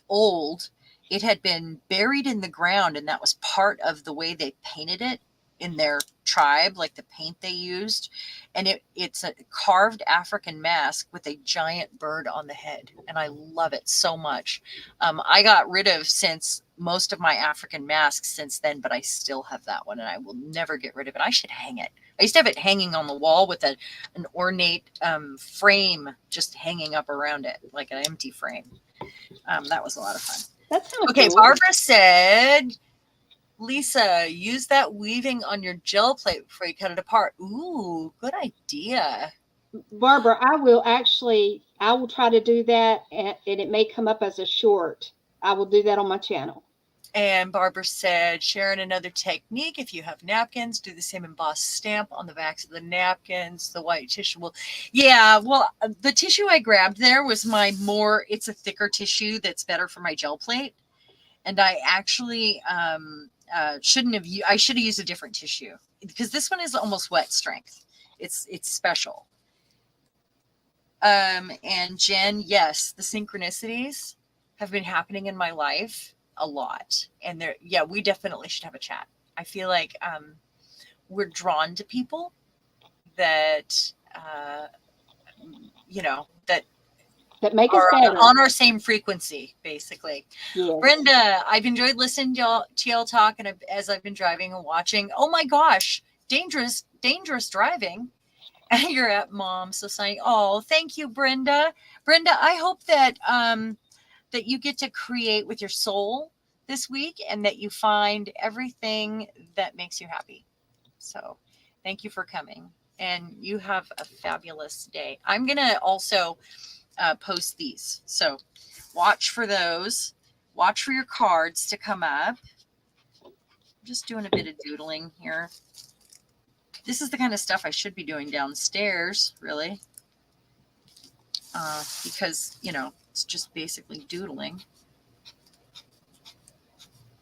old. It had been buried in the ground. And that was part of the way they painted it in their tribe, like the paint they used. And it's a carved African mask with a giant bird on the head. And I love it so much. I got rid of most of my African masks since then, but I still have that one and I will never get rid of it. I should hang it. I used to have it hanging on the wall with an ornate frame just hanging up around it, like an empty frame. That was a lot of fun. That's kind of okay. Cool. Barbara said, Lisa, use that weaving on your gel plate before you cut it apart. Ooh, good idea. Barbara, I will try to do that, and it may come up as a short. I will do that on my channel. And Barbara said, Sharon, another technique. If you have napkins, do the same embossed stamp on the backs of the napkins. The white tissue will. Yeah, well, the tissue I grabbed there was it's a thicker tissue that's better for my gel plate. And I actually I should have used a different tissue because this one is almost wet strength. It's special. And Jen, yes, the synchronicities have been happening in my life a lot. And we definitely should have a chat. I feel like we're drawn to people that, that make us better on our same frequency, basically. Yes. Brenda, I've enjoyed listening to y'all talk, and as I've been driving and watching. Oh my gosh, dangerous driving. You're at Mom Society. Oh, thank you, Brenda. Brenda, I hope that that you get to create with your soul this week, and that you find everything that makes you happy. So, thank you for coming, and you have a fabulous day. I'm gonna also post these. So watch for those. Watch for your cards to come up. I'm just doing a bit of doodling here. This is the kind of stuff I should be doing downstairs, really. Because, it's just basically doodling.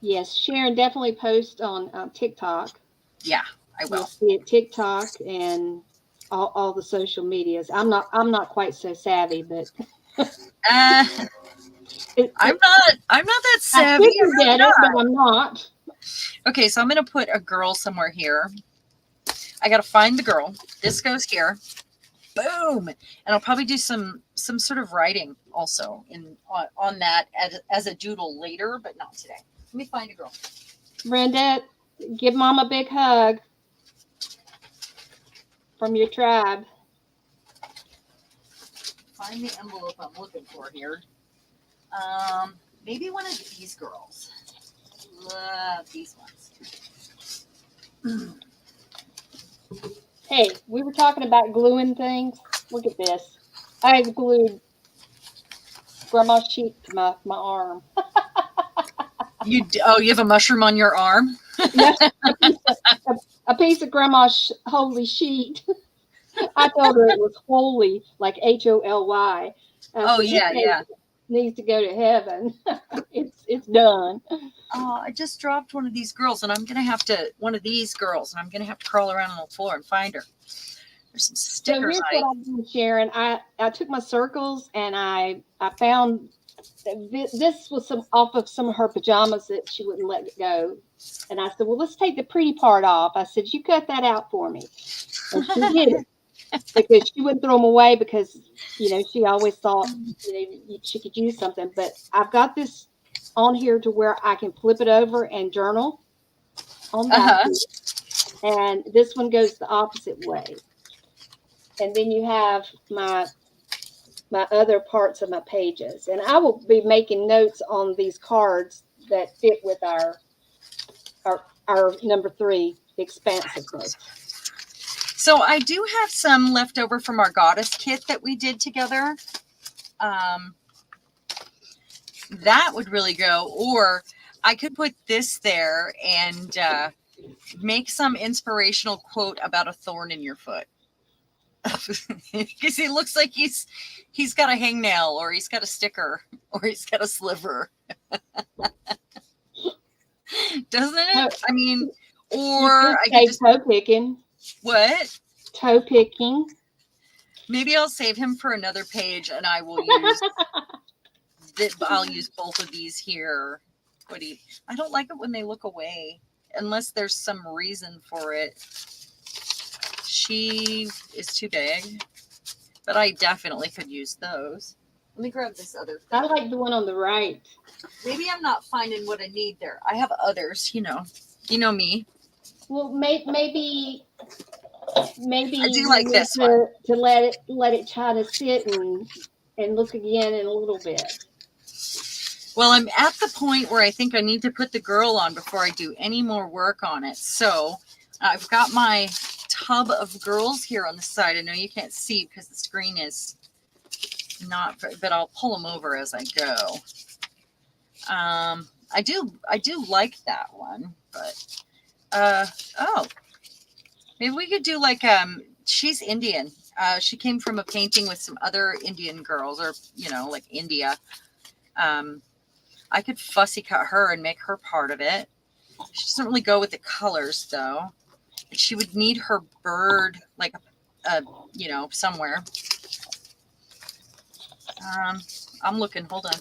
Yes, Sharon, definitely post on TikTok. Yeah, I will. You'll see it TikTok and all the social medias. I'm not quite so savvy, but I'm not that savvy. I should get it, but I'm not. Okay, so I'm gonna put a girl somewhere here. I gotta find the girl. This goes here. Boom. And I'll probably do some sort of writing also on that as a doodle later, but not today. Let me find a girl. Brenda, give Mom a big hug from your tribe. Find the envelope I'm looking for here. Maybe one of these girls. Love these ones. Hey, we were talking about gluing things. Look at this. I glued grandma's sheet to my arm. You have a mushroom on your arm? Yes, a piece of grandma's holy sheet. I told her it was holy, like HOLY. I Oh said, this yeah, thing yeah. needs to go to heaven. It's done. Oh, I just dropped one of these girls, and I'm gonna have to crawl around on the floor and find her. There's some So stickers here's what I've been sharing. I took my circles and I found this was some off of some of her pajamas that she wouldn't let go. And I said, well, let's take the pretty part off. I said, you cut that out for me. And she did it because she wouldn't throw them away because, she always thought, she could use something. But I've got this on here to where I can flip it over and journal on that. And this one goes the opposite way. And then you have my other parts of my pages. And I will be making notes on these cards that fit with our number 3, expansiveness. So I do have some left over from our goddess kit that we did together. That would really go. Or I could put this there and make some inspirational quote about a thorn in your foot. Because he looks like he's got a hangnail, or he's got a sticker, or he's got a sliver. Doesn't it? I mean, or I could just toe picking. What? Toe picking. Maybe I'll save him for another page, and I will use I'll use both of these here. I don't like it when they look away unless there's some reason for it. She is too big, but I definitely could use those. Let me grab this other thing. I like the one on the right. Maybe I'm not finding what I need there. I have others, you know me. Well, maybe I do like this one. To let it try to sit and look again in a little bit. Well, I'm at the point where I think I need to put the girl on before I do any more work on it. So I've got my tub of girls here on the side. I know you can't see because the screen is not, but I'll pull them over as I go. I do like that one, but maybe we could do like she's Indian. She came from a painting with some other Indian girls, or like India. I could fussy cut her and make her part of it. She doesn't really go with the colors though. She would need her bird like somewhere. I'm looking, hold on.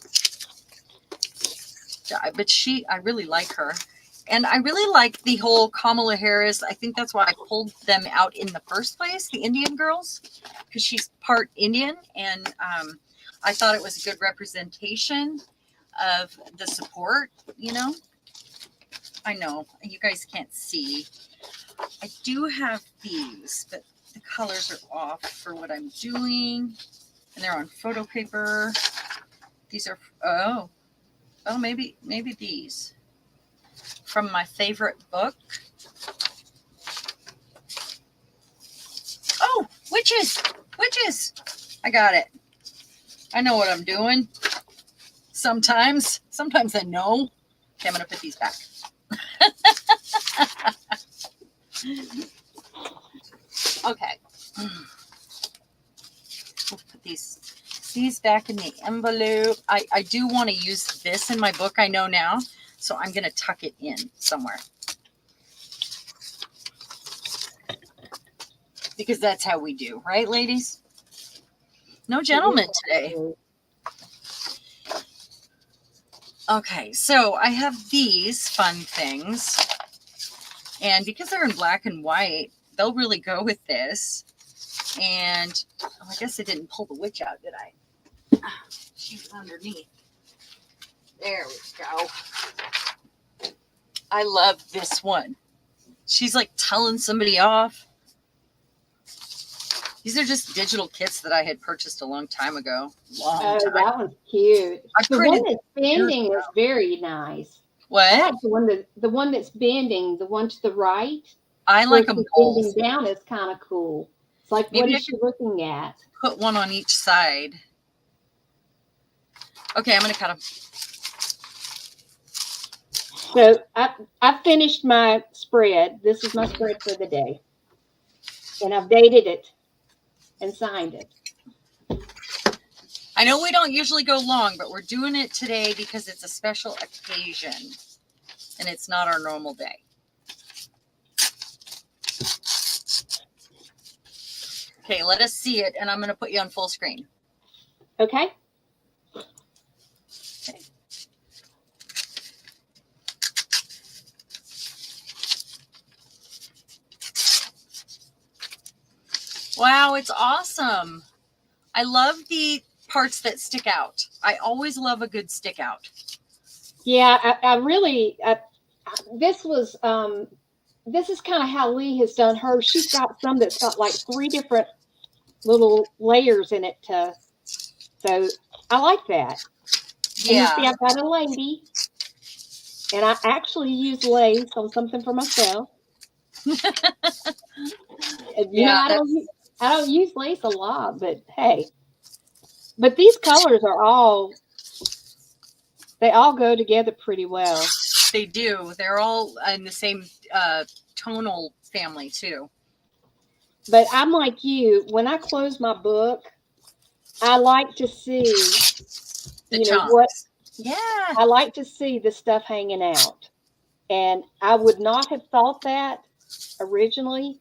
But I really like her. And I really like the whole Kamala Harris. I think that's why I pulled them out in the first place, the Indian girls, because she's part Indian. And I thought it was a good representation of the support, I know you guys can't see. I do have these, but the colors are off for what I'm doing. And they're on photo paper. These are, maybe these. From my favorite book. Oh, witches. I got it. I know what I'm doing. Sometimes I know. Okay, I'm going to put these back. Okay. We'll put these back in the envelope. I do want to use this in my book, I know now. So I'm going to tuck it in somewhere. Because that's how we do, right, ladies? No gentlemen today. Okay, so I have these fun things. And because they're in black and white, they'll really go with this. And I guess I didn't pull the witch out, did I? She was underneath. There we go. I love this one. She's like telling somebody off. These are just digital kits that I had purchased a long time ago. That one's cute. The one that's bending is very nice. I What? like the one that's bending, the one to the right, I where like them she's bending both. down is kind of cool. It's like, what Maybe is I she could looking at? put one on each side. Okay, I'm going to cut them. So I finished my spread. This is my spread for the day, and I've dated it and signed it. I know we don't usually go long, but we're doing it today because it's a special occasion and it's not our normal day. Okay, let us see it, and I'm going to put you on full screen. Okay. Okay. Wow, it's awesome. I love the parts that stick out. I always love a good stick out. Yeah, I really this was this is kind of how Lee has done hers. She's got some that's got like 3 different little layers in it so I like that. And you Yeah. see I've got a lady, and I actually use lace on something for myself. And, Yeah, I don't use lace a lot, but hey. But these colors are all they all go together pretty well. they do. They're all in the same tonal family too. But I'm like you, when I close my book, I like to see, The what chunks. Yeah. I like to see the stuff hanging out. And I would not have thought that originally,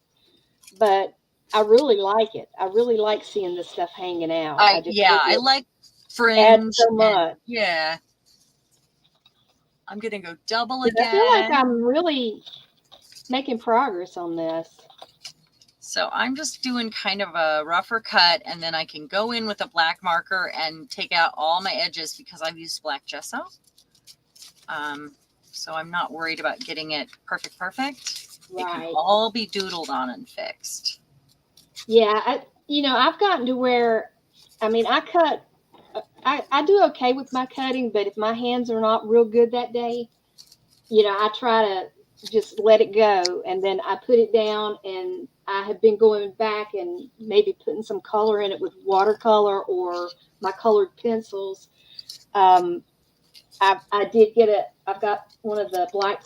but I really like it. I really like seeing the stuff hanging out. I just think I it like adds fringe so and much. yeah. I'm gonna go double 'Cause I feel like again. I'm really making progress on this. So I'm just doing kind of a rougher cut, and then I can go in with a black marker and take out all my edges because I've used black gesso. So I'm not worried about getting it perfect. It can Right. all be doodled on and fixed. Yeah, I've gotten to where, I mean, I do okay with my cutting, but if my hands are not real good that day, I try to just let it go, and then I put it down, and I have been going back and maybe putting some color in it with watercolor or my colored pencils. I did I've got one of the black,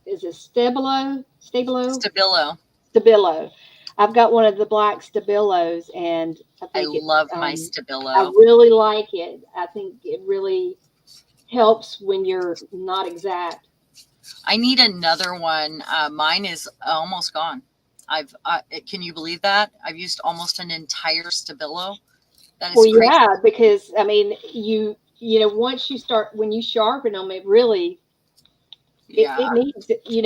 is it Stabilo. Stabilo. I've got one of the black Stabilos, and I I think love my I Stabilo. really like it. I think it really helps when you're not exact. I need another one. Mine is almost gone. Can you believe that? I've used almost an entire Stabilo. That is Well, crazy. yeah, because I mean, once you start, when you sharpen them, it really Yeah. it needs, you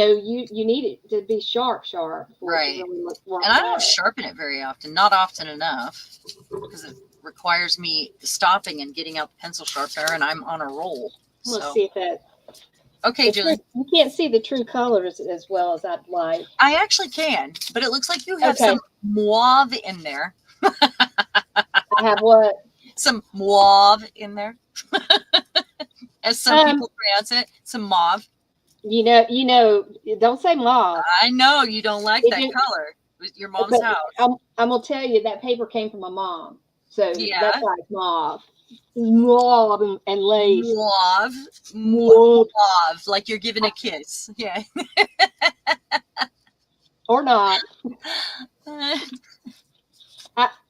need it to be sharp for it to Right. really work And I well. don't sharpen it very often, not often enough, because it requires me stopping and getting out the pencil sharpener, and I'm on a roll. Let's see if that. Okay, Julie. You can't see the true colors as well as I'd like. I actually can, but it looks like you have Okay. some mauve in there. I have what? Some mauve in there. As some people pronounce it, some mauve. Don't say mauve. I know you don't like that color. With your mom's house. I'm gonna tell you that paper came from my mom, so Yeah. that's why it's mauve. Mauve and lace. Mauve, like you're giving a kiss. Yeah. Or not.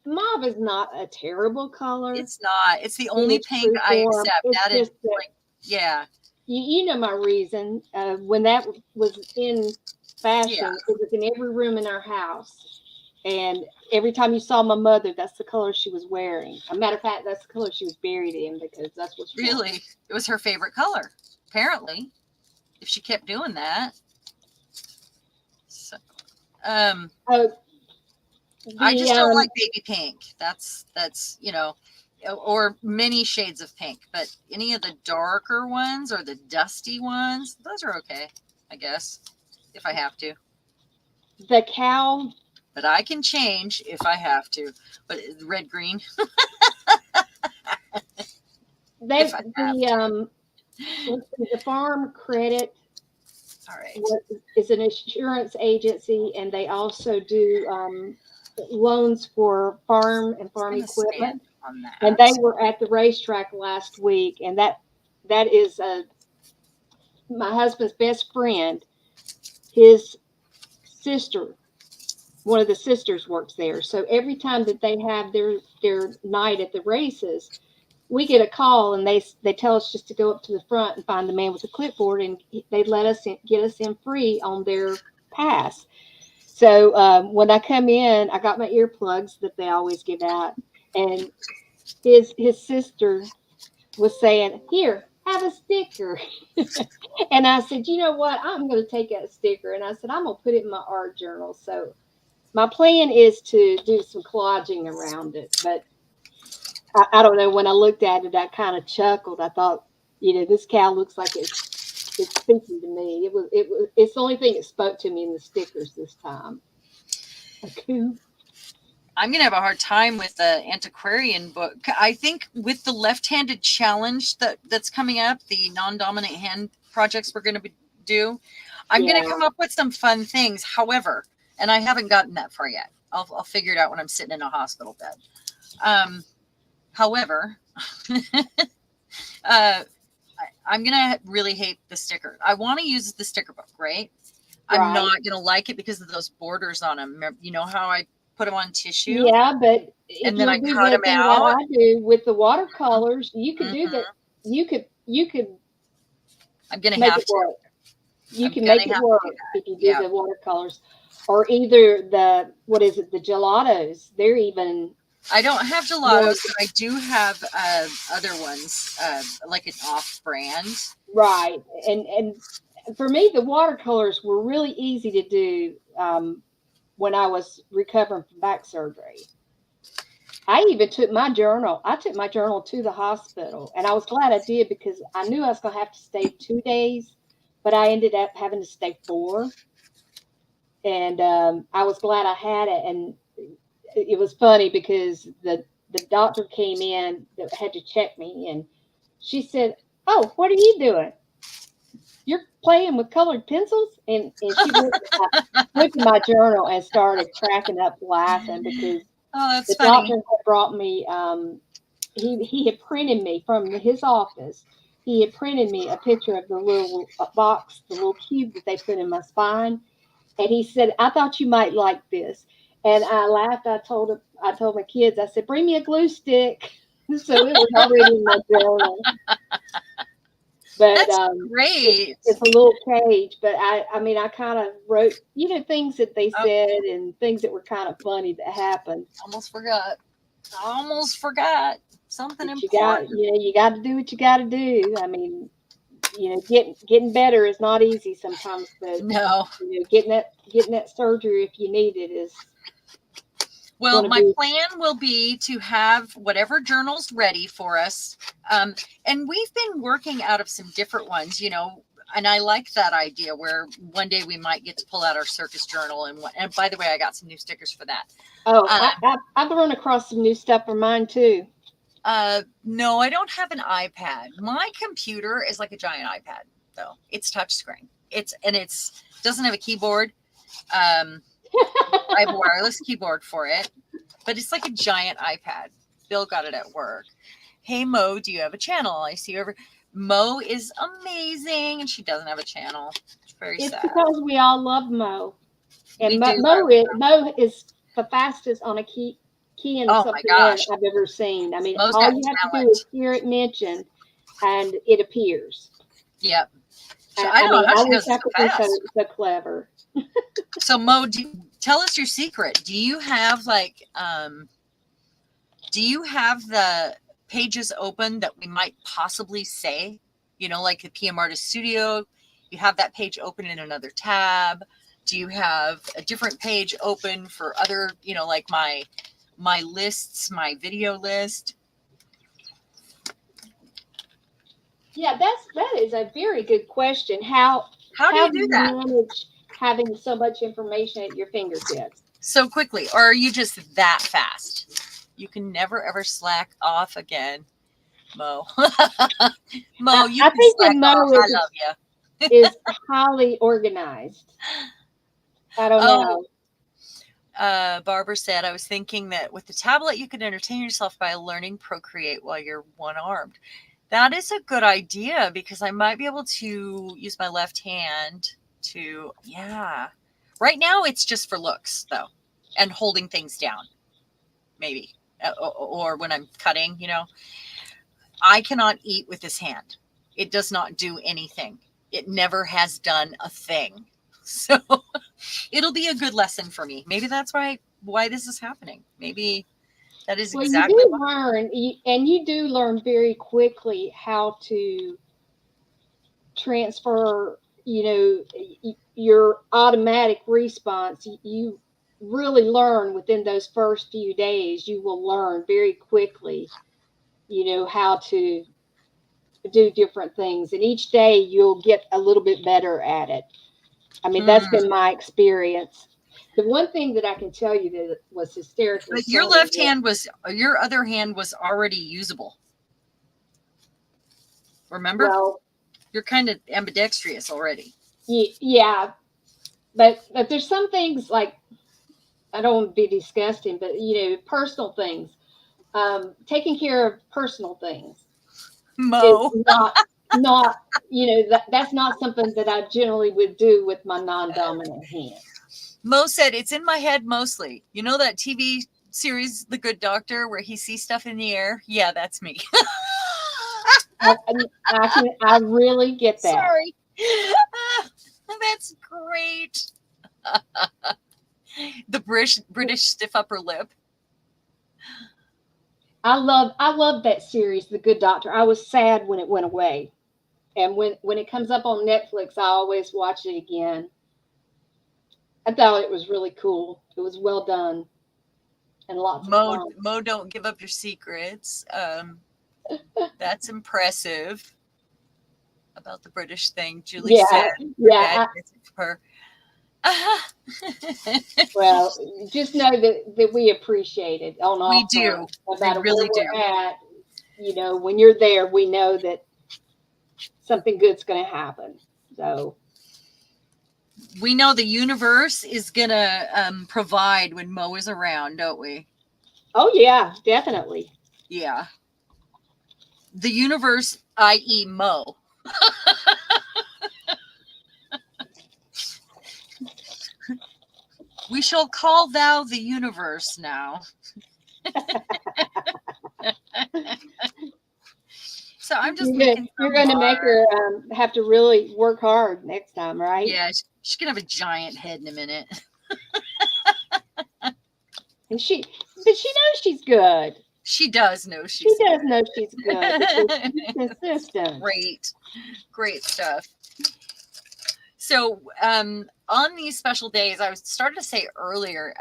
Mauve is not a terrible color. It's not. It's the only pink I accept. That is like, yeah. You know my reason. When that was in fashion, it was in every room in our house. And every time you saw my mother, that's the color she was wearing. As a matter of fact, that's the color she was buried in, because that's what she really wanted. It was her favorite color, apparently, if she kept doing that. So, I just don't like baby pink. That's or many shades of pink, but any of the darker ones or the dusty ones, those are okay, I guess, if I have to. The cow. But I can change if I have to. But red, green. let's see, the Farm Credit All right. is an insurance agency, and they also do loans for farm and Just farm gonna stand equipment. on And they that. were at the racetrack last week, and that is my husband's best friend. His sister, one of the sisters, works there. So every time that they have their night at the races, we get a call, and they tell us just to go up to the front and find the man with the clipboard, and they let us get us in free on their pass. So when I come in, I got my earplugs that they always give out, and his sister was saying, "Here, have a sticker." And I said, "You know what? I'm going to take that sticker." And I said, "I'm going to put it in my art journal." So my plan is to do some collaging around it, but I don't know. When I looked at it, I kind of chuckled. I thought, this cow looks like it's speaking to me. It's the only thing that spoke to me in the stickers this time. A coup. I'm gonna have a hard time with the antiquarian book. I think with the left-handed challenge that's coming up, the non-dominant hand projects we're gonna do, I'm Yeah. gonna come up with some fun things. However, and I haven't gotten that far yet. I'll figure it out when I'm sitting in a hospital bed. However, I'm gonna really hate the sticker. I want to use the sticker book, right? I'm Right. not gonna like it because of those borders on them. You know how I put them on tissue? Yeah, but if And then you'll I do cut the them thing that out. I do with the watercolors, you could do Mhm. that. You could I'm gonna make have it to. work. You I'm can gonna make it have work to do if that. you do Yeah. the watercolors, or either the what is it, the gelatos? They're even I don't have more gelatos, but I do have other ones, like an off-brand. right. And for me, the watercolors were really easy to do when I was recovering from back surgery. I even took my journal. I took my journal to the hospital, and I was glad I did because I knew I was going to have to stay 2 days, but I ended up having to stay 4. And I was glad I had it. And it was funny because the doctor came in that had to check me, and she said, "Oh, what are you doing? You're playing with colored pencils?" And she went to my journal and started cracking up laughing because Oh, that's the funny. doctor had brought me. He had printed me from his office. He had printed me a picture of the little box, the little cube that they put in my spine, and he said, "I thought you might like this." And I laughed. I told my kids, I said, "Bring me a glue stick." So it was already in my journal. But That's great. it's a little cage. But I mean, I kind of wrote, things that they Oh, said and things that were kind of funny that happened. almost forgot. Almost forgot something But important. you got to do what you got to do. I mean, getting better is not easy sometimes, but No. getting that surgery if you need it is Well, going to my be. plan will be to have whatever journals ready for us. And we've been working out of some different ones, and I like that idea where one day we might get to pull out our circus journal. And by the way, I got some new stickers for that. Oh, I've run across some new stuff for mine too. No, I don't have an iPad. My computer is like a giant iPad, though. It's touchscreen. It's doesn't have a keyboard. I have a wireless keyboard for it, but it's like a giant iPad. Bill got it at work. Hey Mo, do you have a channel? I see you over. Mo is amazing, and she doesn't have a channel. It's very It's sad. because we all love Mo, We and do. Mo is the fastest on a key in Oh my something gosh, I've ever seen. I mean, Mo's all got you have to do talent. is hear it mentioned, and it appears. Yep. So I, I I don't mean, know how I she wish does it I so could be fast. so clever. So Mo, tell us your secret. Do you have the pages open that we might possibly say, like the PM Artist Studio? You have that page open in another tab? Do you have a different page open for other, like my lists, my video list? Yeah, that is a very good question. How How do you do do you that manage having so much information at your fingertips? so quickly? Or are you just that fast? You can never ever slack off again. Mo. Mo, you I can think slack that Mo off. I love you. is highly organized. I don't Oh, know. Barbara said, I was thinking that with the tablet, you could entertain yourself by learning Procreate while you're one-armed. That is a good idea because I might be able to use my left hand to, yeah. Right now, it's just for looks, though, and holding things down, maybe. Or when I'm cutting, I cannot eat with this hand. It does not do anything. It never has done a thing. So it'll be a good lesson for me. Maybe that's why this is happening. Maybe that is Well, exactly you do why. learn, and you do learn very quickly how to transfer, your automatic response. You really learn within those first few days. You will learn very quickly, how to do different things. And each day you'll get a little bit better at it. I mean, that's been my experience. The one thing that I can tell you that was hysterically But your funny. your other hand was already usable. Remember? Well, you're kind of ambidextrous already. Yeah, but there's some things like, I don't want to be disgusting, but personal things. Taking care of personal things is Mo. not that's not something that I generally would do with my non-dominant hand. Mo said it's in my head mostly. You know that TV series, The Good Doctor, where he sees stuff in the air? Yeah, that's me. I really get that. Sorry. That's great. The British stiff upper lip. I love that series, The Good Doctor. I was sad when it went away. And when it comes up on Netflix, I always watch it again. I thought it was really cool. It was well done and lots of fun. Mo, don't give up your secrets. That's impressive. About the British thing, Julie said. Yeah. Her. Well, just know that we appreciate it on all fronts. Do. No matter really where we're at, when you're there, we know that something good's going to happen. So we know the universe is going to provide when Mo is around, don't we? Oh, yeah, definitely. Yeah. The universe, i.e. Mo. We shall call thou the universe now. So I'm just you're going to make her have to really work hard next time, right? Yeah, she's going to have a giant head in a minute. And she knows she's good. She does know she's good. She does know she's good. She's consistent. Great stuff. So on these special days, I started to say earlier,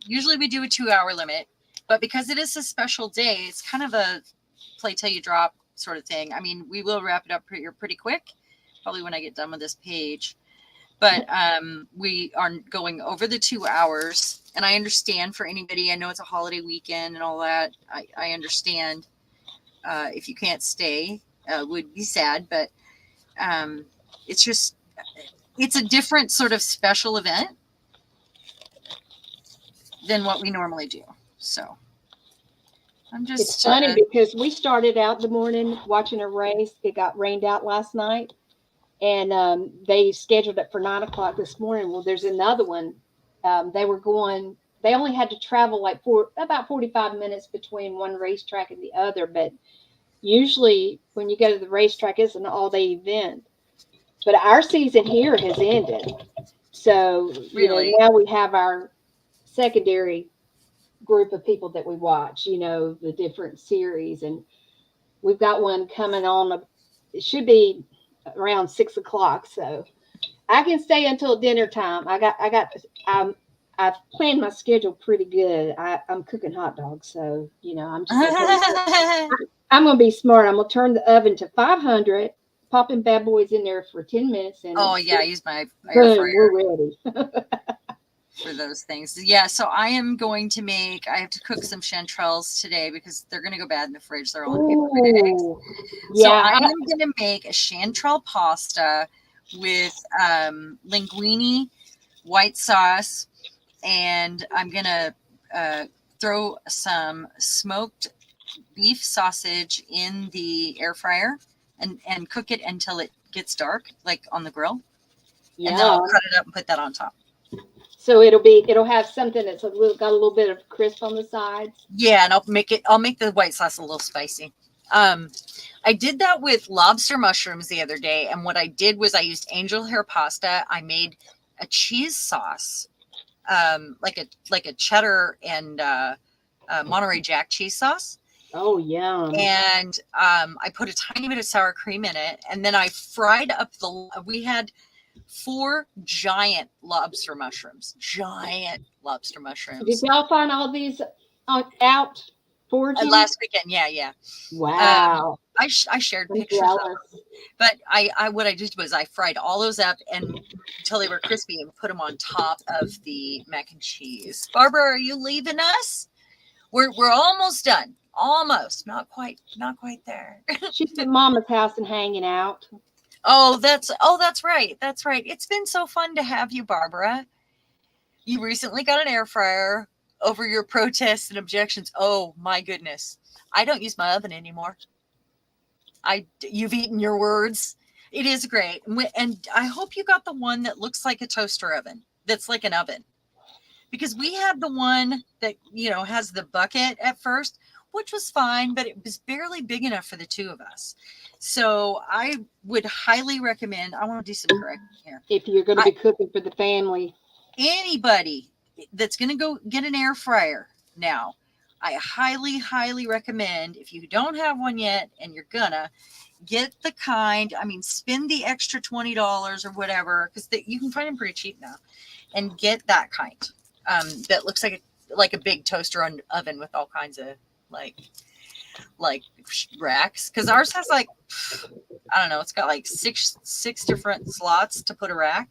usually we do a 2-hour limit, but because it is a special day, it's kind of a play till you drop sort of thing. I mean, we will wrap it up pretty quick, probably when I get done with this page. But we are going over the 2 hours, and I understand for anybody. I know it's a holiday weekend and all that. I understand if you can't stay, would be sad, but it's a different sort of special event than what we normally do. So it's funny because we started out the morning watching a race. It got rained out last night, and they scheduled it for 9 o'clock this morning. Well, there's another one. They only had to travel like about 45 minutes between one racetrack and the other, but usually when you go to the racetrack, it's an all-day event. But our season here has ended. So, now we have our secondary group of people that we watch, the different series. And we've got one coming on. It should be around 6 o'clock. So I can stay until dinner time. I've planned my schedule pretty good. I'm cooking hot dogs. So, I'm going to be smart. I'm going to turn the oven to 500. Popping bad boys in there for 10 minutes. And use my air fryer. We're ready. for those things. Yeah, so I am going to make. I have to cook some chanterelles today because they're going to go bad in the fridge. They're all in paper bags. Ooh, So yeah. I am going to make a chanterelle pasta with linguine, white sauce, and I'm going to throw some smoked beef sausage in the air fryer and cook it until it gets dark, like on the grill. And then I'll cut it up and put that on top. So it'll have something that's got a little bit of crisp on the sides. Yeah, and I'll make the white sauce a little spicy. I did that with lobster mushrooms the other day, and what I did was I used angel hair pasta. I made a cheese sauce, like a cheddar and Monterey Jack cheese sauce. Oh, yum. And I put a tiny bit of sour cream in it, and then I fried up we had 4 giant lobster mushrooms. Did y'all find all these out foraging? Last weekend, yeah. Wow. I shared pictures of them. But what I did was I fried all those up and until they were crispy and put them on top of the mac and cheese. Barbara, are you leaving us? We're almost done. Almost. Not quite there. She's at Mama's house and hanging out. Oh, that's right. That's right. It's been so fun to have you, Barbara. You recently got an air fryer over your protests and objections. Oh my goodness. I don't use my oven anymore. You've eaten your words. It is great. And I hope you got the one that looks like a toaster oven. That's like an oven. Because we had the one that, has the bucket at first, which was fine, but it was barely big enough for the 2 of us. So I would highly recommend, I want to do some correcting here. If you're going to be cooking for the family. Anybody that's going to go get an air fryer now, I highly, highly recommend, if you don't have one yet and you're gonna, get the kind, spend the extra $20 or whatever, because you can find them pretty cheap now, and get that kind that looks like a big toaster oven with all kinds of like racks, because ours has I don't know, it's got like six different slots to put a rack,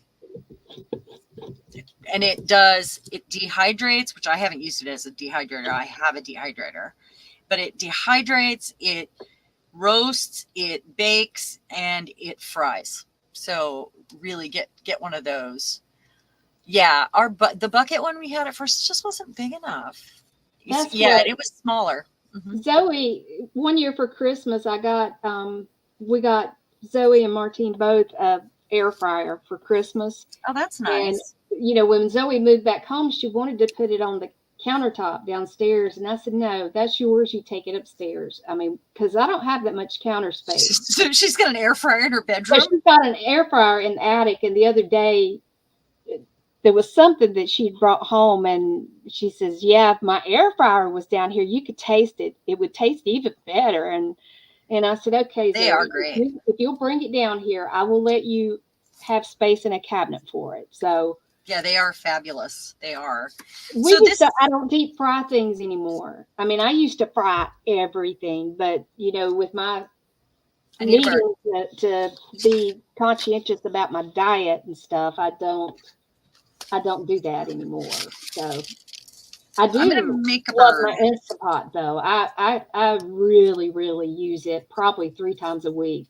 and it dehydrates, which I haven't used it as a dehydrator. I have a dehydrator, but it dehydrates, it roasts, it bakes, and it fries. So really get one of those. Yeah, the bucket one we had at first just wasn't big enough. It was smaller. Mm-hmm. Zoe, one year for Christmas, we got Zoe and Martine both air fryer for Christmas. Oh, that's nice. And, when Zoe moved back home, she wanted to put it on the countertop downstairs. And I said, no, that's yours. You take it upstairs. Because I don't have that much counter space. So she's got an air fryer in her bedroom? So she's got an air fryer in the attic. And the other day, there was something that she'd brought home, and she says, yeah, if my air fryer was down here, you could taste it. It would taste even better. And I said, okay, they are great. If you'll bring it down here, I will let you have space in a cabinet for it. So yeah, they are fabulous. They are. I don't deep fry things anymore. I used to fry everything, but with my needing to be conscientious about my diet and stuff, I don't do that anymore. So I do love my Instant Pot, though. I really, really use it probably 3 times a week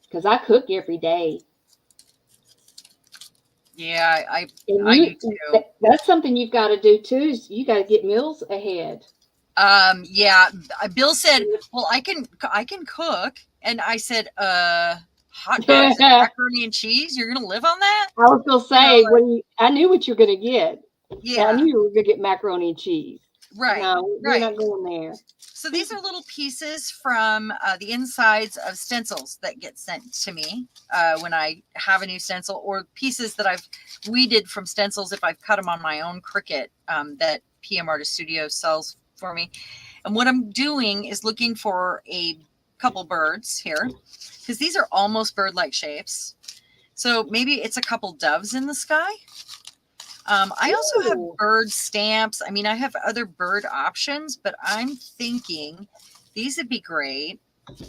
because I cook every day. Yeah, I do too. That's something you've got to do too. Is you got to get meals ahead. Yeah. Bill said, "Well, I can cook," and I said, "Hot dogs, and macaroni and cheese. You're gonna live on that?" I was gonna say I knew what you're gonna get. Yeah, I knew you were gonna get macaroni and cheese. Right. No, we're not going there. So these are little pieces from the insides of stencils that get sent to me when I have a new stencil, or pieces that I've weeded from stencils if I've cut them on my own Cricut that PM Artist Studio sells for me. And what I'm doing is looking for a couple birds here, because these are almost bird-like shapes. So maybe it's a couple doves in the sky. I also have bird stamps. I have other bird options, but I'm thinking these would be great.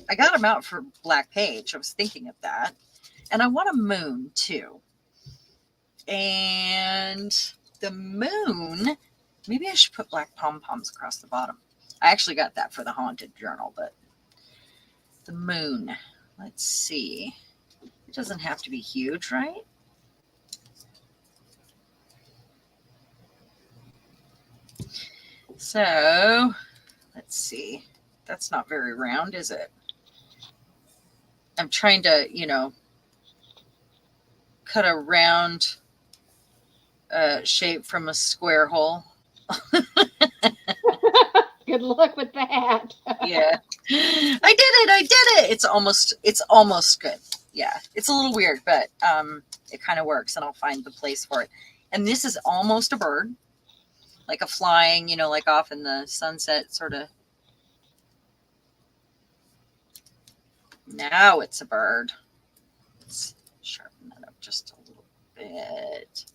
I got them out for Black Page. I was thinking of that. And I want a moon too. And the moon, maybe I should put black pom-poms across the bottom. I actually got that for the haunted journal, but the moon, let's see. It doesn't have to be huge, right? So let's see. That's not very round, is it? I'm trying to, cut a round shape from a square hole. Good luck with that. Yeah. I did it. It's almost good. Yeah. It's a little weird, but it kind of works, and I'll find the place for it. And this is almost a bird, like a flying, like off in the sunset sort of. Now it's a bird. Let's sharpen that up just a little bit.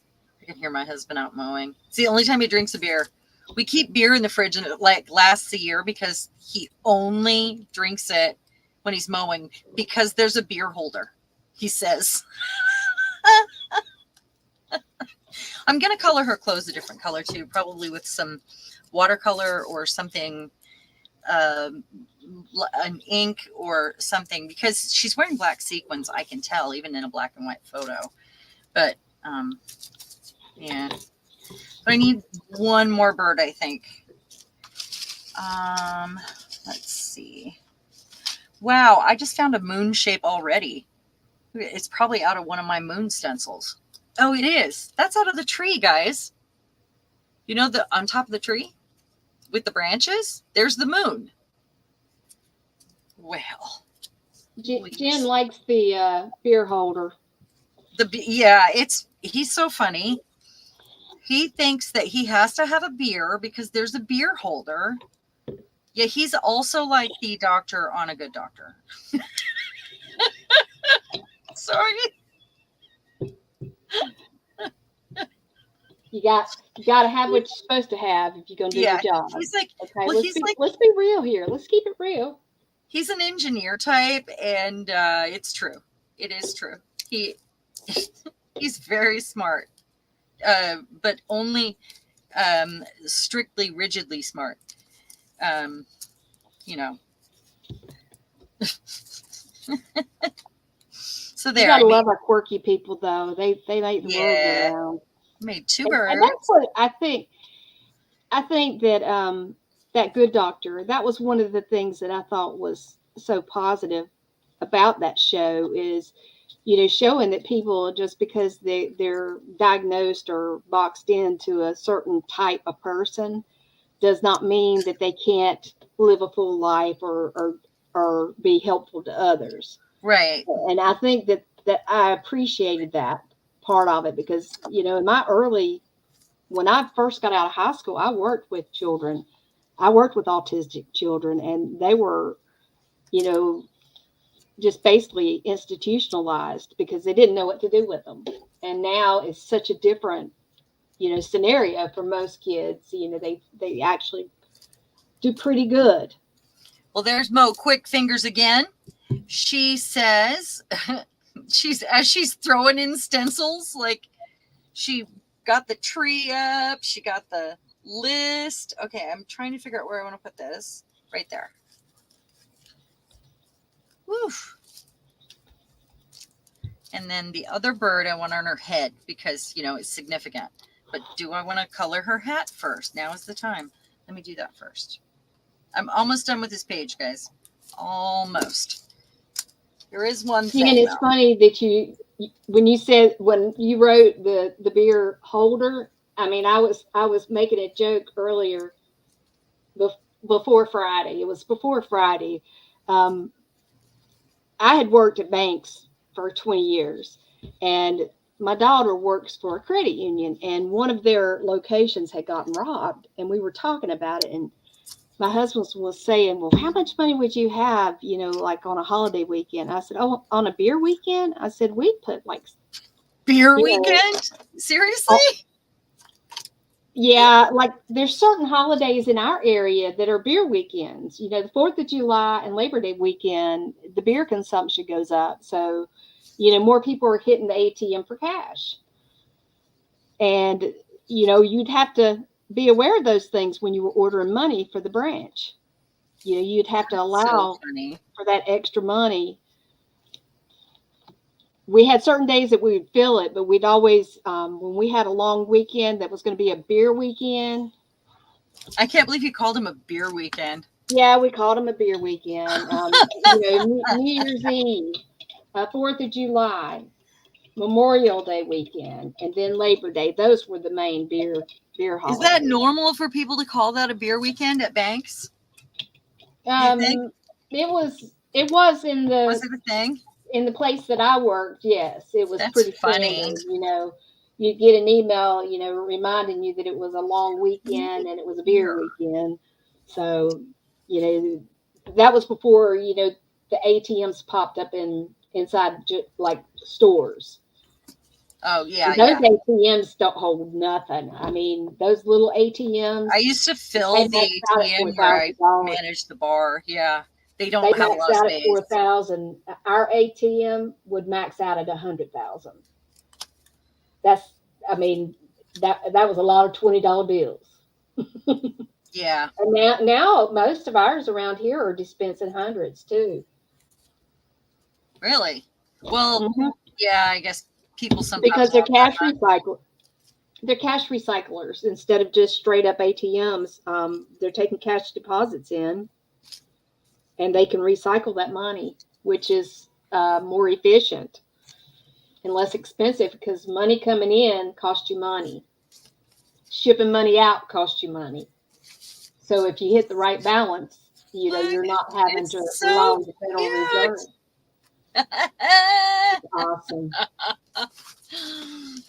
I can hear my husband out mowing. It's the only time he drinks a beer. We keep beer in the fridge and it lasts a year because he only drinks it when he's mowing because there's a beer holder, he says. I'm going to color her clothes a different color too, probably with some watercolor or something, an ink or something, because she's wearing black sequins. I can tell even in a black and white photo, but yeah. But I need one more bird, I think. Let's see. Wow, I just found a moon shape already. It's probably out of one of my moon stencils. Oh, it is. That's out of the tree, guys. On top of the tree with the branches, there's the moon. Well, Jen likes the beer holder. He's so funny. He thinks that he has to have a beer because there's a beer holder. Yeah, he's also like the doctor on A Good Doctor. Sorry. You got to have what you're supposed to have if you're gonna do your job. He's like, okay, well, let's be real here. Let's keep it real. He's an engineer type, and it's true. It is true. He's very smart, but only strictly, rigidly smart. So there. You gotta love our quirky people, though. They make the world go round. Made two birds. And that's what I think. I think that that Good Doctor, that was one of the things that I thought was so positive about that show is, showing that people, just because they're diagnosed or boxed into a certain type of person, does not mean that they can't live a full life or be helpful to others. Right. And I think that I appreciated that part of it because, when I first got out of high school, I worked with children. I worked with autistic children, and they were, just basically institutionalized because they didn't know what to do with them. And now it's such a different, scenario for most kids. They actually do pretty good. Well, there's Mo Quick Fingers again. She says she's throwing in stencils, like she got the tree up, she got the list. Okay, I'm trying to figure out where I want to put this. Right there. Woof. And then the other bird I want on her head because, it's significant. But do I want to color her hat first? Now is the time. Let me do that first. I'm almost done with this page, guys. Almost. There is one thing. And it's funny that when you wrote the beer holder, I mean, I was making a joke earlier before Friday. It was before Friday. I had worked at banks for 20 years, and my daughter works for a credit union, and one of their locations had gotten robbed, and we were talking about it, and my husband was saying, well, how much money would you have, like on a holiday weekend? I said, oh, on a beer weekend? I said, we'd put like... Beer weekend? Seriously? Yeah, like there's certain holidays in our area that are beer weekends. The 4th of July and Labor Day weekend, the beer consumption goes up. So, more people are hitting the ATM for cash. And, you'd have to be aware of those things when you were ordering money for the branch. You'd have to So allow funny. for that extra money. We had certain days that we would fill it, but we'd always, when we had a long weekend that was going to be a beer weekend. I can't believe you called him a beer weekend. Yeah, we called them a beer weekend. New Year's Eve, 4th of July, Memorial Day weekend, and then Labor Day. Those were the main beer holidays. Is that normal for people to call that a beer weekend at banks? You think? It was in the Was it a thing? in the place that I worked. Yes, it was That's pretty funny. standard. You get an email, reminding you that it was a long weekend and it was a beer weekend. So, that was before, the ATMs popped up inside like stores. Oh, yeah. And those ATMs don't hold nothing. I mean, those little ATMs. I used to fill the ATM where I managed the bar. Yeah. They don't have a lot of space. They maxed out at 4,000. Our ATM would max out at 100,000. That was a lot of $20 bills. Yeah. And now most of ours around here are dispensing hundreds too. Really? Well, yeah, I guess people sometimes because they're cash recyclers. They're cash recyclers instead of just straight up ATMs. They're taking cash deposits in, and they can recycle that money, which is more efficient and less expensive because money coming in costs you money. Shipping money out costs you money. So if you hit the right balance, you're not having to rely on the Federal Reserve. Awesome.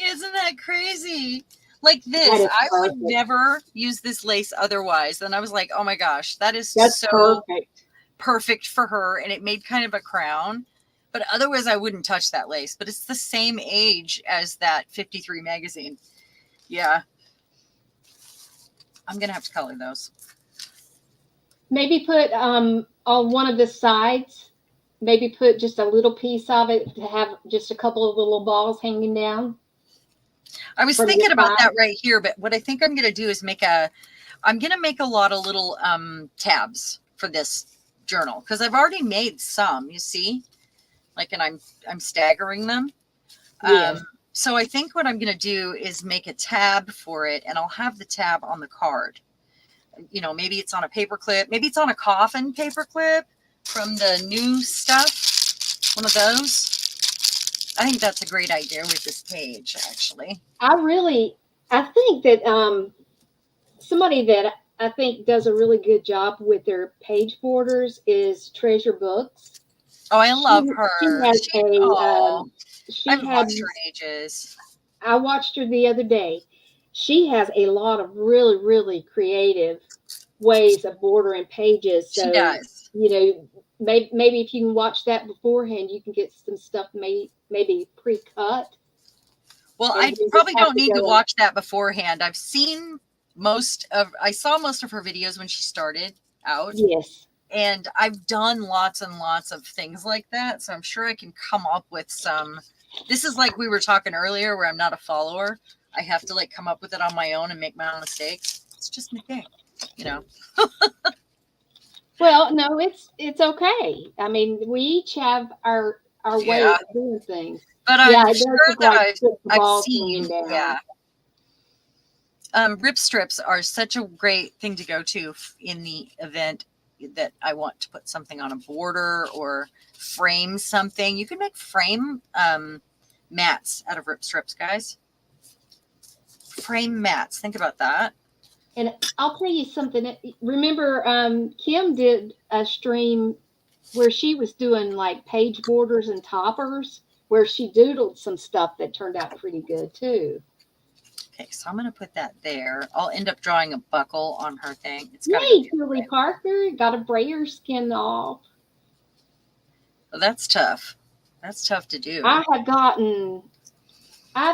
Isn't that crazy? Like this, I would never use this lace otherwise. And I was like, oh my gosh, that's so perfect for her. And it made kind of a crown. But otherwise, I wouldn't touch that lace. But it's the same age as that 53 magazine. Yeah. I'm going to have to color those. Maybe put on one of the sides, maybe put just a little piece of it to have just a couple of little balls hanging down. I was thinking about that right here, but what I think I'm going to do is I'm going to make a lot of little tabs for this journal because I've already made some, you see, like, and I'm staggering them. Yes. So I think what I'm going to do is make a tab for it, and I'll have the tab on the card. Maybe it's on a paper clip. Maybe it's on a coffin paper clip from the new stuff. One of those. I think that's a great idea with this page, actually. I think that somebody that I think does a really good job with their page borders is Treasure Books. Oh, I love her. I've watched her in ages. I watched her the other day. She has a lot of really, really creative ways of bordering pages. So, she does. Maybe if you can watch that beforehand, you can get some stuff maybe pre-cut. Well, I probably don't need to watch that beforehand. I saw most of her videos when she started out. Yes. And I've done lots and lots of things like that. So I'm sure I can come up with some. This is like we were talking earlier where I'm not a follower. I have to come up with it on my own and make my own mistakes. It's just my thing, Well, no, it's okay. I mean, we each have our way of doing things. But I'm sure that I've seen, Rip strips are such a great thing to go to in the event that I want to put something on a border or frame something. You can make frame mats out of rip strips, guys. Frame mats. Think about that. And I'll tell you something. Remember, Kim did a stream where she was doing like page borders and toppers, where she doodled some stuff that turned out pretty good too. Okay, so I'm going to put that there. I'll end up drawing a buckle on her thing. Yay, Julie Parker got a brayer skin off. Well, that's tough. That's tough to do. I've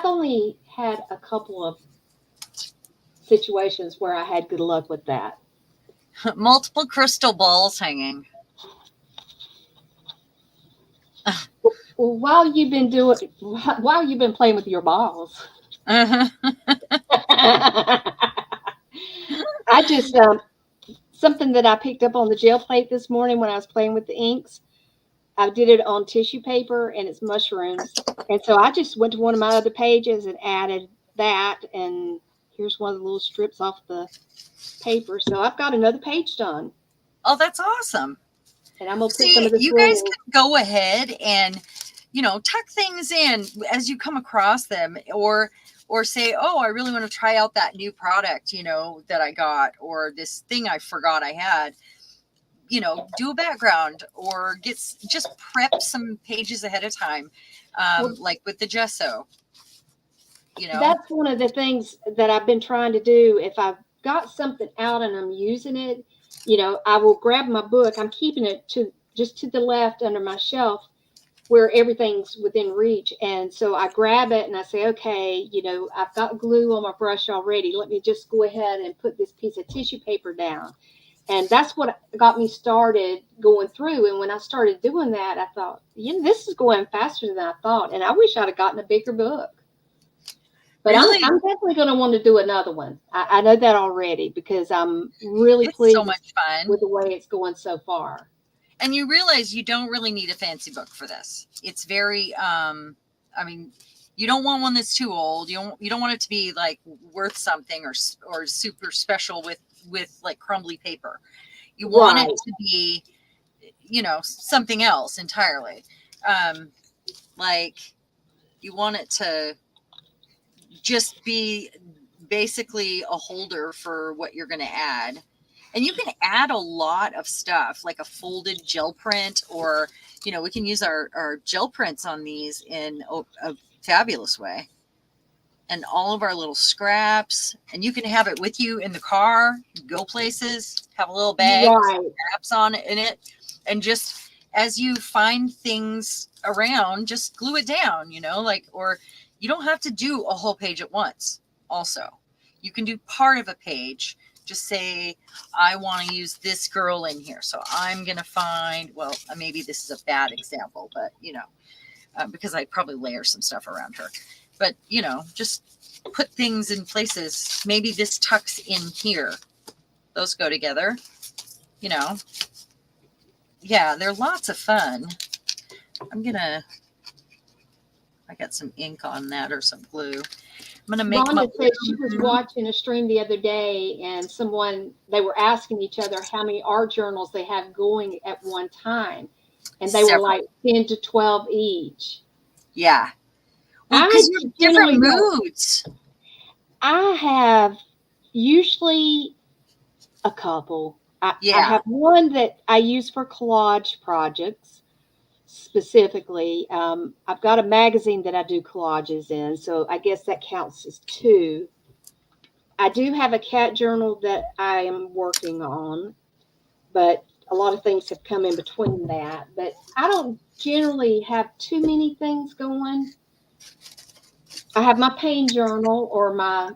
only had a couple of situations where I had good luck with that. Multiple crystal balls hanging. Well, while you've been playing with your balls, Uh-huh. I just something that I picked up on the gel plate this morning when I was playing with the inks. I did it on tissue paper and it's mushrooms. And so I just went to one of my other pages and added that. And here's one of the little strips off the paper. So I've got another page done. Oh, that's awesome. And I'm going to put some See, of this you guys little, can go ahead and, tuck things in as you come across them, or say, oh, I really want to try out that new product, that I got, or this thing I forgot I had. Do a background, or just prep some pages ahead of time, well, like with the gesso. that's one of the things that I've been trying to do. If I've got something out and I'm using it, I will grab my book. I'm keeping it just to the left under my shelf where everything's within reach. And so I grab it and I say, okay, I've got glue on my brush already. Let me just go ahead and put this piece of tissue paper down. And that's what got me started going through. And when I started doing that, I thought, this is going faster than I thought. And I wish I'd have gotten a bigger book. But Really? I'm definitely going to want to do another one. I know that already because I'm really It's pleased so much fun. with the way it's going so far. And you realize you don't really need a fancy book for this. It's very, you don't want one that's too old. You don't want it to be like worth something or super special with like crumbly paper. You want it to be, something else entirely. Like you want it to just be basically a holder for what you're going to add. And you can add a lot of stuff, like a folded gel print, or, we can use our gel prints on these in a fabulous way. And all of our little scraps, and you can have it with you in the car, go places, have a little bag, scraps on it in it. And just as you find things around, just glue it down, or you don't have to do a whole page at once. Also, you can do part of a page. Just say, I want to use this girl in here. So I'm going to find, well, maybe this is a bad example, but, because I'd probably layer some stuff around her. But, just put things in places. Maybe this tucks in here. Those go together. Yeah, they're lots of fun. I got some ink on that or some glue. I'm gonna make Rhonda said she was watching a stream the other day, and they were asking each other how many art journals they have going at one time, and they were like 10 to 12 each. Yeah, well, because you have different moods. I have usually a couple. I have one that I use for collage projects. Specifically, I've got a magazine that I do collages in, so I guess that counts as two. I do have a cat journal that I am working on, but a lot of things have come in between that. But I don't generally have too many things going. I have my pain journal or my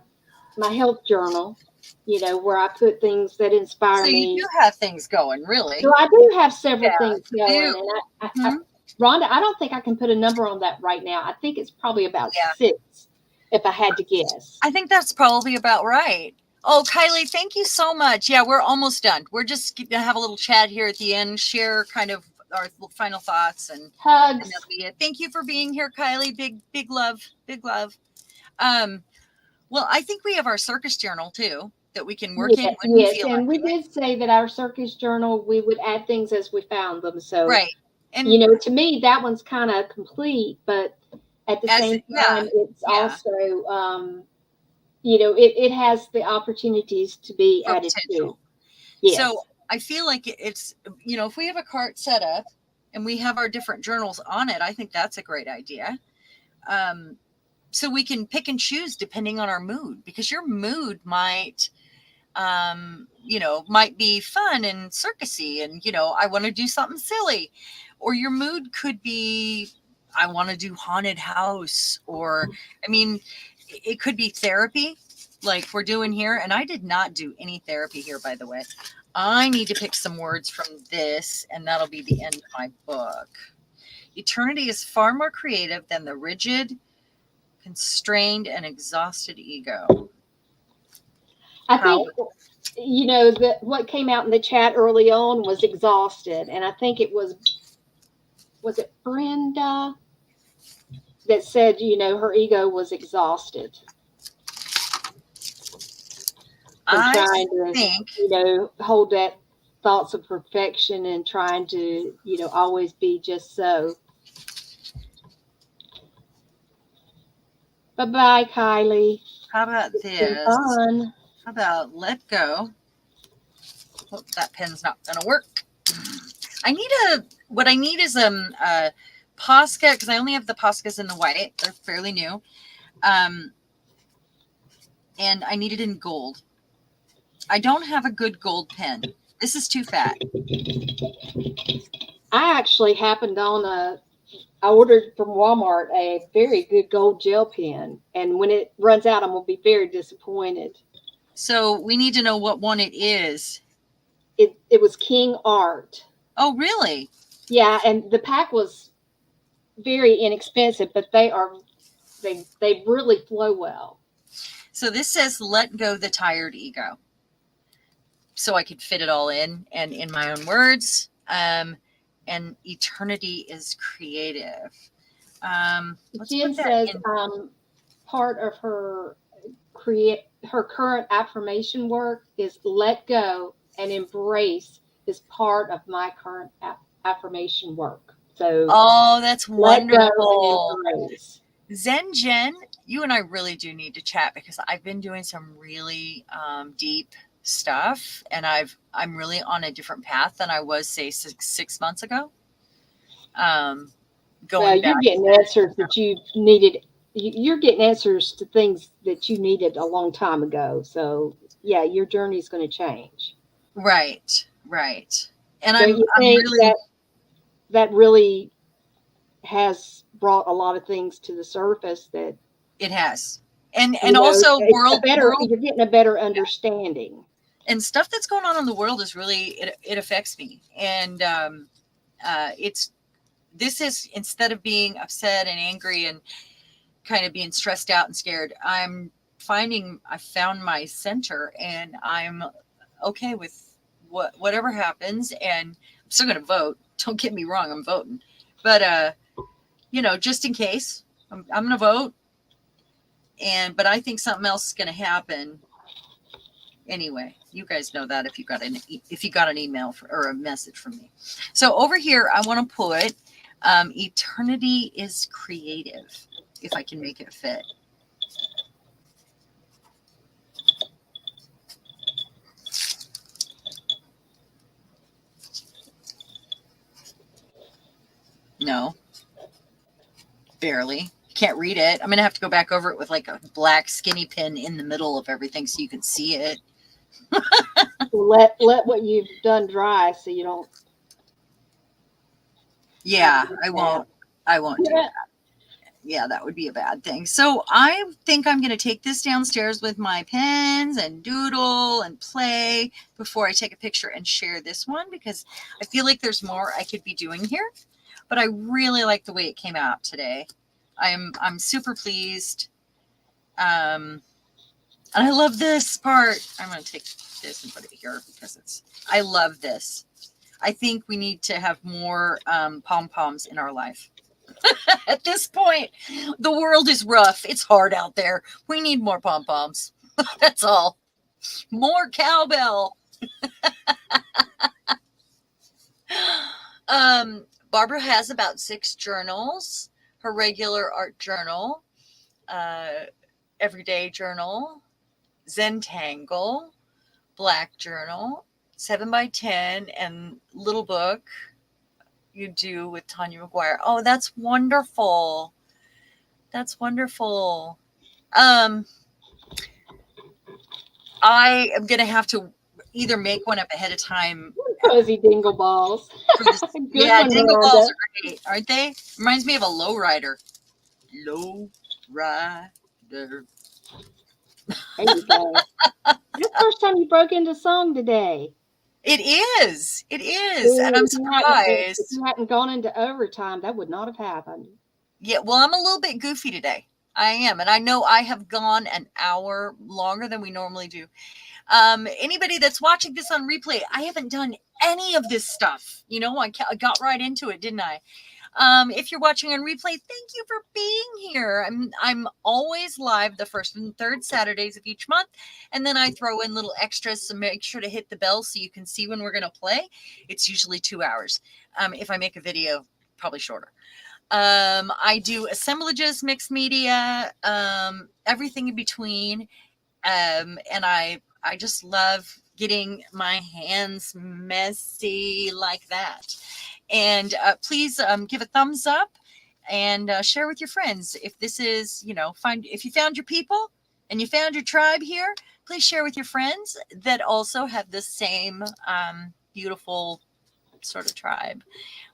health journal, where I put things that inspire me. So you do have things going, really. So I do have several things going. And Rhonda, I don't think I can put a number on that right now. I think it's probably about 6, if I had to guess. I think that's probably about right. Oh, Kylie, thank you so much. Yeah, we're almost done. We're just going to have a little chat here at the end, share kind of our final thoughts, and hugs. And that'll be it. Thank you for being here, Kylie. Big love. Big love. Well, I think we have our circus journal too that we can work in when we feel and like we did say that our circus journal, we would add things as we found them. So right. And to me, that one's kind of complete, but at the same time, it's also, it has the opportunities to be added to. Yes. So I feel like it's, if we have a cart set up and we have our different journals on it, I think that's a great idea. So we can pick and choose depending on our mood, because your mood might be fun and circusy and, I want to do something silly. Or your mood could be, I want to do haunted house, or, it could be therapy like we're doing here. And I did not do any therapy here, by the way. I need to pick some words from this, and that'll be the end of my book. Eternity is far more creative than the rigid constrained and exhausted ego. I How? think, that what came out in the chat early on was exhausted. And I think it was it Brenda that said, her ego was exhausted from I trying to, think hold that thoughts of perfection and trying to, always be just so. Bye-bye, Kylie. how about It's been this? fun. How about let go? Oh, that pen's not gonna work. What I need is Posca, because I only have the Poscas in the white. They're fairly new. And I need it in gold. I don't have a good gold pen. This is too fat. I actually happened on I ordered from Walmart a very good gold gel pen. And when it runs out, I'm going to be very disappointed. So we need to know what one it is. It was King Art. Oh, really? Yeah, and the pack was very inexpensive, but they really flow well. So this says let go the tired ego. So I could fit it all in and in my own words. And eternity is creative. Jen says part of her current affirmation work is let go and embrace is part of my current affirmation work. So that's let wonderful. go and embrace. Zen Jen, you and I really do need to chat because I've been doing some really deep stuff, and I'm really on a different path than I was, say, six months ago. You're getting answers that you needed. You're getting answers to things that you needed a long time ago. So yeah, your journey is going to change. Right. And Don't you think that really has brought a lot of things to the surface that it has, and also world, you're getting a better understanding. And stuff that's going on in the world is really it affects me, and this is, instead of being upset and angry and kind of being stressed out and scared, I found my center, and I'm okay with whatever happens, and I'm still going to vote. Don't get me wrong, I'm voting, but just in case, I'm going to vote. But I think something else is going to happen. Anyway, you guys know that if you got an email or a message from me. So over here, I want to put eternity is creative, if I can make it fit. No, barely. Can't read it. I'm going to have to go back over it with like a black skinny pin in the middle of everything so you can see it. Let what you've done dry so you don't. Yeah, I won't do that. Yeah, that would be a bad thing. So I think I'm going to take this downstairs with my pens and doodle and play before I take a picture and share this one, because I feel like there's more I could be doing here. But I really like the way it came out today. I'm super pleased. And I love this part. I'm going to take this and put it here because I love this. I think we need to have more pom-poms in our life. At this point, the world is rough. It's hard out there. We need more pom-poms. That's all. More cowbell. Barbara has about 6 journals. Her regular art journal, everyday journal, Zentangle, black journal, 7x10, and little book you do with Tanya McGuire. Oh, that's wonderful. That's wonderful. I am going to have to either make one up ahead of time. Cozy dingle balls. Yeah, dingle balls are great, aren't they? Reminds me of a lowrider. Lowrider. There you go. That's the first time you broke into song today. It is. And I'm surprised. If you hadn't gone into overtime, that would not have happened. Yeah, well, I'm a little bit goofy today. I am. And I know I have gone an hour longer than we normally do. Anybody that's watching this on replay, I haven't done any of this stuff. You know, I got right into it, didn't I? If you're watching on replay, thank you for being here. I'm always live the first and third Saturdays of each month, and then I throw in little extras, so make sure to hit the bell so you can see when we're going to play. It's usually 2 hours. If I make a video, probably shorter. I do assemblages, mixed media, everything in between, and I just love getting my hands messy like that. And please give a thumbs up and share with your friends. If this is, if you found your people and you found your tribe here, please share with your friends that also have the same beautiful sort of tribe.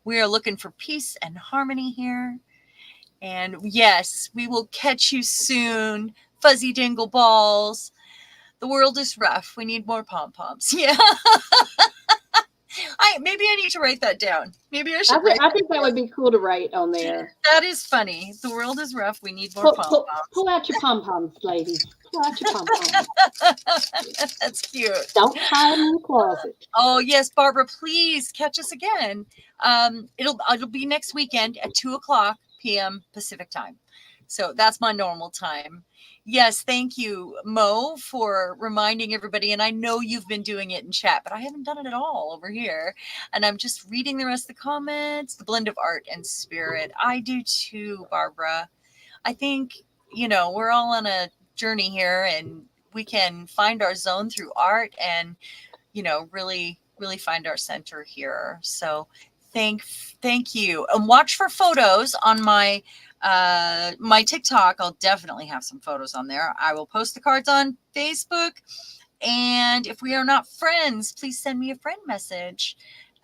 We are looking for peace and harmony here. And yes, we will catch you soon. Fuzzy dingle balls. The world is rough. We need more pom-poms. Yeah. Maybe I need to write that down. Maybe I should. I think that would be cool to write on there. That is funny. The world is rough. We need more pom-poms. Pull out your pom-poms, ladies. Pull out your pom-poms. That's cute. Don't hide in the closet. Oh yes, Barbara, please catch us again. It'll be next weekend at 2:00 p.m. Pacific time. So that's my normal time. Yes, thank you, Mo, for reminding everybody. And I know you've been doing it in chat, but I haven't done it at all over here. And I'm just reading the rest of the comments. The blend of art and spirit. I do too, Barbara. I think, we're all on a journey here, and we can find our zone through art and, really, really find our center here. So thank you. And watch for photos on my TikTok. I'll definitely have some photos on there. I will post the cards on Facebook. And if we are not friends, please send me a friend message.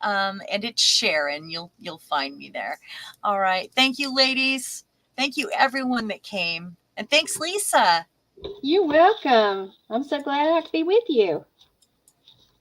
And it's Sharon. You'll find me there. All right. Thank you, ladies. Thank you, everyone that came. And thanks, Lisa. You're welcome. I'm so glad I could be with you.